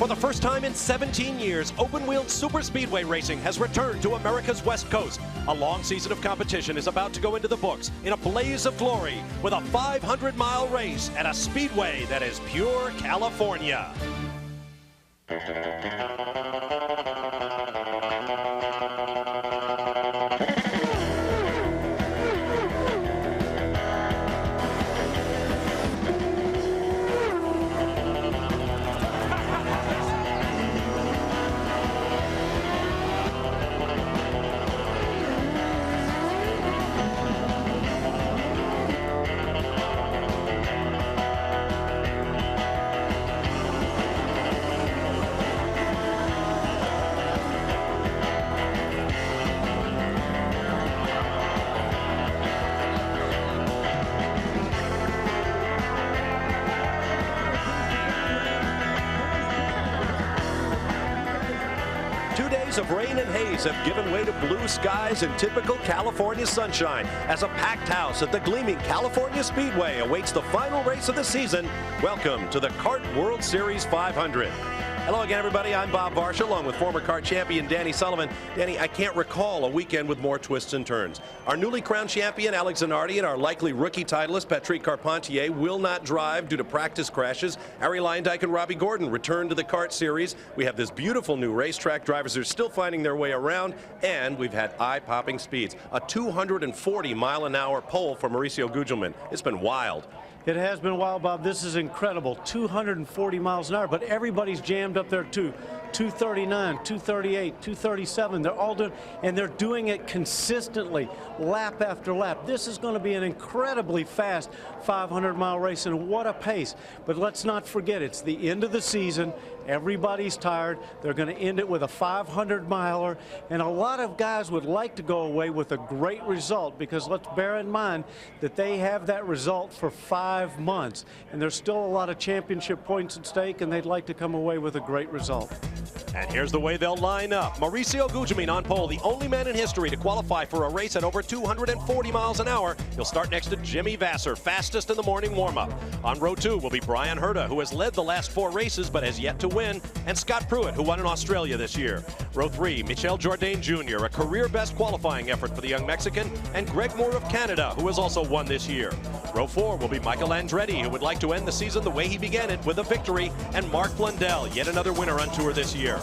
For the first time in 17 years, open-wheeled super speedway racing has returned to America's West Coast. A long season of competition is about to go into the books in a blaze of glory with a 500-mile race at a speedway that is pure California. Of rain and haze have given way to blue skies and typical California sunshine as a packed house at the gleaming California Speedway awaits the final race of the season. Welcome to the Kart World Series 500. Hello again, everybody. I'm Bob Varsha, along with former kart champion Danny Sullivan. Danny, I can't recall a weekend with more twists and turns. Our newly crowned champion, Alex Zanardi, and our likely rookie titleist, Patrick Carpentier, will not drive due to practice crashes. Ari Luyendyk and Robbie Gordon return to the kart series. We have this beautiful new racetrack. Drivers are still finding their way around, and we've had eye-popping speeds. A 240-mile-an-hour pole for Mauricio Gugelmin. It's been wild. It has been a while, Bob. This is incredible. 240 miles an hour, but everybody's jammed up there too. 239, 238, 237. They're all doing, and they're doing it consistently, lap after lap. This is going to be an incredibly fast 500-mile race, and what a pace. But let's not forget, it's the end of the season. Everybody's tired. They're going to end it with a 500-miler, and a lot of guys would like to go away with a great result, because let's bear in mind that they have that result for 5 months, and there's still a lot of championship points at stake, and they'd like to come away with a great result. And here's the way they'll line up. Mauricio Gugelmin on pole, the only man in history to qualify for a race at over 240 miles an hour. He'll start next to Jimmy Vasser, fastest in the morning warm-up. On row 2 will be Brian Herta, who has led the last 4 races but has yet to win, and Scott Pruitt, who won in Australia this year. Row 3, Michel Jourdain Jr., a career-best qualifying effort for the young Mexican, and Greg Moore of Canada, who has also won this year. Row 4 will be Michael Andretti, who would like to end the season the way he began it, with a victory, and Mark Blundell, yet another winner on tour this year.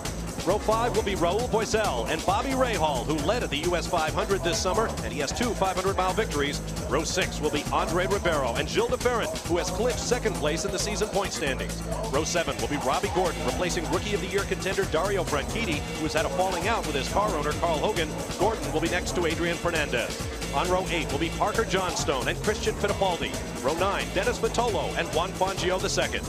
Row 5 will be Raul Boesel and Bobby Rahal, who led at the US 500 this summer, and he has 2 500-mile victories. Row 6 will be Andre Ribeiro and Gilles de Ferrand, who has clinched second place in the season point standings. Row 7 will be Robbie Gordon, replacing Rookie of the Year contender Dario Franchitti, who has had a falling out with his car owner Carl Hogan. Gordon will be next to Adrian Fernandez. On row 8 will be Parker Johnstone and Christian Fittipaldi. Row 9, Dennis Vitolo and Juan Fangio II.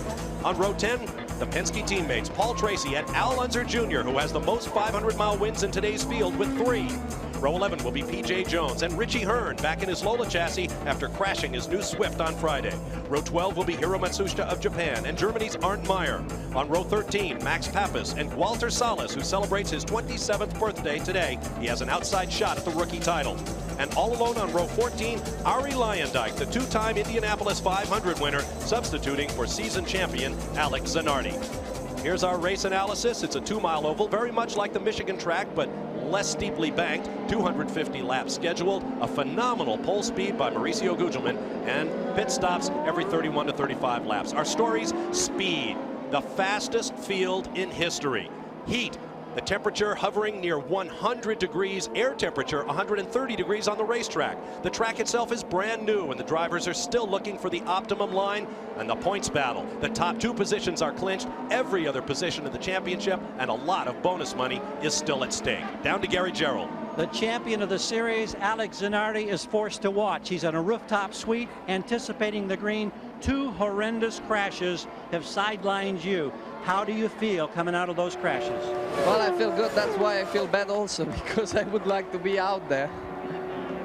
On row 10, the Penske teammates Paul Tracy and Al Unser Jr., who has the most 500-mile wins in today's field with 3. Row 11 will be P.J. Jones and Richie Hearn back in his Lola chassis after crashing his new Swift on Friday. Row 12 will be Hiro Matsushita of Japan and Germany's Arndt Meyer. On row 13, Max Pappas and Walter Salas, who celebrates his 27th birthday today. He has an outside shot at the rookie title. And all alone on row 14, Ari Luyendyk, the 2-time Indianapolis 500 winner, substituting for season champion Alex Zanardi. Here's our race analysis. It's a 2-mile oval, very much like the Michigan track, but less steeply banked. 250 laps scheduled. A phenomenal pole speed by Mauricio Gugelmin, and pit stops every 31 to 35 laps. Our stories: speed, the fastest field in history; heat, the temperature hovering near 100 degrees, air temperature 130 degrees on the racetrack. The track itself is brand new, and the drivers are still looking for the optimum line. And the points battle, the top 2 positions are clinched, every other position in the championship, and a lot of bonus money is still at stake. Down to Gary Gerald. The champion of the series, Alex Zanardi, is forced to watch. He's in a rooftop suite, anticipating the green. 2 horrendous crashes have sidelined you. How do you feel coming out of those crashes? Well, I feel good. That's why I feel bad also, because I would like to be out there.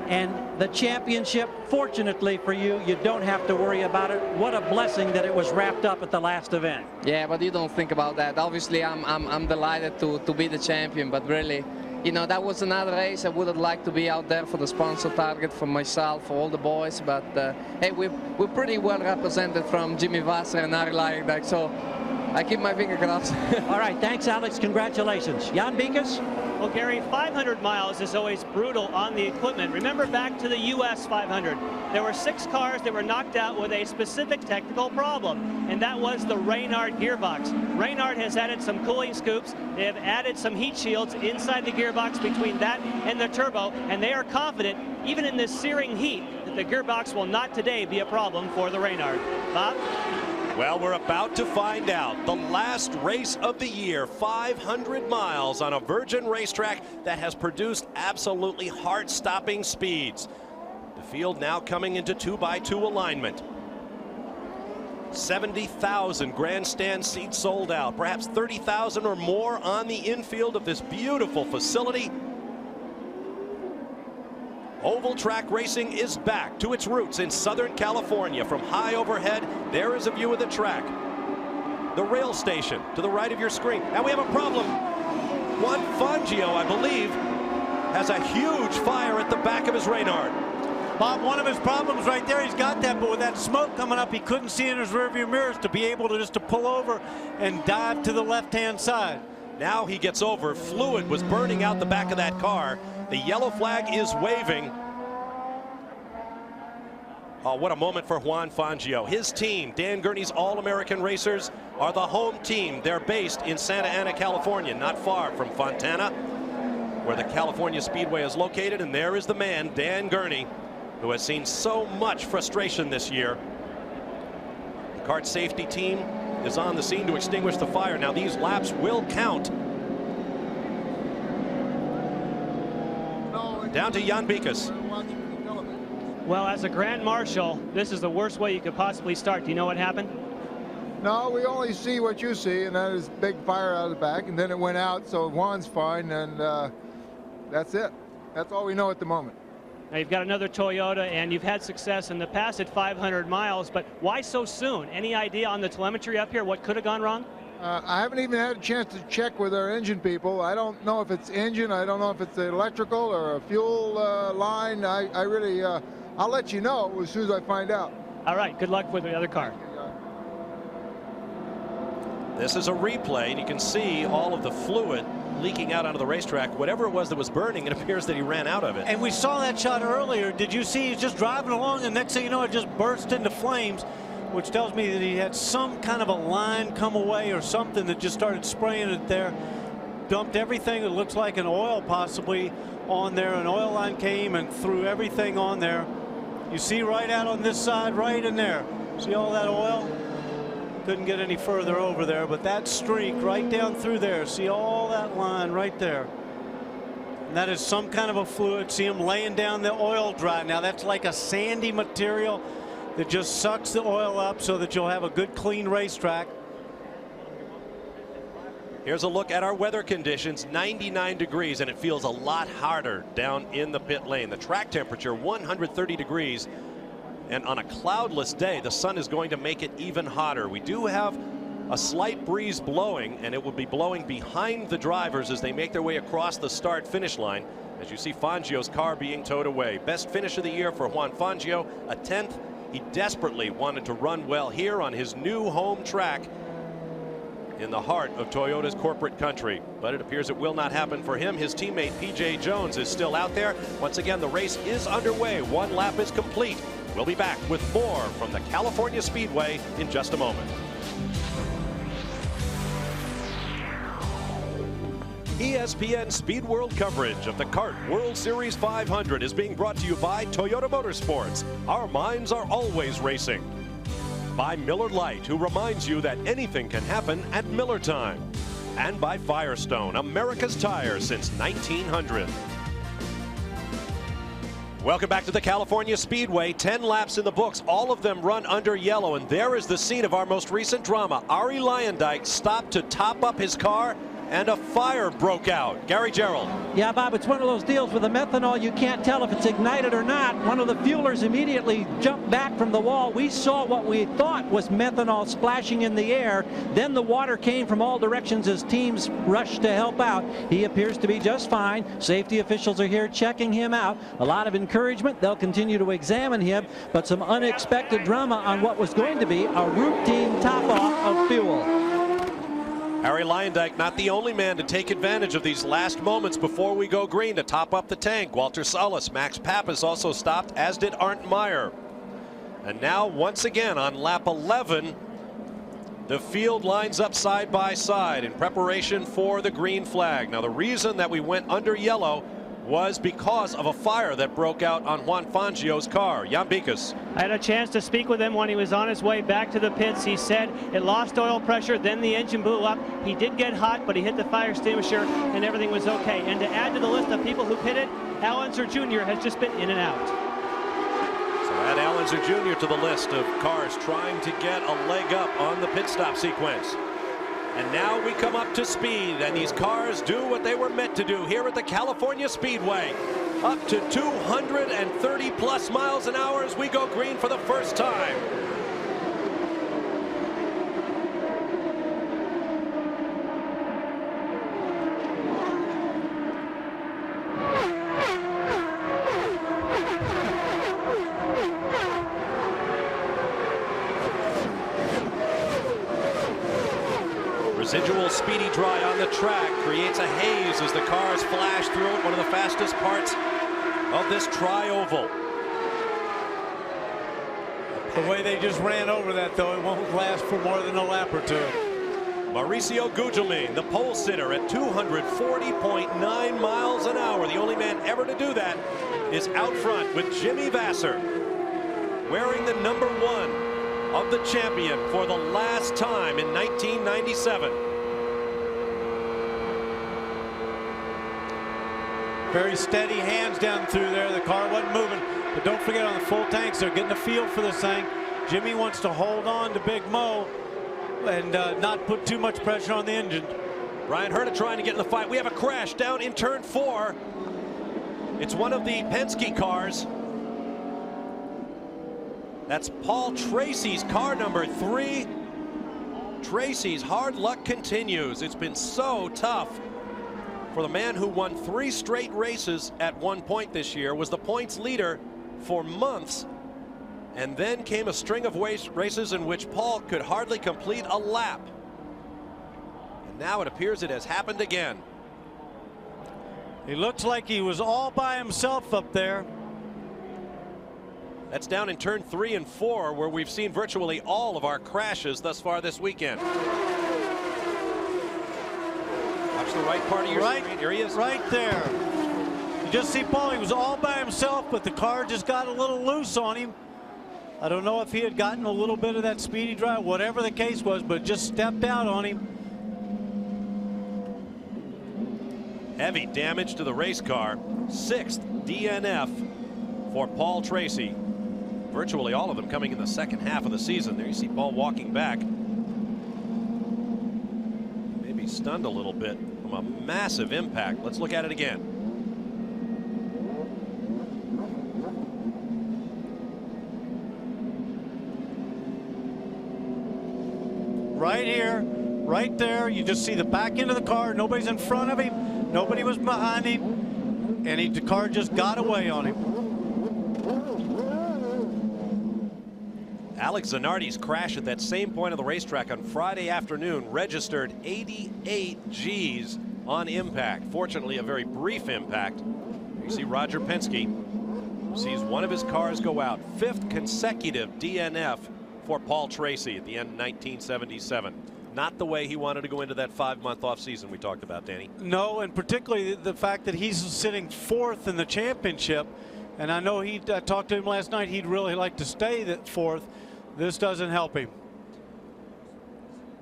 And the championship, fortunately for you, you don't have to worry about it. What a blessing that it was wrapped up at the last event. Yeah, but you don't think about that. Obviously, I'm delighted to be the champion, but really, you know, that was another race. I would have liked to be out there for the sponsor target, for myself, for all the boys. But hey, we're pretty well represented from Jimmy Vasser and Ari Luyendyk. So I keep my finger crossed. All right, thanks, Alex. Congratulations. Jan Bikas? Well, Gary, 500 miles is always brutal on the equipment. Remember back to the U.S. 500. There were 6 cars that were knocked out with a specific technical problem, and that was the Reynard gearbox. Reynard has added some cooling scoops. They have added some heat shields inside the gearbox between that and the turbo, and they are confident, even in this searing heat, that the gearbox will not today be a problem for the Reynard. Bob? Well, we're about to find out. The last race of the year, 500 miles on a virgin racetrack that has produced absolutely heart-stopping speeds. The field now coming into 2x2 alignment. 70,000 grandstand seats sold out, perhaps 30,000 or more on the infield of this beautiful facility. Oval track racing is back to its roots in Southern California. From high overhead, there is a view of the track. The rail station to the right of your screen. And we have a problem. Juan Fangio, I believe, has a huge fire at the back of his Reynard. Bob, one of his problems right there, he's got that, but with that smoke coming up, he couldn't see in his rearview mirrors to be able to just to pull over and dive to the left-hand side. Now he gets over. Fluid was burning out the back of that car. The yellow flag is waving. Oh, what a moment for Juan Fangio. His team, Dan Gurney's All-American Racers, are the home team. They're based in Santa Ana, California, not far from Fontana, where the California Speedway is located. And there is the man, Dan Gurney, who has seen so much frustration this year. The kart safety team is on the scene to extinguish the fire. Now these laps will count. Down to Jan Bikas. Well, as a Grand Marshal, this is the worst way you could possibly start. Do you know what happened? No, we only see what you see, and that is big fire out of the back, and then it went out, so Juan's fine, and that's it. That's all we know at the moment. Now you've got another Toyota, and you've had success in the past at 500 miles, but why so soon? Any idea on the telemetry up here what could have gone wrong? I haven't even had a chance to check with our engine people. I don't know if it's engine. I don't know if it's electrical or a fuel line. I really, I'll let you know as soon as I find out. All right, good luck with the other car. This is a replay, and you can see all of the fluid leaking out onto the racetrack. Whatever it was that was burning, it appears that he ran out of it. And we saw that shot earlier. Did you see he's just driving along, and next thing you know, it just burst into flames, which tells me that he had some kind of a line come away or something that just started spraying it there. Dumped everything that looks like an oil possibly on there. An oil line came and threw everything on there. You see right out on this side, right in there. See all that oil? Couldn't get any further over there, but that streak right down through there. See all that line right there. And that is some kind of a fluid. See him laying down the oil dry. Now that's like a sandy material that just sucks the oil up so that you'll have a good clean racetrack. Here's a look at our weather conditions. 99 degrees, and it feels a lot hotter down in the pit lane. The track temperature 130 degrees, and on a cloudless day the sun is going to make it even hotter. We do have a slight breeze blowing, and it will be blowing behind the drivers as they make their way across the start finish line. As you see Fangio's car being towed away. Best finish of the year for Juan Fangio, a 10th. He desperately wanted to run well here on his new home track in the heart of Toyota's corporate country, but it appears it will not happen for him. His teammate PJ Jones is still out there. Once again, the race is underway. One lap is complete. We'll be back with more from the California Speedway in just a moment. ESPN Speed World coverage of the Kart World Series 500 is being brought to you by Toyota Motorsports. Our minds are always racing. By Miller Lite, who reminds you that anything can happen at Miller time. And by Firestone, America's tire since 1900. Welcome back to the California Speedway. 10 laps in the books, all of them run under yellow, and there is the scene of our most recent drama. Ari Luyendyk stopped to top up his car, and a fire broke out. Gary Gerald. Yeah, Bob, it's one of those deals with the methanol. You can't tell if it's ignited or not. One of the fuelers immediately jumped back from the wall. We saw what we thought was methanol splashing in the air. Then the water came from all directions as teams rushed to help out. He appears to be just fine. Safety officials are here checking him out. A lot of encouragement. They'll continue to examine him, but some unexpected drama on what was going to be a routine top-off of fuel. Ari Luyendyk not the only man to take advantage of these last moments before we go green to top up the tank. Walter Salas, Max Pappas also stopped, as did Arndt Meyer. And now once again on lap 11, the field lines up side by side in preparation for the green flag. Now the reason that we went under yellow was because of a fire that broke out on Juan Fangio's car. Jan Bikas. I had a chance to speak with him when he was on his way back to the pits. He said it lost oil pressure, then the engine blew up. He did get hot, but he hit the fire extinguisher and everything was okay. And to add to the list of people who pitted, Unser Jr. has just been in and out. So add Unser Jr. to the list of cars trying to get a leg up on the pit stop sequence. And now we come up to speed, and these cars do what they were meant to do here at the California Speedway. Up to 230 plus miles an hour as we go green for the first time. Residual speedy dry on the track creates a haze as the cars flash through it. One of the fastest parts of this tri-oval. The way they just ran over that, though, it won't last for more than a lap or two. Mauricio Gugelmin, the pole sitter, at 240.9 miles an hour. The only man ever to do that is out front with Jimmy Vasser, wearing the number 1 of the champion for the last time in 1997. Very steady hands down through there. The car wasn't moving, but don't forget on the full tanks, they're getting a feel for this thing. Jimmy wants to hold on to Big Mo and not put too much pressure on the engine. Brian Herta trying to get in the fight. We have a crash down in turn 4. It's one of the Penske cars. That's Paul Tracy's car, number 3. Tracy's hard luck continues. It's been so tough for the man who won 3 straight races at one point this year, was the points leader for months, and then came a string of races in which Paul could hardly complete a lap. And now it appears it has happened again. He looks like he was all by himself up there. That's down in turn 3 and 4, where we've seen virtually all of our crashes thus far this weekend. Watch the right part of your screen. Here he is. Right there. You just see Paul, he was all by himself, but the car just got a little loose on him. I don't know if he had gotten a little bit of that speedy drive, whatever the case was, but just stepped out on him. Heavy damage to the race car. 6th DNF for Paul Tracy. Virtually all of them coming in the second half of the season. There you see Paul walking back. Maybe stunned a little bit from a massive impact. Let's look at it again. Right here, right there, you just see the back end of the car. Nobody's in front of him. Nobody was behind him. And the car just got away on him. Alex Zanardi's crash at that same point of the racetrack on Friday afternoon registered 88 Gs on impact. Fortunately, a very brief impact. You see Roger Penske sees one of his cars go out. 5th consecutive DNF for Paul Tracy at the end of 1977. Not the way he wanted to go into that 5-month off season we talked about, Danny. No, and particularly the fact that he's sitting 4th in the championship. And I know I talked to him last night. He'd really like to stay at 4th. This doesn't help him.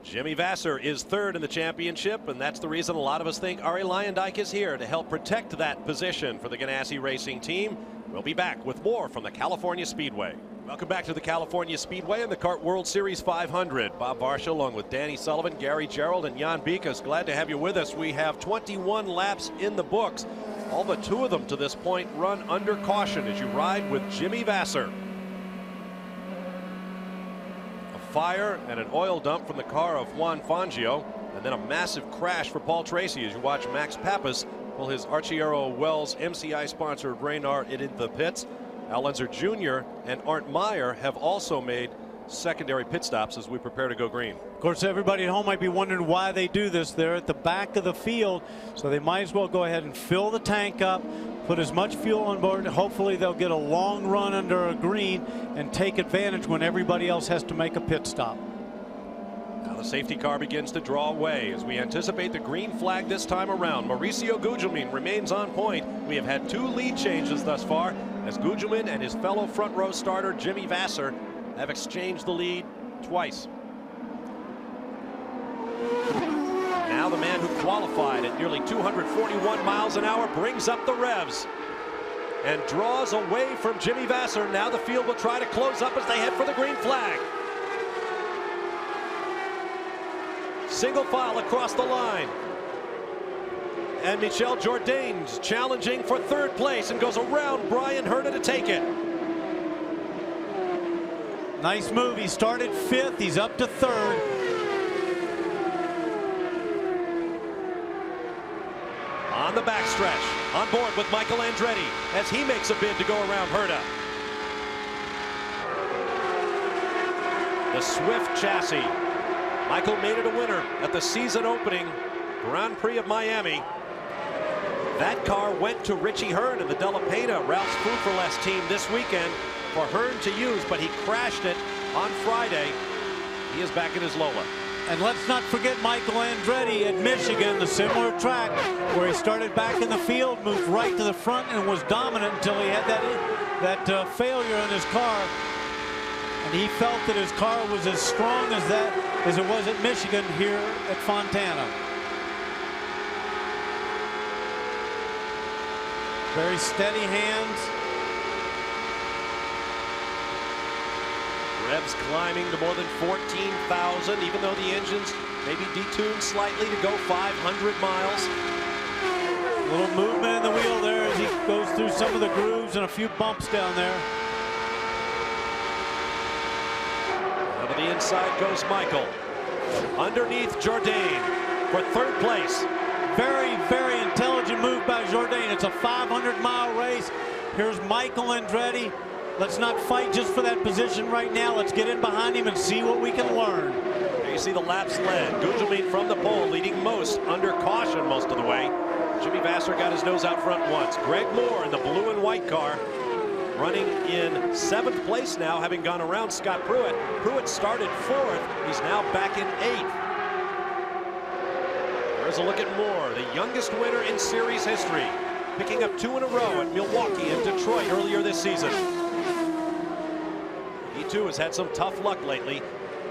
Jimmy Vasser is 3rd in the championship, and that's the reason a lot of us think Ari Luyendyk is here to help protect that position for the Ganassi Racing Team. We'll be back with more from the California Speedway. Welcome back to the California Speedway and the Kart World Series 500. Bob Varsha along with Danny Sullivan, Gary Gerald, and Jan Bikas. Glad to have you with us. We have 21 laps in the books. All but 2 of them to this point run under caution as you ride with Jimmy Vasser. A fire and an oil dump from the car of Juan Fangio, and then a massive crash for Paul Tracy as you watch Max Pappas pull his Arciero Wells MCI sponsored Reynard into the pits. Unser Jr. and Arndt Meyer have also made secondary pit stops as we prepare to go green. Of course, everybody at home might be wondering why they do this. They're at the back of the field, so they might as well go ahead and fill the tank up, put as much fuel on board. Hopefully they'll get a long run under a green and take advantage when everybody else has to make a pit stop. Now the safety car begins to draw away as we anticipate the green flag this time around. Mauricio Gugelmin remains on point. We have had 2 lead changes thus far as Gugelmin and his fellow front row starter Jimmy Vasser have exchanged the lead twice. Now the man who qualified at nearly 241 miles an hour brings up the revs and draws away from Jimmy Vasser. Now the field will try to close up as they head for the green flag. Single file across the line. And Michel Jourdain's challenging for 3rd place and goes around Brian Herta to take it. Nice move. He started 5th. He's up to 3rd. On the backstretch, on board with Michael Andretti as he makes a bid to go around Herta. The Swift chassis. Michael made it a winner at the season opening Grand Prix of Miami. That car went to Richie Hearn in the Della Pena Ralph's Food for Less team this weekend for Hearn to use, but he crashed it on Friday. He is back in his Lola. And let's not forget Michael Andretti at Michigan, the similar track where he started back in the field, moved right to the front, and was dominant until he had that failure in his car. And he felt that his car was as strong as it was at Michigan here at Fontana. Very steady hands. Revs climbing to more than 14,000, even though the engines may be detuned slightly to go 500 miles. A little movement in the wheel there as he goes through some of the grooves and a few bumps down there. Now to the inside goes Michael. Underneath Jourdain for 3rd place. Very, very intelligent move by Jourdain. It's a 500-mile race. Here's Michael Andretti. Let's not fight just for that position right now. Let's get in behind him and see what we can learn. There you see the laps led. Gugelmin from the pole leading most under caution most of the way. Jimmy Vasser got his nose out front once. Greg Moore in the blue and white car running in 7th place now, having gone around Scott Pruitt. Pruitt started 4th. He's now back in 8th. There's a look at Moore, the youngest winner in series history, picking up 2 in a row at Milwaukee and Detroit earlier this season. He too has had some tough luck lately.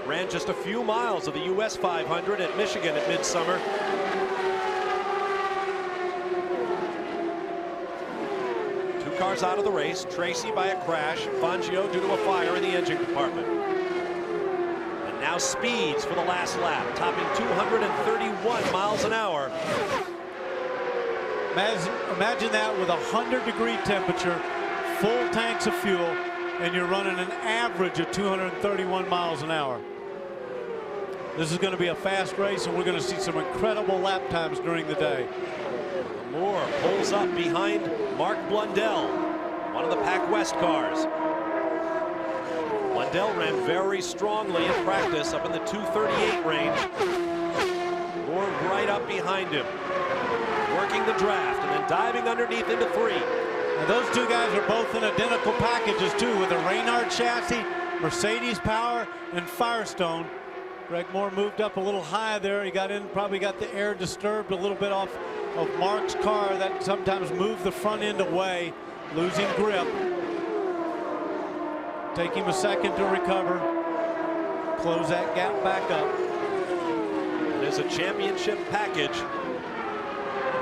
Ran just a few miles of the US 500 at Michigan at midsummer. Two cars out of the race. Tracy by a crash. Fangio due to a fire in the engine compartment. And now speeds for the last lap, topping 231 miles an hour. Imagine that with 100-degree temperature, full tanks of fuel, and you're running an average of 231 miles an hour. This is going to be a fast race, and we're going to see some incredible lap times during the day. Moore pulls up behind Mark Blundell, one of the Pac West cars. Blundell ran very strongly in practice up in the 238 range. Moore right up behind him, working the draft and then diving underneath into 3. And those two guys are both in identical packages too, with a Reynard chassis, Mercedes power, and Firestone. Greg Moore moved up a little high there. He got in, probably got the air disturbed a little bit off of Mark's car. That sometimes moved the front end away, losing grip. Take him a second to recover. Close that gap back up. It is a championship package.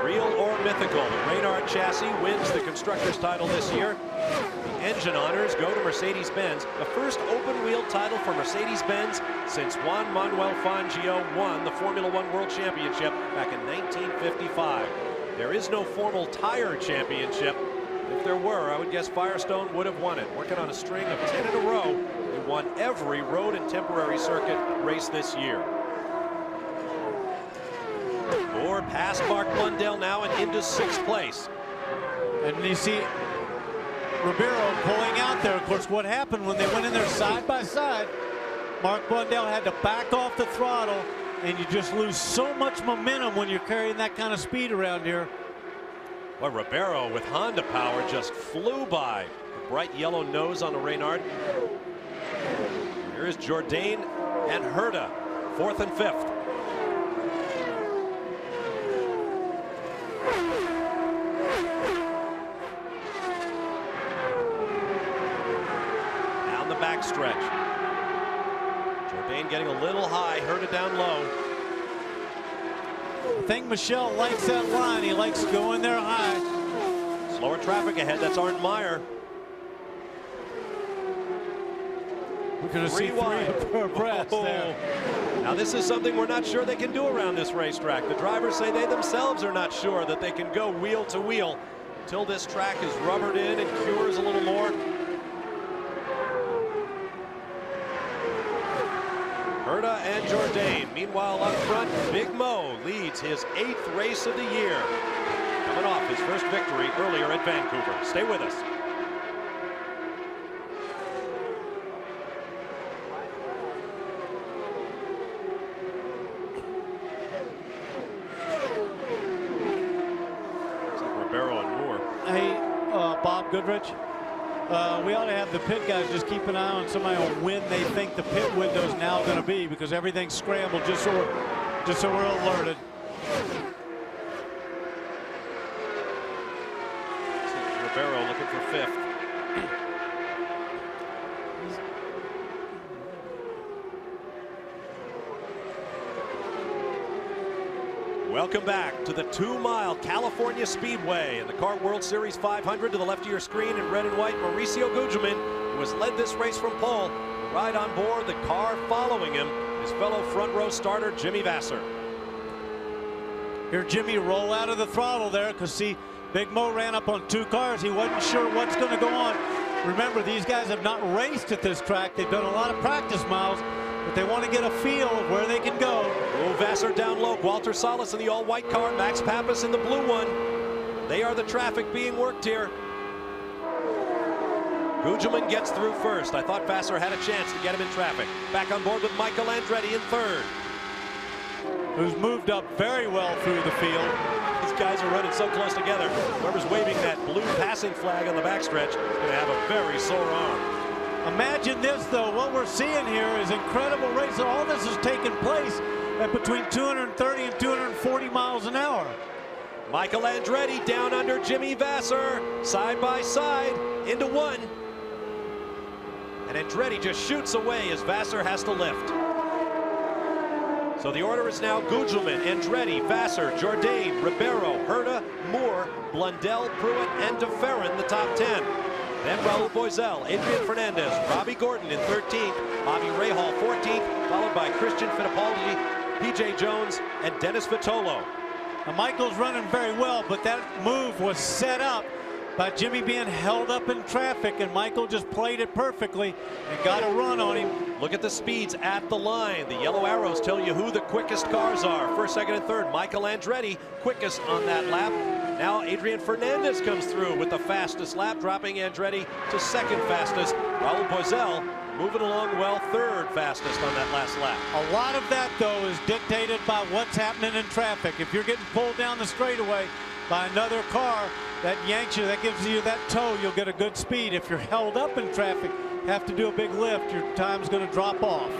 Real or mythical. The Reynard chassis wins the Constructors title this year. The engine honors go to Mercedes-Benz. The first open-wheel title for Mercedes-Benz since Juan Manuel Fangio won the Formula One World Championship back in 1955. There is no formal tire championship. If there were, I would guess Firestone would have won it. Working on a string of 10 in a row, they won every road and temporary circuit race this year. Moore past Mark Blundell now and into 6th place. And you see Ribeiro pulling out there. Of course, what happened when they went in there side by side, Mark Blundell had to back off the throttle, and you just lose so much momentum when you're carrying that kind of speed around here. Well, Ribeiro with Honda power just flew by. The bright yellow nose on the Reynard. Here is Jourdain and Herta, 4th and 5th. Down the backstretch. Jourdain getting a little high, Herta down low. I think Michelle likes that line. He likes going there high. Slower traffic ahead. That's Arndt Meyer. We're going to see three abreast there. Now this is something we're not sure they can do around this racetrack. The drivers say they themselves are not sure that they can go wheel to wheel until this track is rubbered in and cures a little more. Herta and Jourdain. Meanwhile, up front, Big Mo leads his 8th race of the year. Coming off his first victory earlier at Vancouver. Stay with us. Looks like Ribeiro and Moore. Hey, Bob Goodrich. We ought to have the pit guys just keep an eye on somebody on when they think the pit window is now going to be, because everything's scrambled just so we're alerted. Ribeiro looking for 5th. Welcome back to the 2-mile California Speedway in the Car World Series 500. To the left of your screen in red and white, Mauricio Gugelmin, who has led this race from pole. Right on board, the car following him, his fellow front row starter Jimmy Vasser. Here Jimmy roll out of the throttle there, because see, Big Mo ran up on 2 cars. He wasn't sure what's going to go on. Remember, these guys have not raced at this track. They've done a lot of practice miles, but they want to get a feel of where they can go. Oh, Vasser down low. Walter Salas in the all-white car. Max Pappas in the blue one. They are the traffic being worked here. Gugelmin gets through first. I thought Vasser had a chance to get him in traffic. Back on board with Michael Andretti in 3rd. Who's moved up very well through the field. These guys are running so close together. Whoever's waving that blue passing flag on the backstretch is going to have a very sore arm. Imagine this, though. What we're seeing here is incredible racing. All this is taking place at between 230 and 240 miles an hour. Michael Andretti down under Jimmy Vasser, side by side into 1. And Andretti just shoots away as Vasser has to lift. So the order is now Gugelmin, Andretti, Vasser, Jourdain, Ribeiro, Herta, Moore, Blundell, Pruitt, and DeFerrin, the top 10. Then Raul Boesel, Adrian Fernandez, Robbie Gordon in 13th, Bobby Rahal 14th, followed by Christian Fittipaldi, PJ Jones, and Dennis Vitolo. Now, Michael's running very well, but that move was set up by Jimmy being held up in traffic, and Michael just played it perfectly and got a run on him. Look at the speeds at the line. The yellow arrows tell you who the quickest cars are. 1st, 2nd, and 3rd. Michael Andretti quickest on that lap. Now Adrian Fernandez comes through with the fastest lap, dropping Andretti to 2nd fastest. Raul Boesel moving along well, 3rd fastest on that last lap. A lot of that, though, is dictated by what's happening in traffic. If you're getting pulled down the straightaway by another car, that yanks you, that gives you that tow, you'll get a good speed. If you're held up in traffic, have to do a big lift, your time's going to drop off.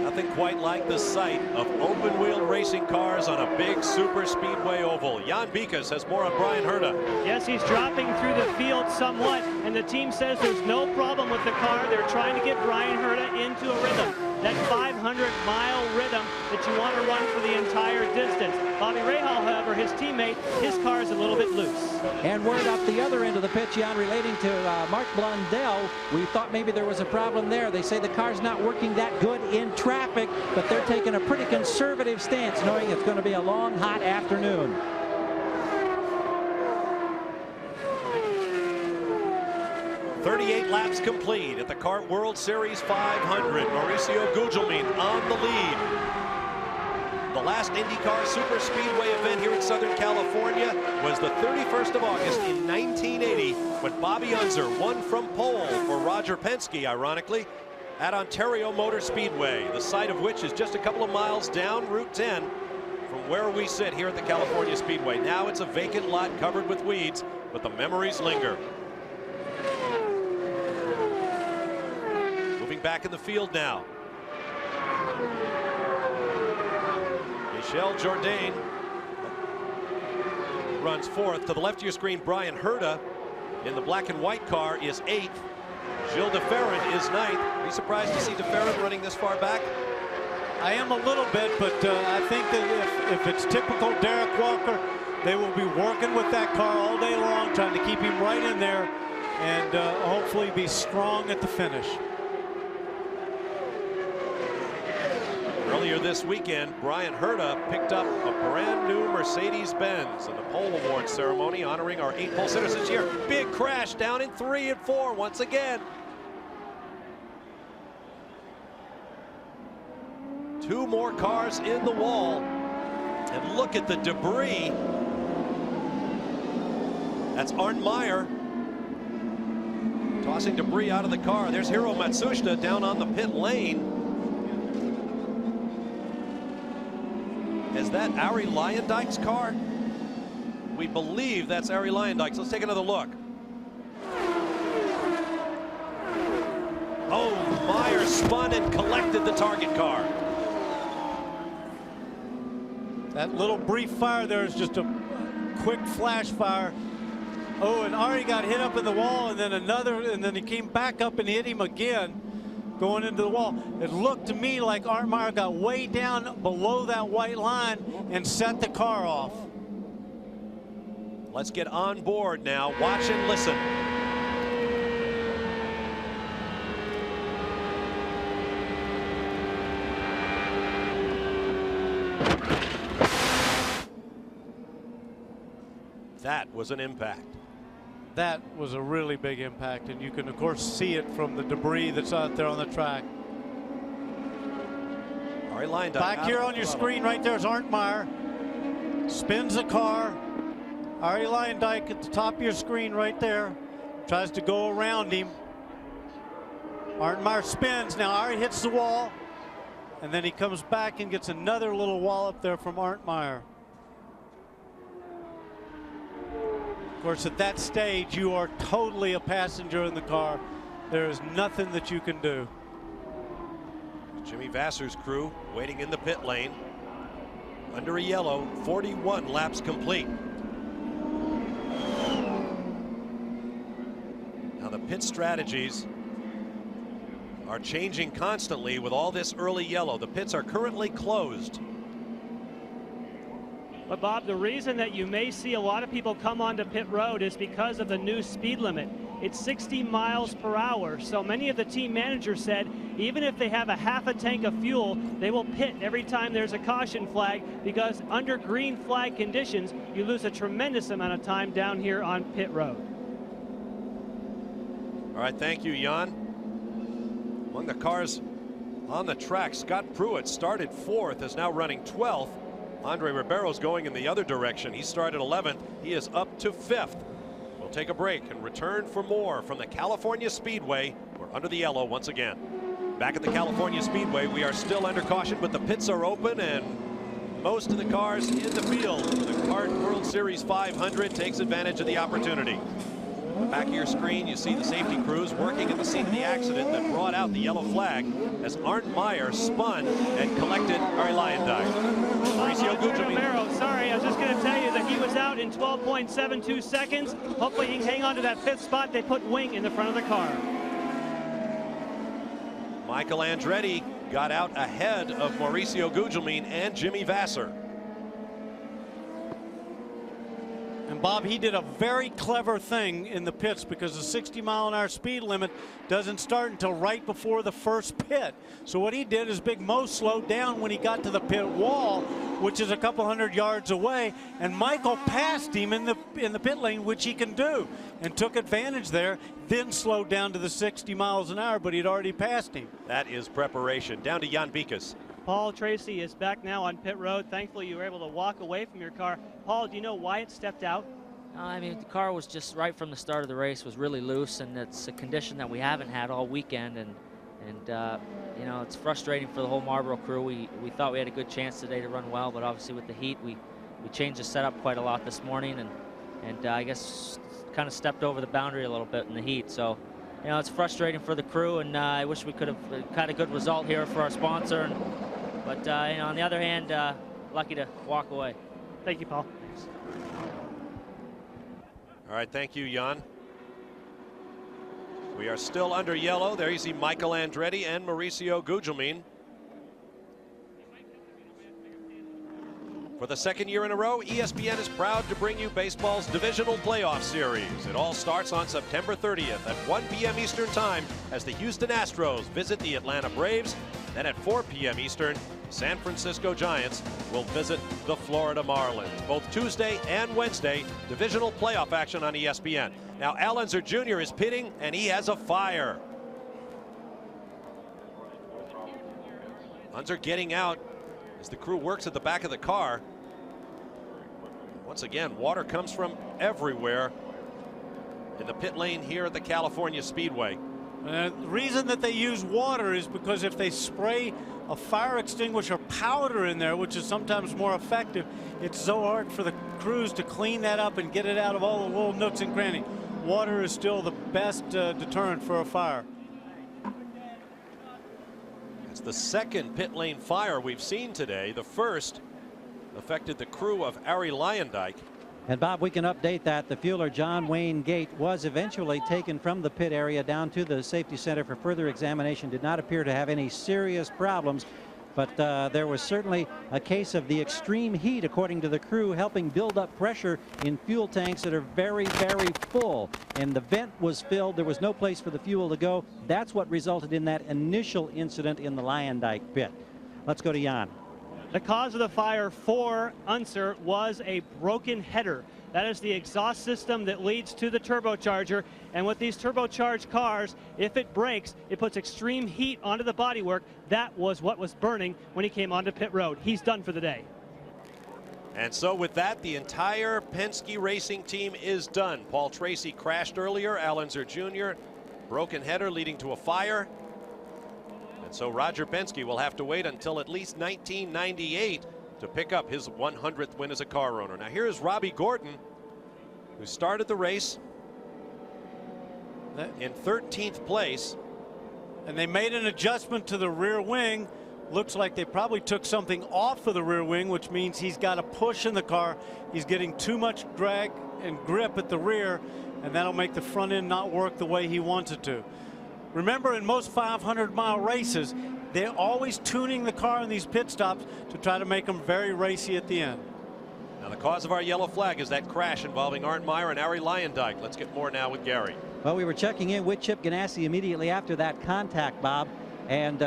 Nothing quite like the sight of open wheel racing cars on a big super speedway oval. Jan Bikas has more on Brian Herta. Yes, he's dropping through the field somewhat, and the team says there's no problem with the car. They're trying to get Brian Herta into a rhythm, that 500-mile rhythm that you want to run for the entire distance. Bobby Rahal, however, his teammate, his car is a little bit loose. And word up the other end of the pitch, Jan, relating to Mark Blundell. We thought maybe there was a problem there. They say the car's not working that good in traffic, but they're taking a pretty conservative stance, knowing it's going to be a long, hot afternoon. .38 laps complete at the Car World Series 500. Mauricio Gugelmin on the lead. The last IndyCar Super Speedway event here in Southern California was the 31st of August in 1980 when Bobby Unser won from pole for Roger Penske, ironically. at Ontario Motor Speedway, the site of which is just a couple of miles down Route 10 from where we sit here at the California Speedway. Now it's a vacant lot covered with weeds, but the memories linger. Moving back in the field now. Michel Jourdain runs fourth. To the left of your screen, Brian Herta in the black and white car is eighth. Gilles de Ferran is ninth. Are you surprised to see de Ferran running this far back? I am a little bit, but I think that if it's typical Derek Walker, they will be working with that car all day long, trying to keep him right in there and hopefully be strong at the finish. Earlier this weekend, Brian Herta picked up a brand new Mercedes-Benz in the pole award ceremony honoring our 8 pole sitters this year. Big crash down in 3 and 4 once again. 2 more cars in the wall. And look at the debris. That's Arndt Meyer tossing debris out of the car. There's Hiro Matsushita down on the pit lane. Is that Ari Luyendyk's car? We believe that's Ari Luyendyk's. Let's take another look. Oh, Meyer spun and collected the target car. That little brief fire there is just a quick flash fire. Oh, and Ari got hit up in the wall, and then another, and then he came back up and hit him again, going into the wall. It looked to me like Arndt Meyer got way down below that white line and set the car off. Let's get on board now. Watch and listen. That was an impact. That was a really big impact, and you can of course see it from the debris that's out there on the track. Ari Luyendijk back here on your screen right there is Arndt Meyer. Spins the car. Ari Luyendyk at the top of your screen right there. Tries to go around him. Arndt Meyer spins. Now Ari hits the wall, and then he comes back and gets another little wallop there from Arndt Meyer. Of course, at that stage, you are totally a passenger in the car. There is nothing that you can do. Jimmy Vasser's crew waiting in the pit lane. Under a yellow, 41 laps complete. Now the pit strategies are changing constantly with all this early yellow. The pits are currently closed. But Bob, the reason that you may see a lot of people come onto pit road is because of the new speed limit. It's 60 miles per hour. So many of the team managers said even if they have a half a tank of fuel, they will pit every time there's a caution flag, because under green flag conditions, you lose a tremendous amount of time down here on pit road. All right, thank you, Jan. Among the cars on the track, Scott Pruitt started 4th, is now running 12th. Andre Ribeiro's going in the other direction. He started 11th. He is up to 5th. We'll take a break and return for more from the California Speedway. We're under the yellow once again. Back at the California Speedway, we are still under caution, but the pits are open and most of the cars in the field. The CART World Series 500 takes advantage of the opportunity. On the back of your screen, you see the safety crews working at the scene of the accident that brought out the yellow flag as Arndt Meyer spun and collected Ari Luyendyk. Ribeiro, sorry, I was just going to tell you that he was out in 12.72 seconds. Hopefully he can hang on to that 5th spot. They put wing in the front of the car. Michael Andretti got out ahead of Mauricio Gugelmin and Jimmy Vasser. And Bob, he did a very clever thing in the pits, because the 60-mile-an-hour speed limit doesn't start until right before the first pit. So what he did is Big Mo slowed down when he got to the pit wall, which is a couple hundred yards away, and Michael passed him in the pit lane, which he can do, and took advantage there, then slowed down to the 60 miles an hour, but he'd already passed him. That is preparation. Down to Jan Bikas. Paul Tracy is back now on pit road. Thankfully, you were able to walk away from your car. Paul, do you know why it stepped out? I mean, the car was just right from the start of the race was really loose, and it's a condition that we haven't had all weekend, and And you know, it's frustrating for the whole Marlboro crew. We thought we had a good chance today to run well, but obviously with the heat, we changed the setup quite a lot this morning, and I guess kind of stepped over the boundary a little bit in the heat. So, you know, it's frustrating for the crew, and I wish we could have had a good result here for our sponsor. But you know, on the other hand, lucky to walk away. Thank you, Paul. Thanks. All right, thank you, Jan. We are still under yellow. There you see Michael Andretti and Mauricio Gugelmin. For the second year in a row, ESPN is proud to bring you baseball's divisional playoff series. It all starts on September 30th at 1 p.m. Eastern Time as the Houston Astros visit the Atlanta Braves. Then at 4 p.m. Eastern, San Francisco Giants will visit the Florida Marlins. Both Tuesday and Wednesday, divisional playoff action on ESPN. Now, Unser Jr. is pitting, and he has a fire. Unser getting out as the crew works at the back of the car. Once again, water comes from everywhere in the pit lane here at the California Speedway. The reason that they use water is because if they spray a fire extinguisher powder in there, which is sometimes more effective, it's so hard for the crews to clean that up and get it out of all the little nooks and crannies. Water is still the best deterrent for a fire. It's the second pit lane fire we've seen today. The first affected the crew of Ari Luyendyk. And Bob, we can update that. The fueler, John Wayne Gate, was eventually taken from the pit area down to the safety center for further examination. Did not appear to have any serious problems, but there was certainly a case of the extreme heat, according to the crew, helping build up pressure in fuel tanks that are very, very full. And the vent was filled. There was no place for the fuel to go. That's what resulted in that initial incident in the Luyendyk pit. Let's go to Jan. The cause of the fire for Unser was a broken header. That is the exhaust system that leads to the turbocharger. And with these turbocharged cars, if it breaks, it puts extreme heat onto the bodywork. That was what was burning when he came onto pit road. He's done for the day. And so with that, the entire Penske Racing team is done. Paul Tracy crashed earlier. Unser Jr. broken header leading to a fire. And so Roger Penske will have to wait until at least 1998 to pick up his 100th win as a car owner. Now here is Robbie Gordon, who started the race in 13th place. And they made an adjustment to the rear wing. Looks like they probably took something off of the rear wing, which means he's got a push in the car. He's getting too much drag and grip at the rear, and that'll make the front end not work the way he wants it to. Remember, in most 500-mile races, they're always tuning the car in these pit stops to try to make them very racy at the end. Now the cause of our yellow flag is that crash involving Arndt Meyer and Ari Luyendyk. Let's get more now with Gary. Well, we were checking in with Chip Ganassi immediately after that contact, Bob, and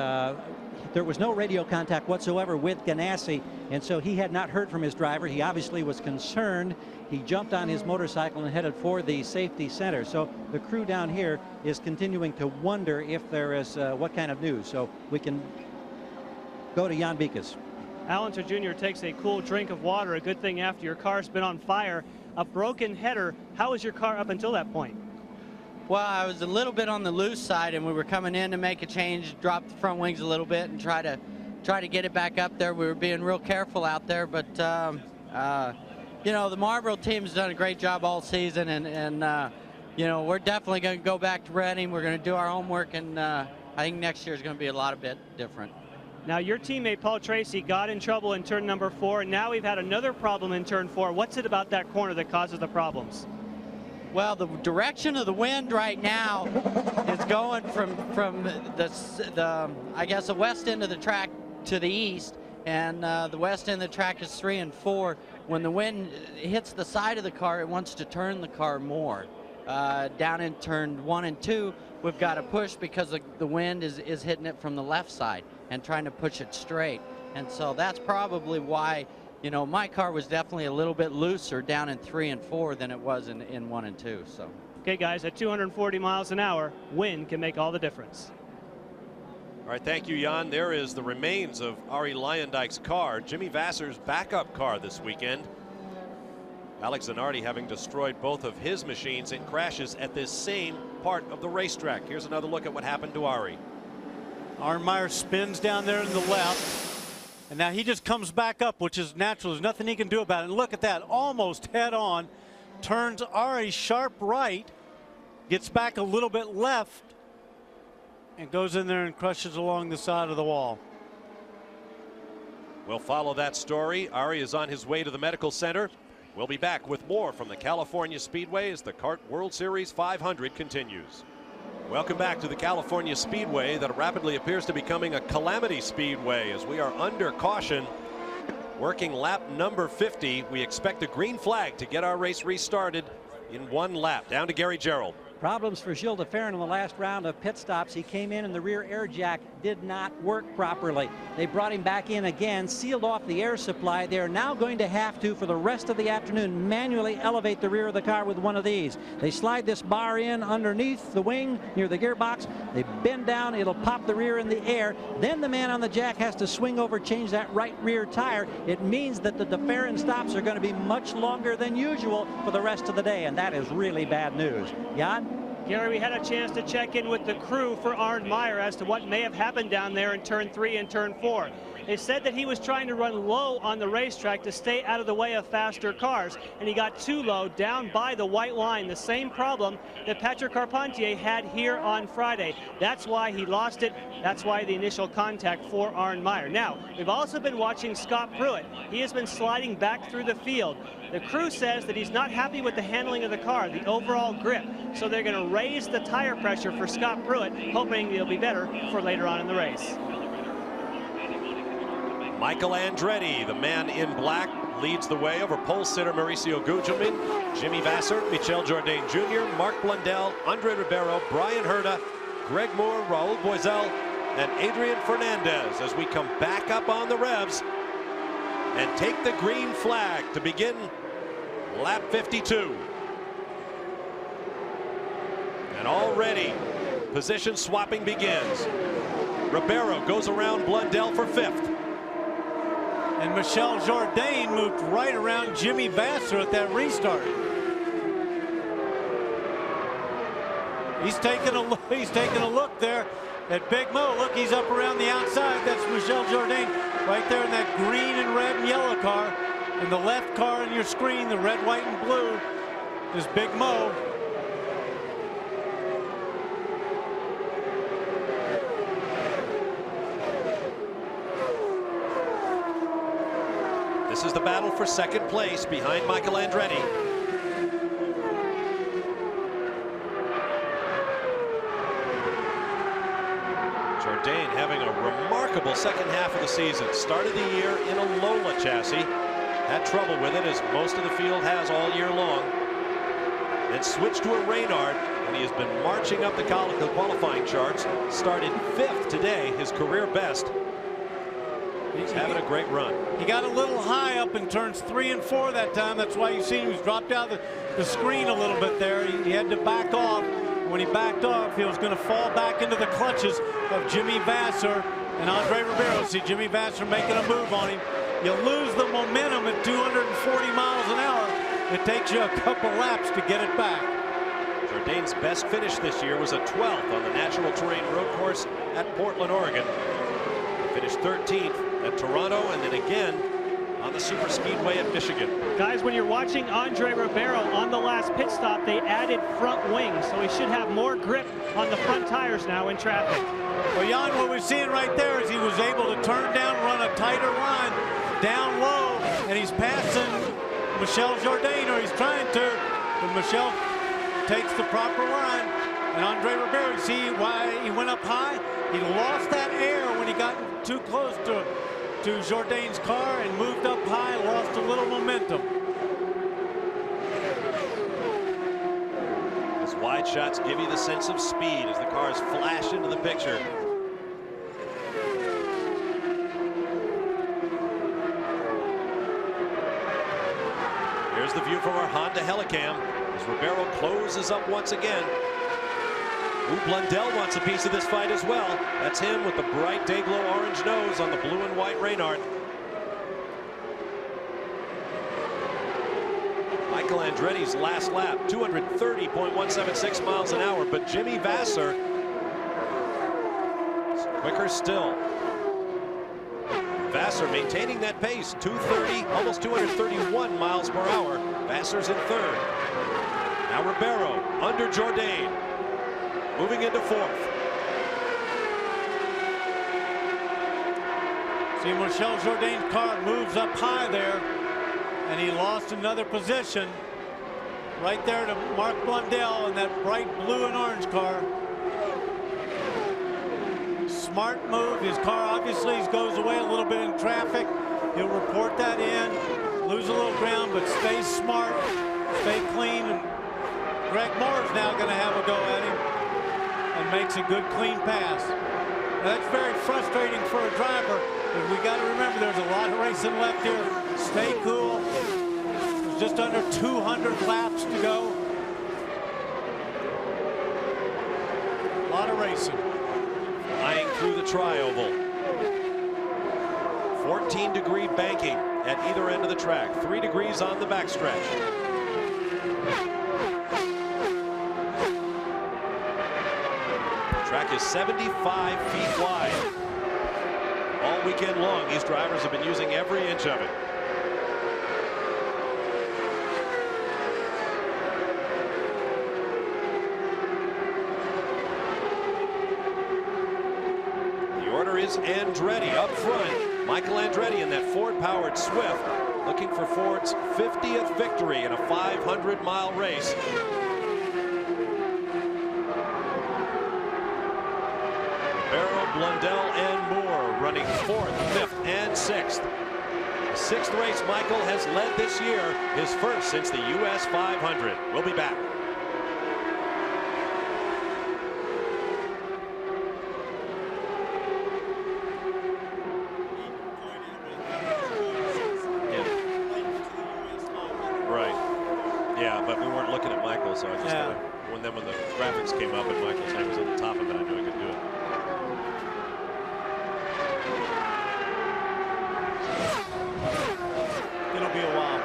there was no radio contact whatsoever with Ganassi, and so he had not heard from his driver. He obviously was concerned. He jumped on his motorcycle and headed for the safety center. So the crew down here is continuing to wonder if there is what kind of news. So we can go to Jan Bikas. Unser Jr. takes a cool drink of water, a good thing after your car's been on fire. A broken header. How was your car up until that point? Well, I was a little bit on the loose side, and we were coming in to make a change, drop the front wings a little bit, and try to get it back up there. We were being real careful out there, but you know, the Marlboro team's done a great job all season, and you know, we're definitely going to go back to Reading. We're going to do our homework, and I think next year is going to be a lot bit different. Now, your teammate Paul Tracy got in trouble in turn number 4, and now we've had another problem in turn 4. What's it about that corner that causes the problems? Well, the direction of the wind right now is going from the I guess the west end of the track to the east, and the west end of the track is 3 and 4. When the wind hits the side of the car, it wants to turn the car more. Down in turn 1 and 2, we've got to push because the wind is hitting it from the left side and trying to push it straight. And so that's probably why, you know, my car was definitely a little bit looser down in 3 and 4 than it was in 1 and 2. So. Okay, guys, at 240 miles an hour, wind can make all the difference. All right, thank you, Jan. There is the remains of Ari Luyendyk's car, Jimmy Vasser's backup car this weekend. Alex Zanardi having destroyed both of his machines in crashes at this same part of the racetrack. Here's another look at what happened to Ari. Arnmeyer spins down there in the left. And now he just comes back up, which is natural. There's nothing he can do about it. And look at that, almost head on. Turns Ari sharp right, gets back a little bit left, and goes in there and crushes along the side of the wall. We'll follow that story. Ari is on his way to the medical center. We'll be back with more from the California Speedway as the Kart World Series 500 continues. Welcome back to the California Speedway that rapidly appears to be becoming a calamity speedway as we are under caution. Working lap number 50. We expect a green flag to get our race restarted in 1 lap. Down to Gary Gerald. Problems for Gilles de Ferran in the last round of pit stops. He came in and the rear air jack did not work properly. They brought him back in again, sealed off the air supply. They're now going to have to, for the rest of the afternoon, manually elevate the rear of the car with one of these. They slide this bar in underneath the wing near the gearbox. They bend down, it'll pop the rear in the air. Then the man on the jack has to swing over, change that right rear tire. It means that the de Ferran stops are going to be much longer than usual for the rest of the day, and that is really bad news. Jan? Gary, we had a chance to check in with the crew for Arnmeyer as to what may have happened down there in turn 3 and turn 4. They said that he was trying to run low on the racetrack to stay out of the way of faster cars, and he got too low down by the white line, the same problem that Patrick Carpentier had here on Friday. That's why he lost it. That's why the initial contact for Arnmeyer. Now, we've also been watching Scott Pruitt. He has been sliding back through the field. The crew says that he's not happy with the handling of the car, the overall grip. So they're going to raise the tire pressure for Scott Pruitt, hoping it'll be better for later on in the race. Michael Andretti, the man in black, leads the way over pole sitter Mauricio Gugelmin, Jimmy Vasser, Michel Jourdain Jr., Mark Blundell, Andre Ribeiro, Brian Herta, Greg Moore, Raul Boisel, and Adrian Fernandez as we come back up on the revs and take the green flag to begin lap 52. And already position swapping begins. Ribeiro goes around Blundell for 5th. And Michel Jourdain moved right around Jimmy Vasser at that restart. He's taking a look there at Big Mo. Look, he's up around the outside. That's Michel Jourdain right there in that green and red and yellow car. And the left car on your screen, the red, white, and blue, is Big Mo. This is the battle for second place behind Michael Andretti. Jourdain having a remarkable second half of the season. Started the year in a Lola chassis. Had trouble with it, as most of the field has all year long. Then switched to a Reynard, and he has been marching up the qualifying charts. Started 5th today, his career best. He's having a great run. He got a little high up in turns 3 and 4 that time. That's why you see him. He's dropped out the screen a little bit there. He had to back off. When he backed off, he was going to fall back into the clutches of Jimmy Vasser and Andre Ribeiro. See Jimmy Vasser making a move on him. You lose the momentum at 240 miles an hour. It takes you a couple laps to get it back. Jourdain's best finish this year was a 12th on the natural terrain road course at Portland, Oregon. He finished 13th at Toronto, and then again on the super speedway at Michigan. Guys, when you're watching Andre Ribeiro on the last pit stop, they added front wings, so he should have more grip on the front tires now in traffic. Well, Jan, what we're seeing right there is he was able to turn down, run a tighter line down low, and he's passing Michel Jourdain, or he's trying to, but Michel takes the proper line. And Andre Ribeiro, see why he went up high? He lost that air when he got too close to Jourdain's car and moved up high, lost a little momentum. Those wide shots give you the sense of speed as the cars flash into the picture. Here's the view from our Honda Helicam as Ribeiro closes up once again. Blundell wants a piece of this fight as well. That's him with the bright day-glow orange nose on the blue and white Reynard. Michael Andretti's last lap, 230.176 miles an hour, but Jimmy Vasser is Quicker still. Vassar maintaining that pace, 230, almost 231 miles per hour. Vassar's in third. Now Ribeiro under Jourdain, moving into fourth. See, Michel Jourdain's car moves up high there, and he lost another position right there to Mark Blundell in that bright blue and orange car. Smart move. His car obviously goes away a little bit in traffic. He'll report that in, lose a little ground, but stay smart, stay clean. And Greg Moore's now going to have a go at him and makes a good clean pass. Now, that's very frustrating for a driver, but we got to remember there's a lot of racing left here. Stay cool. There's just under 200 laps to go. A lot of racing. Flying through the tri-oval. 14-degree banking at either end of the track. 3 degrees on the backstretch. The track is 75 feet wide. All weekend long, these drivers have been using every inch of it. Is Andretti up front. Michael Andretti in that Ford-powered Swift, looking for Ford's 50th victory in a 500-mile race. Ribeiro, Blundell, and Moore running 4th, 5th, and 6th. The 6th race Michael has led this year, his first since the US 500. We'll be back. So I just when the graphics came up and Michael's name was at the top of it, I knew I could do it. It'll be a while.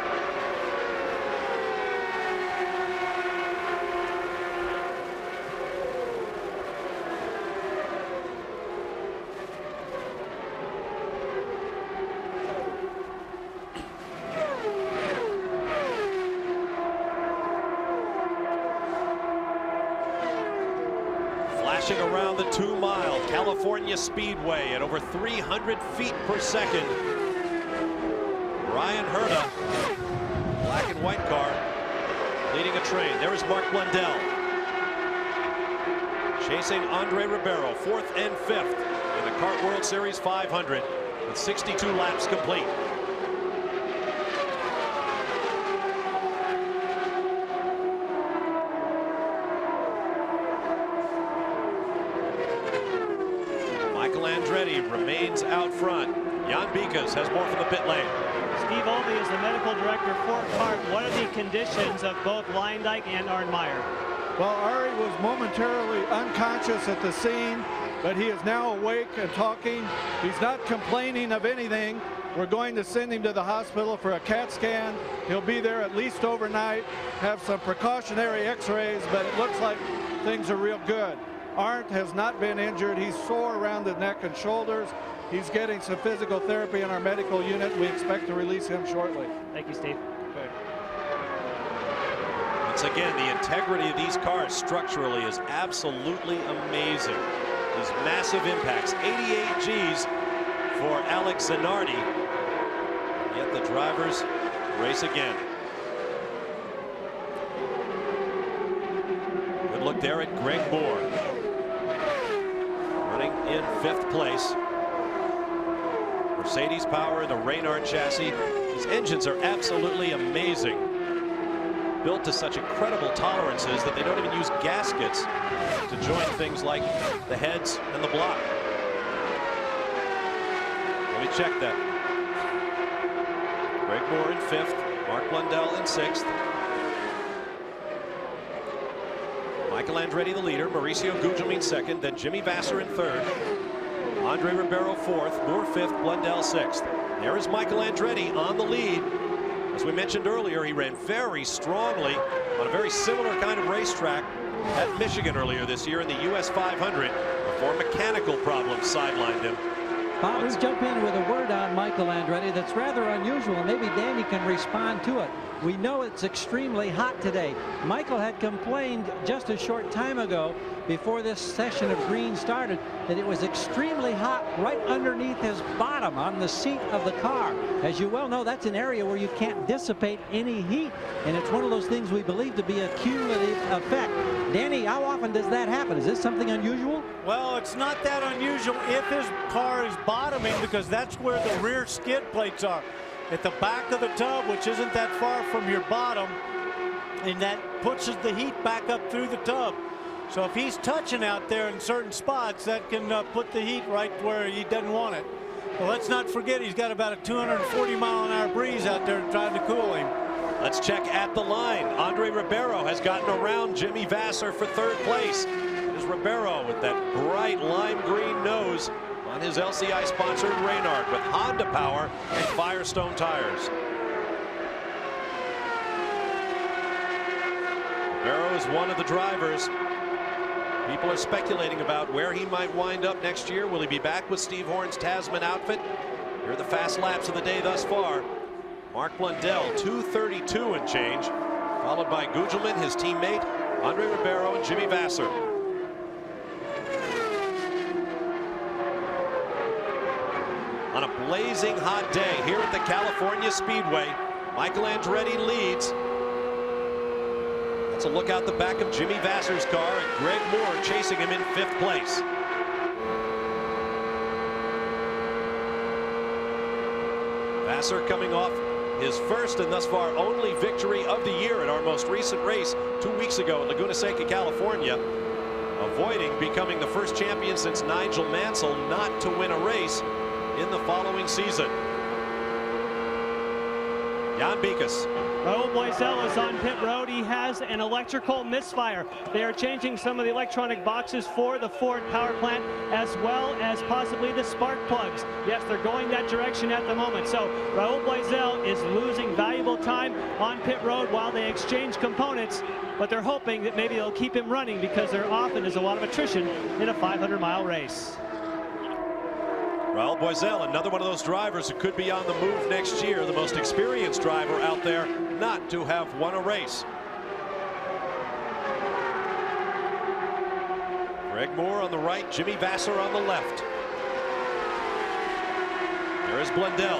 Around the 2-mile California Speedway at over 300 feet per second. Ryan Herta, black and white car, leading a train. There is Mark Blundell. Chasing Andre Ribeiro, 4th and 5th in the Kart World Series 500 with 62 laps complete. Andretti remains out front. Jan Bikas has more from the pit lane. Steve Olby is the medical director for Kart. What are the conditions of both Luyendyk and Arnmeyer? Well, Ari was momentarily unconscious at the scene, but he is now awake and talking. He's not complaining of anything. We're going to send him to the hospital for a CAT scan. He'll be there at least overnight, have some precautionary x-rays, but it looks like things are real good. Arndt has not been injured. He's sore around the neck and shoulders. He's getting some physical therapy in our medical unit. We expect to release him shortly. Thank you, Steve. Okay. Once again, the integrity of these cars structurally is absolutely amazing. These massive impacts, 88 Gs for Alex Zanardi. Yet the drivers race again. Good look there at Greg Moore. Running in 5th place. Mercedes power, the Reynard chassis. These engines are absolutely amazing. Built to such incredible tolerances that they don't even use gaskets to join things like the heads and the block. Let me check that. Greg Moore in 5th, Mark Blundell in 6th. Michael Andretti the leader, Mauricio Gugelmin 2nd, then Jimmy Vassar in 3rd. Andre Ribeiro 4th, Moore 5th, Blundell 6th. There is Michael Andretti on the lead. As we mentioned earlier, he ran very strongly on a very similar kind of racetrack at Michigan earlier this year in the US 500 before mechanical problems sidelined him. Bob, let's jump in with a word on Michael Andretti that's rather unusual, and maybe Danny can respond to it. We know it's extremely hot today. Michael had complained just a short time ago, before this session of green started, that it was extremely hot right underneath his bottom on the seat of the car. As you well know, that's an area where you can't dissipate any heat, and it's one of those things we believe to be a cumulative effect. Danny, how often does that happen? Is this something unusual? Well, it's not that unusual if his car is bottoming, because that's where the rear skid plates are, at the back of the tub, which isn't that far from your bottom, and that pushes the heat back up through the tub. So if he's touching out there in certain spots, that can put the heat right where he doesn't want it. But let's not forget, he's got about a 240-mile-an-hour breeze out there trying to cool him. Let's check at the line. Andre Ribeiro has gotten around Jimmy Vasser for third place. There's Ribeiro with that bright lime green nose on his LCI-sponsored Reynard with Honda power and Firestone tires. Ribeiro is one of the drivers. People are speculating about where he might wind up next year. Will he be back with Steve Horn's Tasman outfit? Here are the fast laps of the day thus far. Mark Blundell, 2:32 and change, followed by Gugelmin, his teammate, Andre Ribeiro, and Jimmy Vasser. On a blazing hot day here at the California Speedway, Michael Andretti leads. That's a look out the back of Jimmy Vasser's car, and Greg Moore chasing him in 5th place. Vasser coming off his first and thus far only victory of the year at our most recent race 2 weeks ago in Laguna Seca, California, avoiding becoming the first champion since Nigel Mansell not to win a race in the following season. Jan Beekes. Raul Boisel is on pit road. He has an electrical misfire. They are changing some of the electronic boxes for the Ford power plant, as well as possibly the spark plugs. Yes, they're going that direction at the moment. So Raul Boisel is losing valuable time on pit road while they exchange components, but they're hoping that maybe they'll keep him running, because there often is a lot of attrition in a 500-mile race. Raul Boisel, another one of those drivers who could be on the move next year, the most experienced driver out there not to have won a race. Greg Moore on the right, Jimmy Vasser on the left. There is Blundell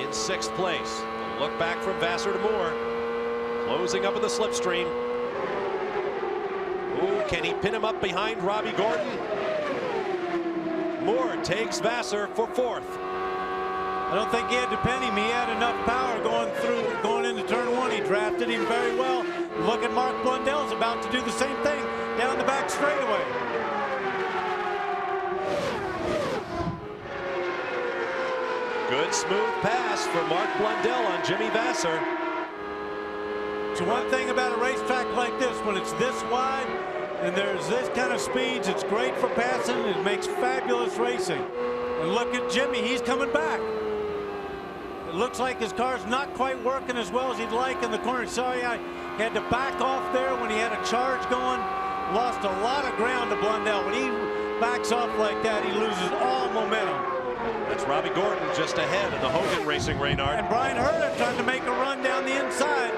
in 6th place. A look back from Vasser to Moore, closing up in the slipstream. Ooh, can he pin him up behind Robbie Gordon? Moore takes Vasser for 4th. I don't think he had to pin him. He had enough power going into turn 1. He drafted him very well. Look at Mark Blundell's about to do the same thing down the back straightaway. Good smooth pass for Mark Blundell on Jimmy Vasser. So one thing about a racetrack like this, when it's this wide and there's this kind of speeds, it's great for passing. It makes fabulous racing. And look at Jimmy, he's coming back. It looks like his car's not quite working as well as he'd like in the corner. Sorry, I had to back off there when he had a charge going. Lost a lot of ground to Blundell. When he backs off like that, he loses all momentum. That's Robbie Gordon just ahead in the Hogan Racing Reynard. And Brian Herta trying to make a run down the inside.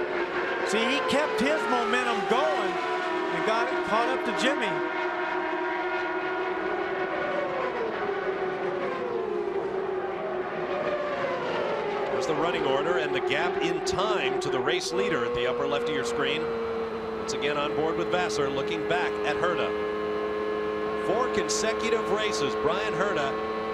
See, he kept his momentum going and got it caught up to Jimmy. There's the running order and the gap in time to the race leader at the upper left of your screen. Once again on board with Vasser, looking back at Herta. 4 consecutive races, Brian Herta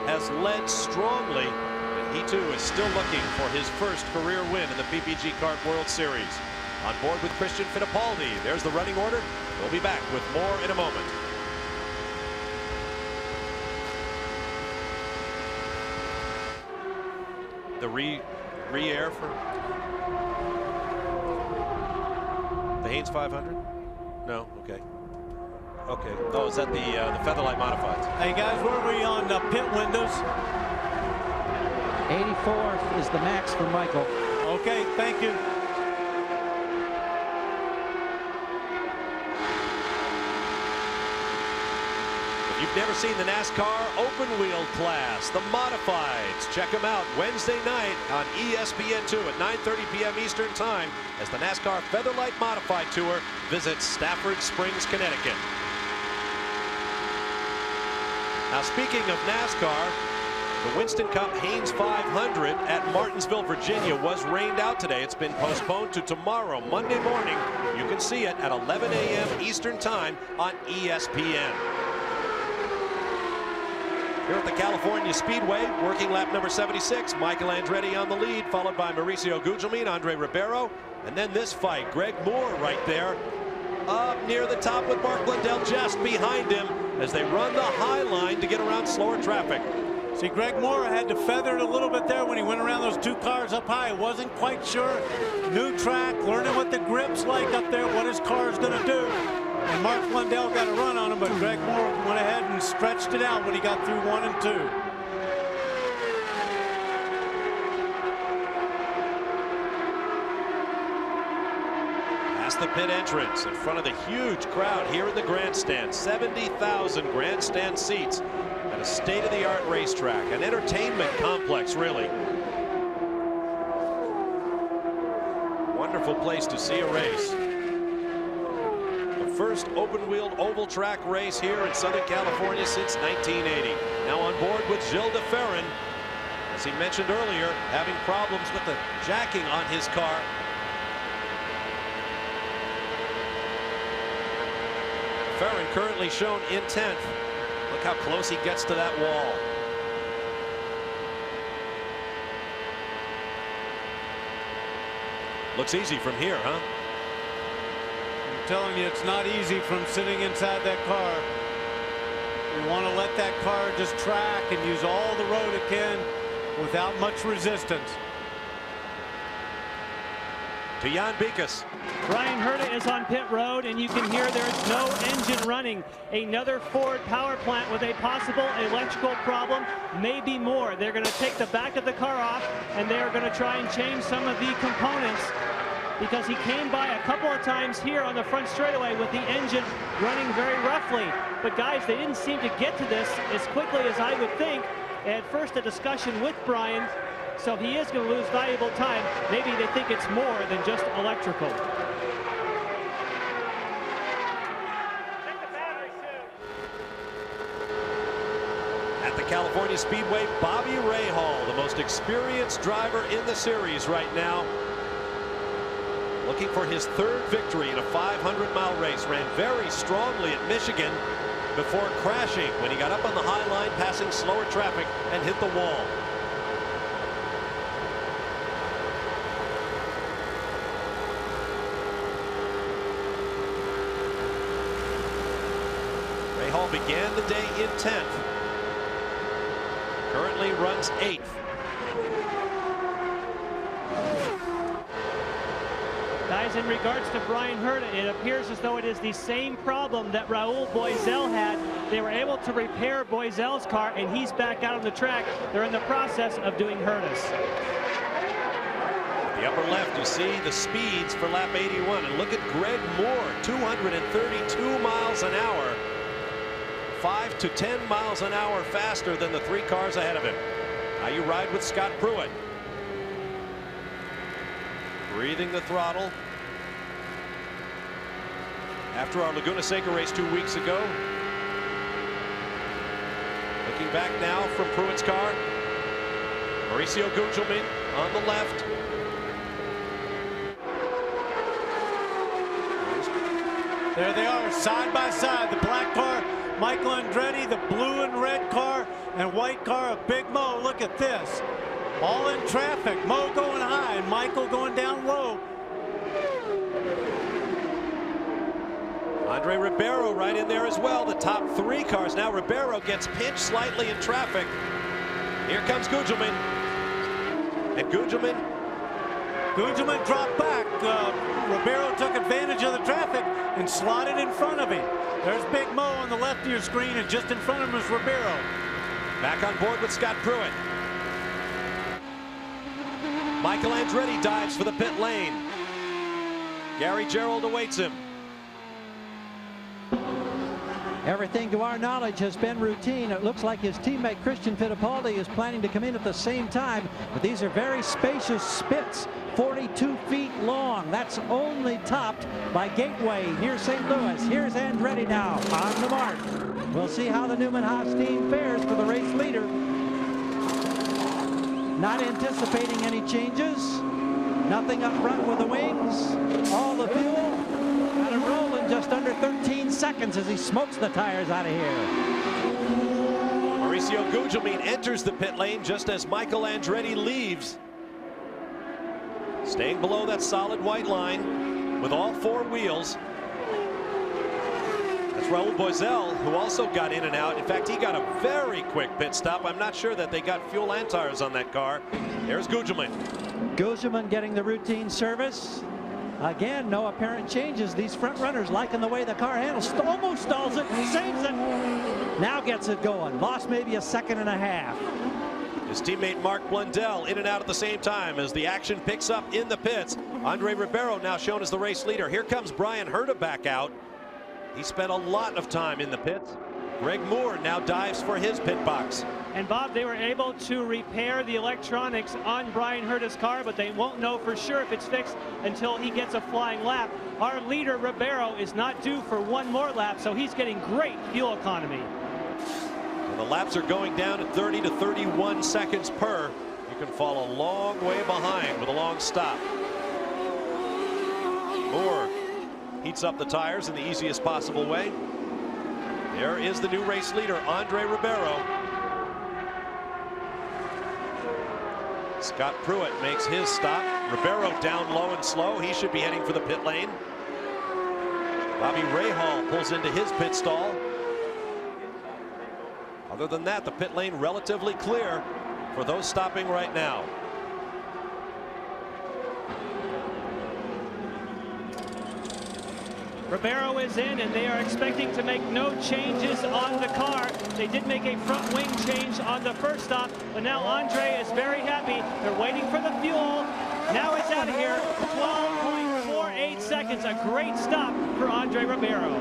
has led strongly, but he too is still looking for his first career win in the PPG Kart World Series. On board with Christian Fittipaldi. There's the running order. We'll be back with more in a moment. The re-air for the Haynes 500? No, okay. Okay. Oh, is that the Featherlight Modifieds? Hey guys, where are we on pit windows? 84 is the max for Michael. Okay, thank you. If you've never seen the NASCAR open wheel class, the modifieds, check them out Wednesday night on ESPN2 at 9:30 p.m. Eastern Time as the NASCAR Featherlight Modified Tour visits Stafford Springs, Connecticut. Now, speaking of NASCAR, the Winston Cup Haynes 500 at Martinsville, Virginia was rained out today. It's been postponed to tomorrow, Monday morning. You can see it at 11 a.m. Eastern Time on ESPN. Here at the California Speedway, working lap number 76, Michael Andretti on the lead, followed by Mauricio Gugelmin, Andre Ribeiro, and then this fight, Greg Moore right there, up near the top with Mark Blundell just behind him as they run the high line to get around slower traffic. See, Greg Moore had to feather it a little bit there when he went around those two cars up high. Wasn't quite sure. New track, learning what the grip's like up there, what his car is going to do. And Mark Blundell got a run on him, but Greg Moore went ahead and stretched it out when he got through 1 and 2. Past the pit entrance in front of the huge crowd here in the grandstand. 70,000 grandstand seats at a state-of-the-art racetrack, an entertainment complex, really. Wonderful place to see a race. First open-wheeled oval track race here in Southern California since 1980. Now on board with Gilles de Ferran, as he mentioned earlier, having problems with the jacking on his car. Ferran currently shown in 10th. Look how close he gets to that wall. Looks easy from here, huh? Telling you, it's not easy from sitting inside that car. You want to let that car just track and use all the road it can without much resistance. To Jan Bikus. Brian Herta is on pit road, and you can hear there's no engine running. Another Ford power plant with a possible electrical problem, maybe more. They're going to take the back of the car off, and they're going to try and change some of the components, because he came by a couple of times here on the front straightaway with the engine running very roughly. But guys, they didn't seem to get to this as quickly as I would think. At first, a discussion with Brian, so he is going to lose valuable time. Maybe they think it's more than just electrical. At the California Speedway, Bobby Rahal, the most experienced driver in the series right now, looking for his 3rd victory in a 500-mile race. Ran very strongly at Michigan before crashing when he got up on the high line, passing slower traffic and hit the wall. Rahal began the day in 10th. Currently runs 8th. Guys, in regards to Brian Herta, it appears as though it is the same problem that Raul Boisel had. They were able to repair Boisel's car, and he's back out on the track. They're in the process of doing Herta's. The upper left, you see the speeds for lap 81. And look at Greg Moore, 232 miles an hour. 5 to 10 miles an hour faster than the 3 cars ahead of him. Now you ride with Scott Pruitt. Breathing the throttle. After our Laguna Seca race 2 weeks ago. Looking back now from Pruitt's car. Mauricio Gugelmin on the left. There they are, side by side. The black car, Michael Andretti, the blue and red car, and white car of Big Mo. Look at this. All in traffic. Mo going high and Michael going down low. Andre Ribeiro right in there as well. The top 3 cars. Now Ribeiro gets pinched slightly in traffic. Here comes Gugelmin. And Gugelmin dropped back. Ribeiro took advantage of the traffic and slotted in front of him. There's Big Mo on the left of your screen, and just in front of him is Ribeiro. Back on board with Scott Pruitt. Michael Andretti dives for the pit lane. Gary Gerold awaits him. Everything to our knowledge has been routine. It looks like his teammate Christian Fittipaldi is planning to come in at the same time, but these are very spacious spits, 42 feet long. That's only topped by Gateway near St. Louis. Here's Andretti now on the mark. We'll see how the Newman Haas team fares for the race leader. Not anticipating any changes. Nothing up front with the wings. All the fuel. Got it rolling just under 13 seconds as he smokes the tires out of here. Mauricio Gugelmin enters the pit lane just as Michael Andretti leaves. Staying below that solid white line with all four wheels. That's Raul Boesel, who also got in and out. In fact, he got a very quick pit stop. I'm not sure that they got fuel and tires on that car. There's Gugelmin. Gugelmin getting the routine service. Again, no apparent changes. These front runners liking the way the car handles. Almost stalls it, saves it. Now gets it going. Lost maybe a second and a half. His teammate Mark Blundell in and out at the same time as the action picks up in the pits. Andre Ribeiro now shown as the race leader. Here comes Brian Herta back out. He spent a lot of time in the pits. Greg Moore now dives for his pit box. And Bob, they were able to repair the electronics on Brian Herta's car, but they won't know for sure if it's fixed until he gets a flying lap. Our leader, Ribeiro, is not due for one more lap, so he's getting great fuel economy. And the laps are going down at 30 to 31 seconds per. You can fall a long way behind with a long stop. Moore heats up the tires in the easiest possible way. There is the new race leader, Andre Ribeiro. Scott Pruitt makes his stop. Ribeiro down low and slow. He should be heading for the pit lane. Bobby Rahal pulls into his pit stall. Other than that, the pit lane relatively clear for those stopping right now. Ribeiro is in, and they are expecting to make no changes on the car. They did make a front wing change on the first stop, but now Andre is very happy. They're waiting for the fuel. Now it's out of here. 12.48 seconds. A great stop for Andre Ribeiro.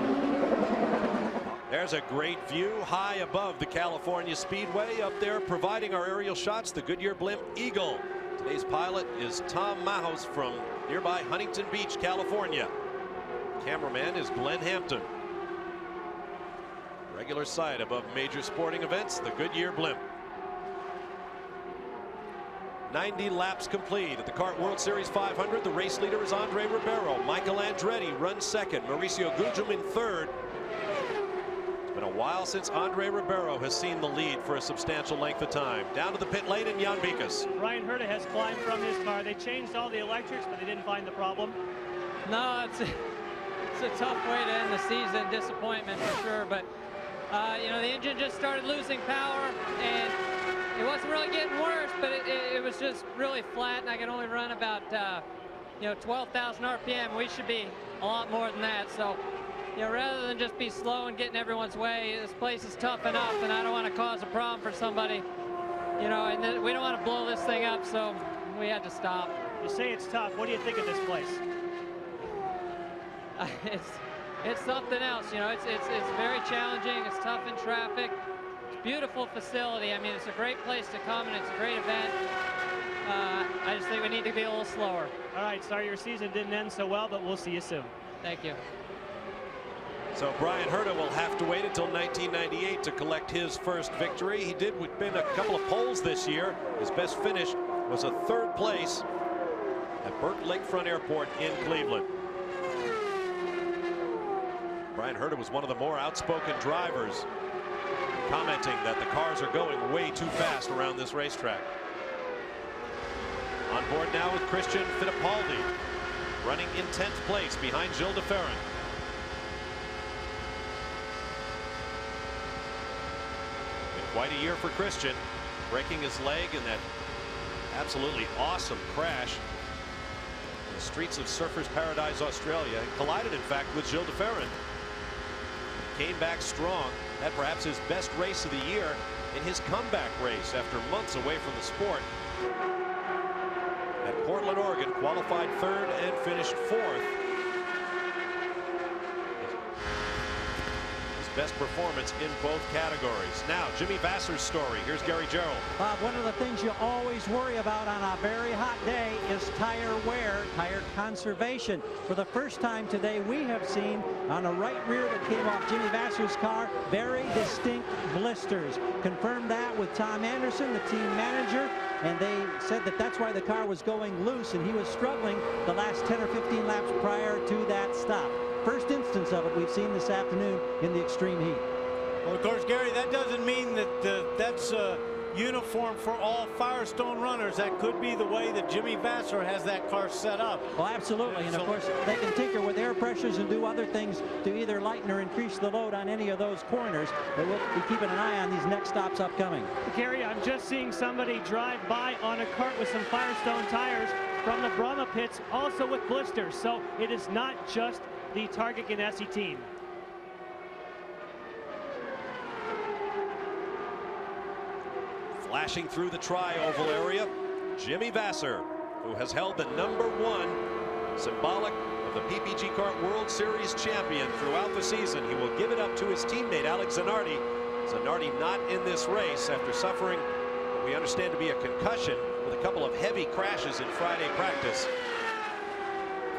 There's a great view high above the California Speedway. Up there providing our aerial shots, the Goodyear blimp Eagle. Today's pilot is Tom Mahos from nearby Huntington Beach, California. Cameraman is Glenn Hampton. Regular sight above major sporting events, the Goodyear blimp. 90 laps complete at the Kart World Series 500. The race leader is Andre Ribeiro. Michael Andretti runs second. Mauricio Gugelmin third. It's been a while since Andre Ribeiro has seen the lead for a substantial length of time. Down to the pit lane in Jan Bikas. Brian Herta has climbed from his car. They changed all the electrics, but they didn't find the problem. No, it's a tough way to end the season. Disappointment for sure, but you know, the engine just started losing power, and it wasn't really getting worse, but it was just really flat, and I could only run about you know, 12,000 RPM. We should be a lot more than that. So, you know, rather than just be slow and get in everyone's way, this place is tough enough, and I don't want to cause a problem for somebody. You know, and we don't want to blow this thing up, so we had to stop. You say it's tough. What do you think of this place? It's something else, you know. It's very challenging. It's tough in traffic. It's a beautiful facility. I mean, it's a great place to come, and it's a great event. I just think we need to be a little slower. All right, sorry your season didn't end so well, but we'll see you soon. Thank you. So Brian Herta will have to wait until 1998 to collect his first victory. He did win a couple of poles this year. His best finish was a third place at Burke Lakefront Airport in Cleveland. Brian Herta was one of the more outspoken drivers, commenting that the cars are going way too fast around this racetrack. On board now with Christian Fittipaldi, running in 10th place behind Gilles de Ferran. Been quite a year for Christian, breaking his leg in that absolutely awesome crash in the streets of Surfers Paradise, Australia. He collided, in fact, with Gilles de Ferran. Came back strong, had perhaps his best race of the year in his comeback race after months away from the sport. At Portland, Oregon, qualified third and finished fourth. His best performance in both categories. Now, Jimmy Vasser's story. Here's Gary Gerald. Bob, one of the things you always worry about on a very hot day is tire wear, tire conservation. For the first time today, we have seen on the right rear that came off Jimmy Vasser's car, very distinct blisters. Confirmed that with Tom Anderson, the team manager, and they said that that's why the car was going loose, and he was struggling the last 10 or 15 laps prior to that stop. First instance of it we've seen this afternoon in the extreme heat. Well, of course, Gary, that doesn't mean that that's uniform for all Firestone runners. That could be the way that Jimmy Vasser has that car set up. Well, absolutely. And of course, they can tinker with air pressures and do other things to either lighten or increase the load on any of those corners. But we'll be keeping an eye on these next stops upcoming. Gary, I'm just seeing somebody drive by on a cart with some Firestone tires from the Brahma pits, also with blisters. So it is not just the Target Ganassi team. Flashing through the tri-oval area, Jimmy Vasser, who has held the #1 symbolic of the PPG Kart World Series champion throughout the season. He will give it up to his teammate Alex Zanardi. Zanardi not in this race after suffering what we understand to be a concussion with a couple of heavy crashes in Friday practice.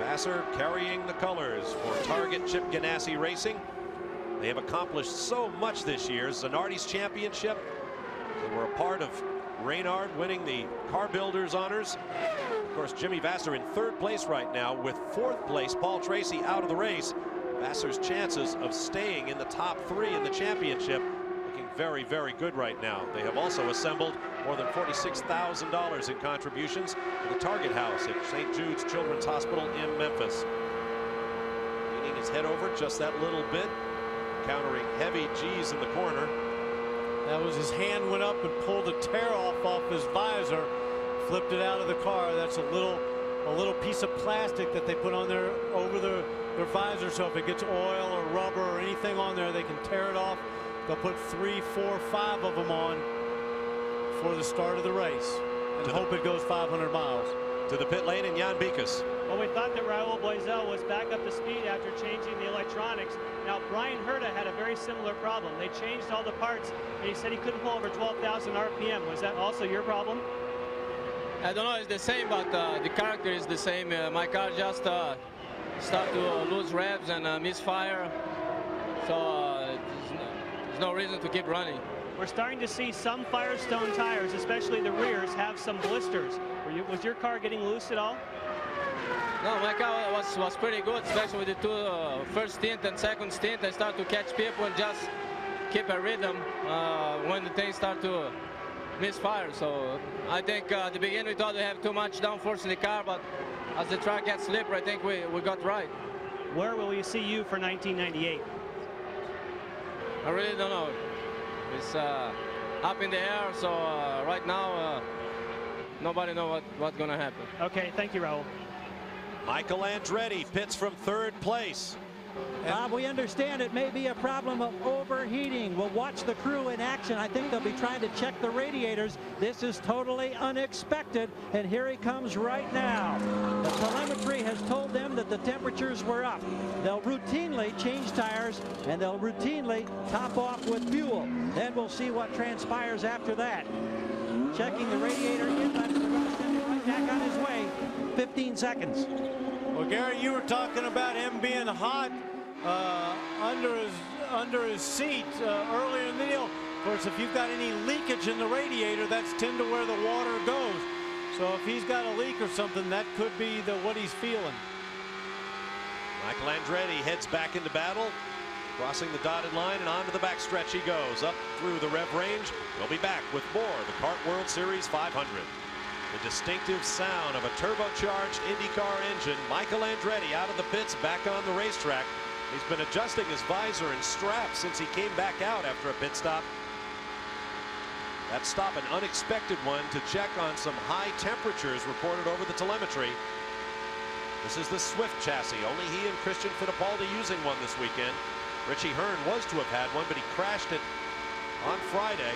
Vasser carrying the colors for Target Chip Ganassi Racing. They have accomplished so much this year. Zanardi's championship. They were a part of Reynard winning the Car Builders honors. Of course, Jimmy Vasser in 3rd place right now, with 4th place Paul Tracy out of the race. Vasser's chances of staying in the top 3 in the championship looking very, very good right now. They have also assembled more than $46,000 in contributions to the Target House at St. Jude's Children's Hospital in Memphis. Leaning his head over just that little bit, encountering heavy G's in the corner. That was his hand went up and pulled a tear off his visor, flipped it out of the car. That's a little piece of plastic that they put on there over their visor, so if it gets oil or rubber or anything on there, they can tear it off. They'll put 3, 4, 5 of them on for the start of the race and hope it goes 500 miles. To the pit lane and Jan Bikus. Well, we thought that Raul Boisel was back up to speed after changing the electronics. Now, Brian Herta had a very similar problem. They changed all the parts, and he said he couldn't pull over 12,000 RPM. Was that also your problem? I don't know, it's the same, but the character is the same. My car just start to lose revs and misfire, so there's no reason to keep running. We're starting to see some Firestone tires, especially the rears, have some blisters. Was your car getting loose at all? No, my car was pretty good, especially with the two first stint and second stint. I start to catch people and just keep a rhythm when the things start to misfire. So I think at the beginning we thought we have too much downforce in the car, but as the track gets slippery, I think we got right. Where will we see you for 1998? I really don't know. It's up in the air, so right now nobody knows what's going to happen. Okay, thank you, Raul. Michael Andretti pits from 3rd place. Bob, we understand it may be a problem of overheating. We'll watch the crew in action. I think they'll be trying to check the radiators. This is totally unexpected, and here he comes right now. The telemetry has told them that the temperatures were up. They'll routinely change tires, and they'll routinely top off with fuel. Then we'll see what transpires after that. Checking the radiator inlet, they're going to send him right back on his way. 15 seconds. Well, Gary, you were talking about him being hot under his seat earlier in the deal. Of course, if you've got any leakage in the radiator, that's tend to where the water goes. So if he's got a leak or something, that could be what he's feeling. Michael Andretti heads back into battle, crossing the dotted line, and onto the backstretch he goes up through the rev range. We'll be back with more of the Kart World Series 500. The distinctive sound of a turbocharged IndyCar engine. Michael Andretti out of the pits, back on the racetrack. He's been adjusting his visor and strap since he came back out after a pit stop. That stop, an unexpected one, to check on some high temperatures reported over the telemetry. This is the Swift chassis. Only he and Christian Fittipaldi using one this weekend. Richie Hearn was to have had one, but he crashed it on Friday.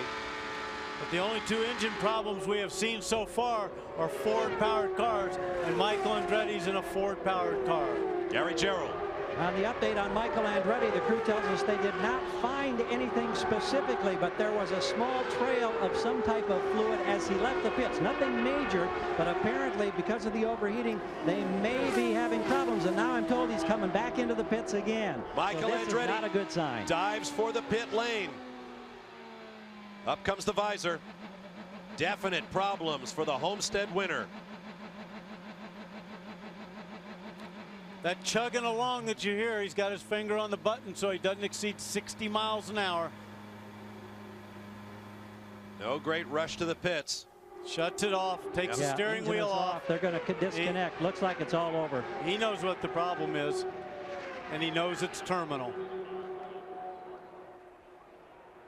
But the only 2 engine problems we have seen so far are Ford-powered cars, and Michael Andretti's in a Ford-powered car. Gary Gerald. On the update on Michael Andretti, the crew tells us they did not find anything specifically, but there was a small trail of some type of fluid as he left the pits. Nothing major, but apparently because of the overheating, they may be having problems. And now I'm told he's coming back into the pits again. Michael so this Andretti is not a good sign. Dives for the pit lane. Up comes the visor. Definite problems for the Homestead winner. That chugging along that you hear, he's got his finger on the button so he doesn't exceed 60 miles an hour. No great rush to the pits. Shuts it off, takes the steering wheel off. They're going to disconnect. Looks like it's all over. He knows what the problem is, and he knows it's terminal.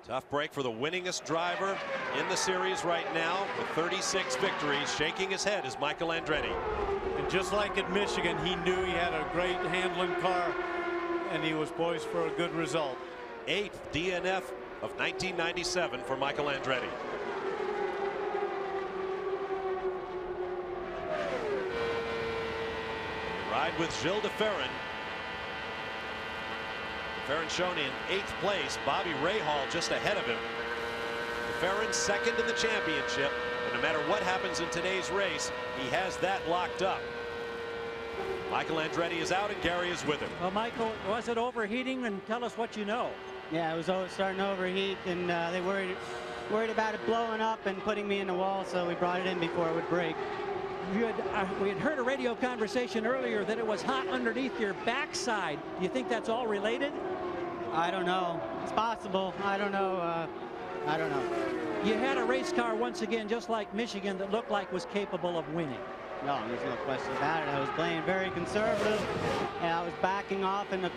Tough break for the winningest driver in the series right now with 36 victories. Shaking his head is Michael Andretti. And just like at Michigan, he knew he had a great handling car, and he was poised for a good result. 8th DNF of 1997 for Michael Andretti. Ride with Gilles de Ferran. Ferran shown in 8th place. Bobby Rahal just ahead of him. Ferran second in the championship. And no matter what happens in today's race, he has that locked up. Michael Andretti is out and Gary is with him. Well, Michael, was it overheating? And tell us what you know. Yeah, it was starting to overheat, and they worried about it blowing up and putting me in the wall, so we brought it in before it would break. We had heard a radio conversation earlier that it was hot underneath your backside. Do you think that's all related? I don't know. It's possible. I don't know. I don't know. You had a race car once again, just like Michigan, that looked like was capable of winning. No, there's no question about it. I was playing very conservative, and I was backing off in the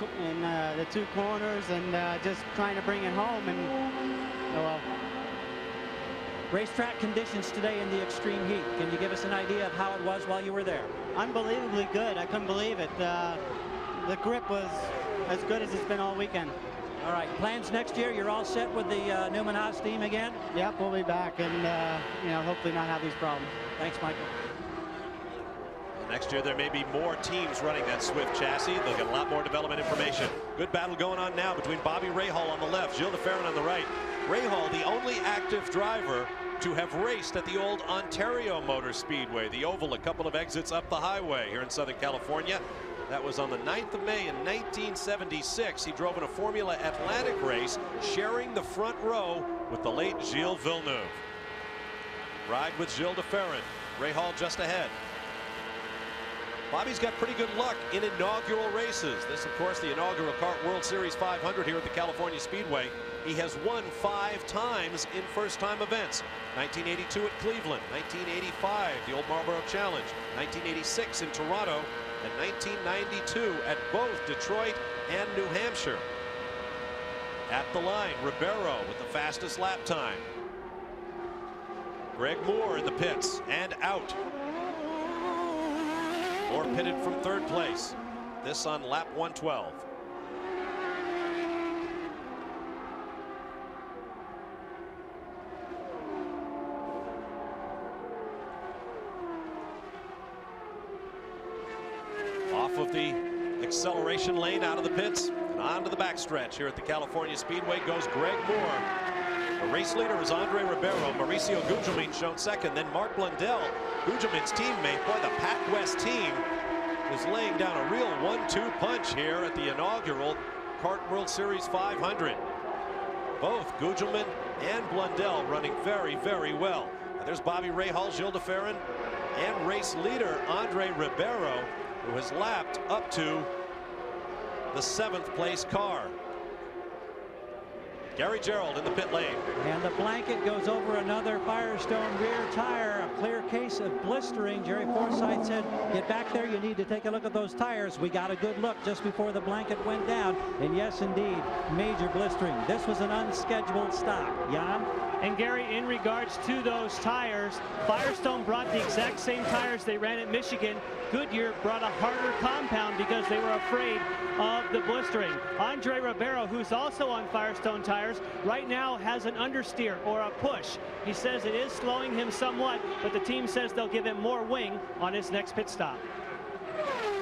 2 corners and just trying to bring it home. And well, racetrack conditions today in the extreme heat. Can you give us an idea of how it was while you were there? Unbelievably good. I couldn't believe it. The grip was as good as it's been all weekend. All right, plans next year. You're all set with the Newman Haas team again? Yep, we'll be back, and hopefully not have these problems. Thanks, Michael. Next year there may be more teams running that Swift chassis. They'll get a lot more development information. Good battle going on now between Bobby Rahal on the left, Gilles de Ferran on the right. Rahal, the only active driver to have raced at the old Ontario Motor Speedway, the oval, a couple of exits up the highway here in Southern California. That was on the 9th of May in 1976. He drove in a Formula Atlantic race, sharing the front row with the late Gilles Villeneuve. Ride with Gilles de Ferran. Rahal just ahead. Bobby's got pretty good luck in inaugural races. This, of course, the inaugural Kart World Series 500 here at the California Speedway. He has won 5 times in first-time events. 1982 at Cleveland, 1985, the old Marlboro Challenge, 1986 in Toronto, and 1992 at both Detroit and New Hampshire. At the line, Ribeiro with the fastest lap time. Greg Moore in the pits and out. Moore pitted from 3rd place. This on lap 112. Off of the acceleration lane out of the pits and onto the backstretch here at the California Speedway goes Greg Moore. The race leader is Andre Ribeiro. Mauricio Gugelmin shown second. Then Mark Blundell, Gugelmin's teammate. Boy, the Pac West team is laying down a real 1-2 punch here at the inaugural Kart World Series 500. Both Gugelmin and Blundell running very, very well. Now there's Bobby Rahal, Gilles de Ferran, and race leader Andre Ribeiro, who has lapped up to the 7th place car. Gary Gerald in the pit lane. And the blanket goes over another Firestone rear tire. A clear case of blistering. Jerry Forsythe said, get back there. You need to take a look at those tires. We got a good look just before the blanket went down. And yes, indeed, major blistering. This was an unscheduled stop. Jan? And Gary, in regards to those tires, Firestone brought the exact same tires they ran at Michigan. Goodyear brought a harder compound because they were afraid of the blistering. Andre Ribeiro, who's also on Firestone tires, right now has an understeer or a push. He says it is slowing him somewhat, but the team says they'll give him more wing on his next pit stop.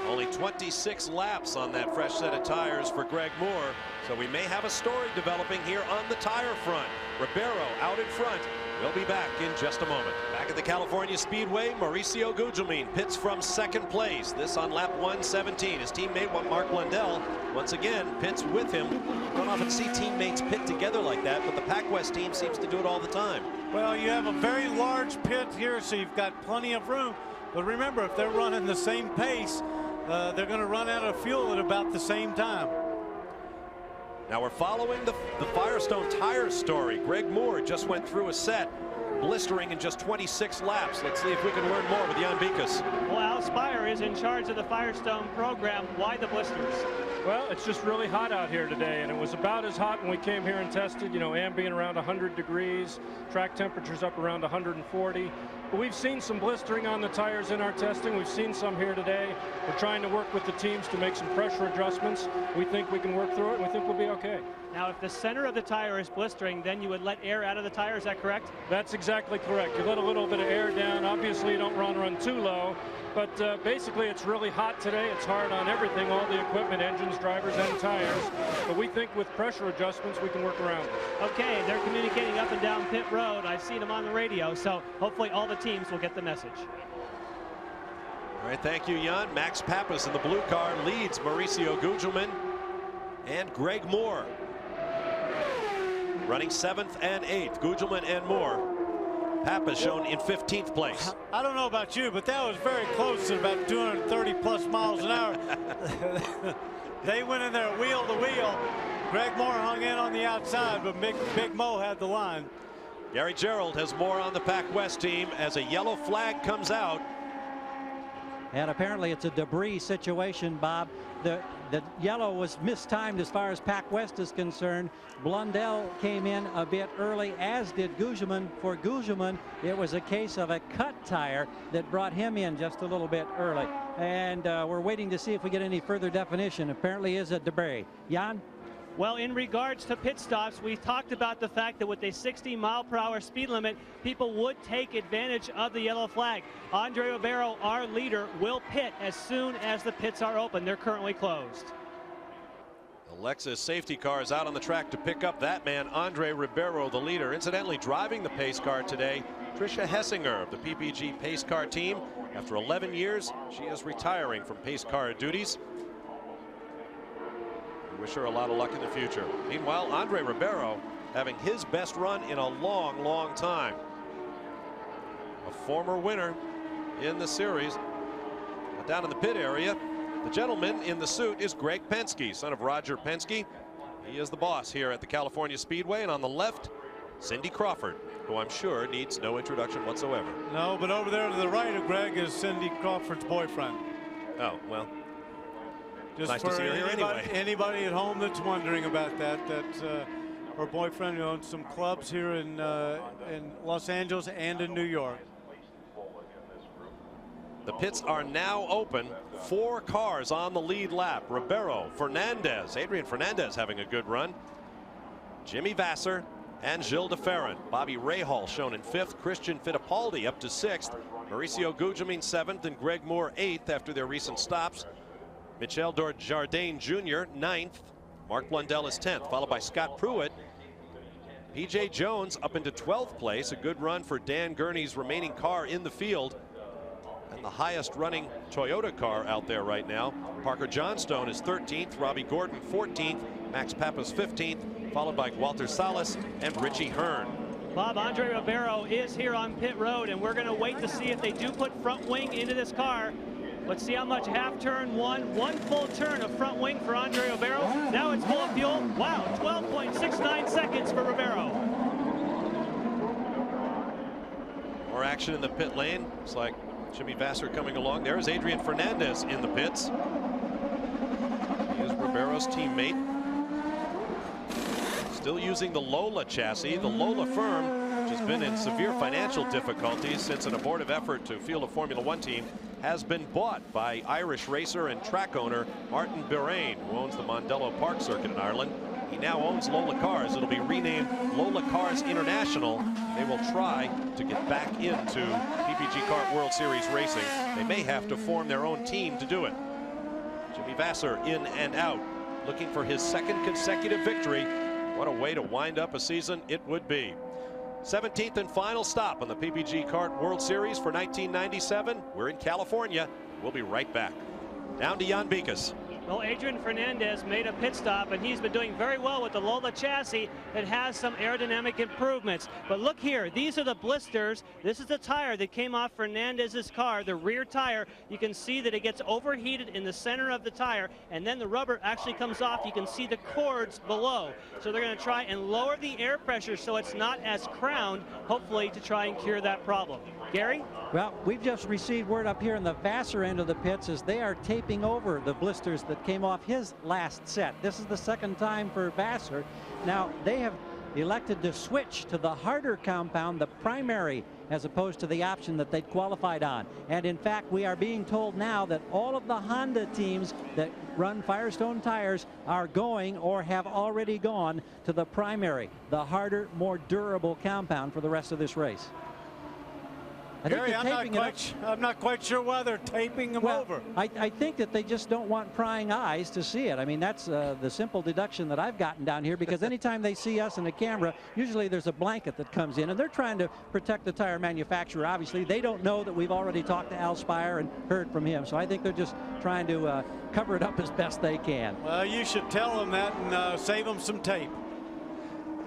Only 26 laps on that fresh set of tires for Greg Moore. So we may have a story developing here on the tire front. Ribeiro out in front. We'll be back in just a moment. Back at the California Speedway, Mauricio Gugelmin pits from second place. This on lap 117. His teammate, Mark Blundell, once again pits with him. You don't often see teammates pit together like that, but the Pac West team seems to do it all the time. Well, you have a very large pit here, so you've got plenty of room. But remember, if they're running the same pace, they're going to run out of fuel at about the same time. Now we're following the Firestone tire story. Greg Moore just went through a set, blistering in just 26 laps. Let's see if we can learn more with Jan Bikas. Well, Al Spire is in charge of the Firestone program. Why the blisters? Well, it's just really hot out here today, and it was about as hot when we came here and tested, you know, ambient around 100 degrees, track temperatures up around 140. But we've seen some blistering on the tires in our testing. We've seen some here today. We're trying to work with the teams to make some pressure adjustments. We think we can work through it, and we think we'll be okay. Now, if the center of the tire is blistering, then you would let air out of the tire. Is that correct? That's exactly correct. You let a little bit of air down. Obviously, you don't run too low. But basically, it's really hot today. It's hard on everything, all the equipment, engines, drivers, and tires. But we think with pressure adjustments, we can work around it. Okay, they're communicating up and down pit road. I've seen them on the radio, so hopefully all the teams will get the message. All right, thank you, Jan. Max Pappas in the blue car leads Mauricio Gugelmin and Greg Moore. Running 7th and 8th, Gugelmin and Moore. Pappas shown in 15th place. I don't know about you, but that was very close to about 230 plus miles an hour. They went in there wheel to wheel. Greg Moore hung in on the outside, but Big Mo had the line. Gary Gerald has more on the Pac West team as a yellow flag comes out. And apparently it's a debris situation, Bob. The yellow was mistimed as far as Pac West is concerned. Blundell came in a bit early, as did Gugelmin. For Gugelmin, it was a case of a cut tire that brought him in just a little bit early. And we're waiting to see if we get any further definition. Apparently is a debris. Jan? Well, in regards to pit stops, we talked about the fact that with a 60-mile-per-hour speed limit, people would take advantage of the yellow flag. Andre Ribeiro, our leader, will pit as soon as the pits are open. They're currently closed. The Lexus safety car is out on the track to pick up that man, Andre Ribeiro, the leader. Incidentally, driving the pace car today, Tricia Hessinger of the PPG pace car team. After 11 years, she is retiring from pace car duties. We wish her a lot of luck in the future. Meanwhile, Andre Ribeiro having his best run in a long, long time. A former winner in the series. Down in the pit area, the gentleman in the suit is Greg Penske, son of Roger Penske. He is the boss here at the California Speedway. And on the left, Cindy Crawford, who I'm sure needs no introduction whatsoever. No, but over there to the right of Greg is Cindy Crawford's boyfriend. Oh, well. Just nice for to see her here anyway. Anybody at home that's wondering about that, her boyfriend owns some clubs here in Los Angeles and in New York. The pits are now open. 4 cars on the lead lap. Ribeiro, Fernandez, Adrian Fernandez having a good run. Jimmy Vasser and Gilles de Ferran. Bobby Rahal shown in 5th. Christian Fittipaldi up to 6th. Mauricio Gugelmin 7th and Greg Moore 8th after their recent stops. Michel Desjardins Jr. 9th. Mark Blundell is 10th, followed by Scott Pruitt. P.J. Jones up into 12th place. A good run for Dan Gurney's remaining car in the field. And the highest running Toyota car out there right now. Parker Johnstone is 13th. Robbie Gordon 14th. Max Pappas 15th, followed by Walter Salas and Richie Hearn. Bob, Andre Ribeiro is here on pit road, and we're going to wait to see if they do put front wing into this car. Let's see how much half turn one full turn of front wing for Andre Ribeiro. Now it's full of fuel. Wow, 12.69 seconds for Ribeiro. More action in the pit lane. Looks like Jimmy Vasser coming along. There's Adrian Fernandez in the pits. He is Ribeiro's teammate. Still using the Lola chassis. The Lola firm, which has been in severe financial difficulties since an abortive effort to field a Formula One team, has been bought by Irish racer and track owner Martin Birain, who owns the Mondello Park circuit in Ireland. He now owns Lola Cars. It'll be renamed Lola Cars International. They will try to get back into PPG Kart World Series racing. They may have to form their own team to do it. Jimmy Vasser in and out, looking for his second consecutive victory. What a way to wind up a season it would be. 17th and final stop on the PPG Kart World Series for 1997. We're in California. We'll be right back. Down to Jan Bikas. Well, Adrian Fernandez made a pit stop, and he's been doing very well with the Lola chassis that has some aerodynamic improvements. But look here, these are the blisters. This is the tire that came off Fernandez's car, the rear tire. You can see that it gets overheated in the center of the tire, and then the rubber actually comes off. You can see the cords below. So they're going to try and lower the air pressure so it's not as crowned, hopefully to try and cure that problem. Gary? Well, we've just received word up here in the Vasser end of the pits as they are taping over the blisters that came off his last set. This is the second time for Vasser. Now, they have elected to switch to the harder compound, the primary, as opposed to the option that they'd qualified on. And in fact, we are being told now that all of the Honda teams that run Firestone tires are going or have already gone to the primary, the harder, more durable compound for the rest of this race. Gary, I'm not quite sure why they're taping them over. I think that they just don't want prying eyes to see it. I mean, that's the simple deduction that I've gotten down here, because anytime they see us in the camera, usually there's a blanket that comes in, and they're trying to protect the tire manufacturer. Obviously, they don't know that we've already talked to Al Spire and heard from him, so I think they're just trying to cover it up as best they can. Well, you should tell them that and save them some tape.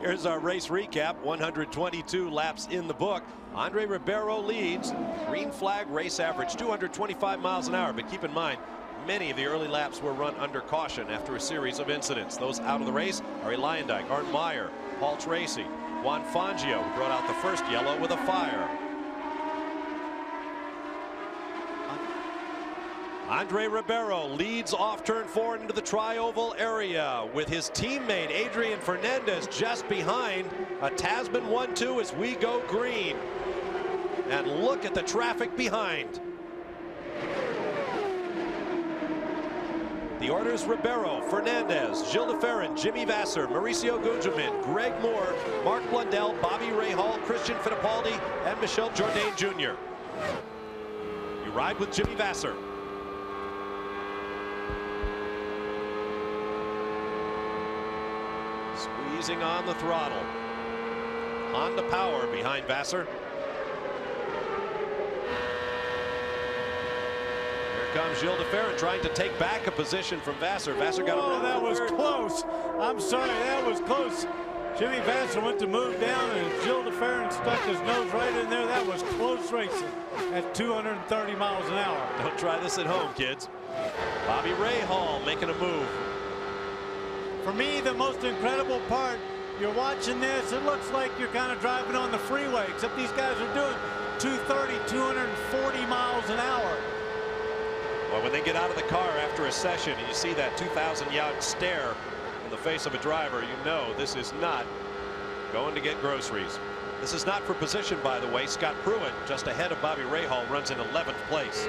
Here's our race recap. 122 laps in the book. Andre Ribeiro leads. Green flag race average 225 miles an hour. But keep in mind, many of the early laps were run under caution after a series of incidents. Those out of the race: Ari Luyendyk, Art Meyer, Paul Tracy, Juan Fangio, who brought out the first yellow with a fire. Andre Ribeiro leads off turn 4 into the tri-oval area with his teammate Adrian Fernandez just behind. A Tasman 1-2 as we go green. And look at the traffic behind. The orders: Ribeiro, Fernandez, Gilles de Ferran, Jimmy Vasser, Mauricio Gugelmin, Greg Moore, Mark Blundell, Bobby Rahal, Christian Fittipaldi, and Michel Jourdain Jr. You ride with Jimmy Vasser. Squeezing on the throttle. Honda power behind Vasser. Here comes Gilles de Ferran trying to take back a position from Vasser. Vasser got Oh, that was close. I'm sorry, that was close. Jimmy Vasser went to move down, and Gilles de Ferran stuck his nose right in there. That was close racing at 230 miles an hour. Don't try this at home, kids. Bobby Rahal making a move. For me, the most incredible part, you're watching this, it looks like you're kind of driving on the freeway, except these guys are doing 230, 240 miles an hour. Well, when they get out of the car after a session and you see that 2,000-yard stare in the face of a driver, you know this is not going to get groceries. This is not for position, by the way. Scott Pruitt, just ahead of Bobby Rahal, runs in 11th place.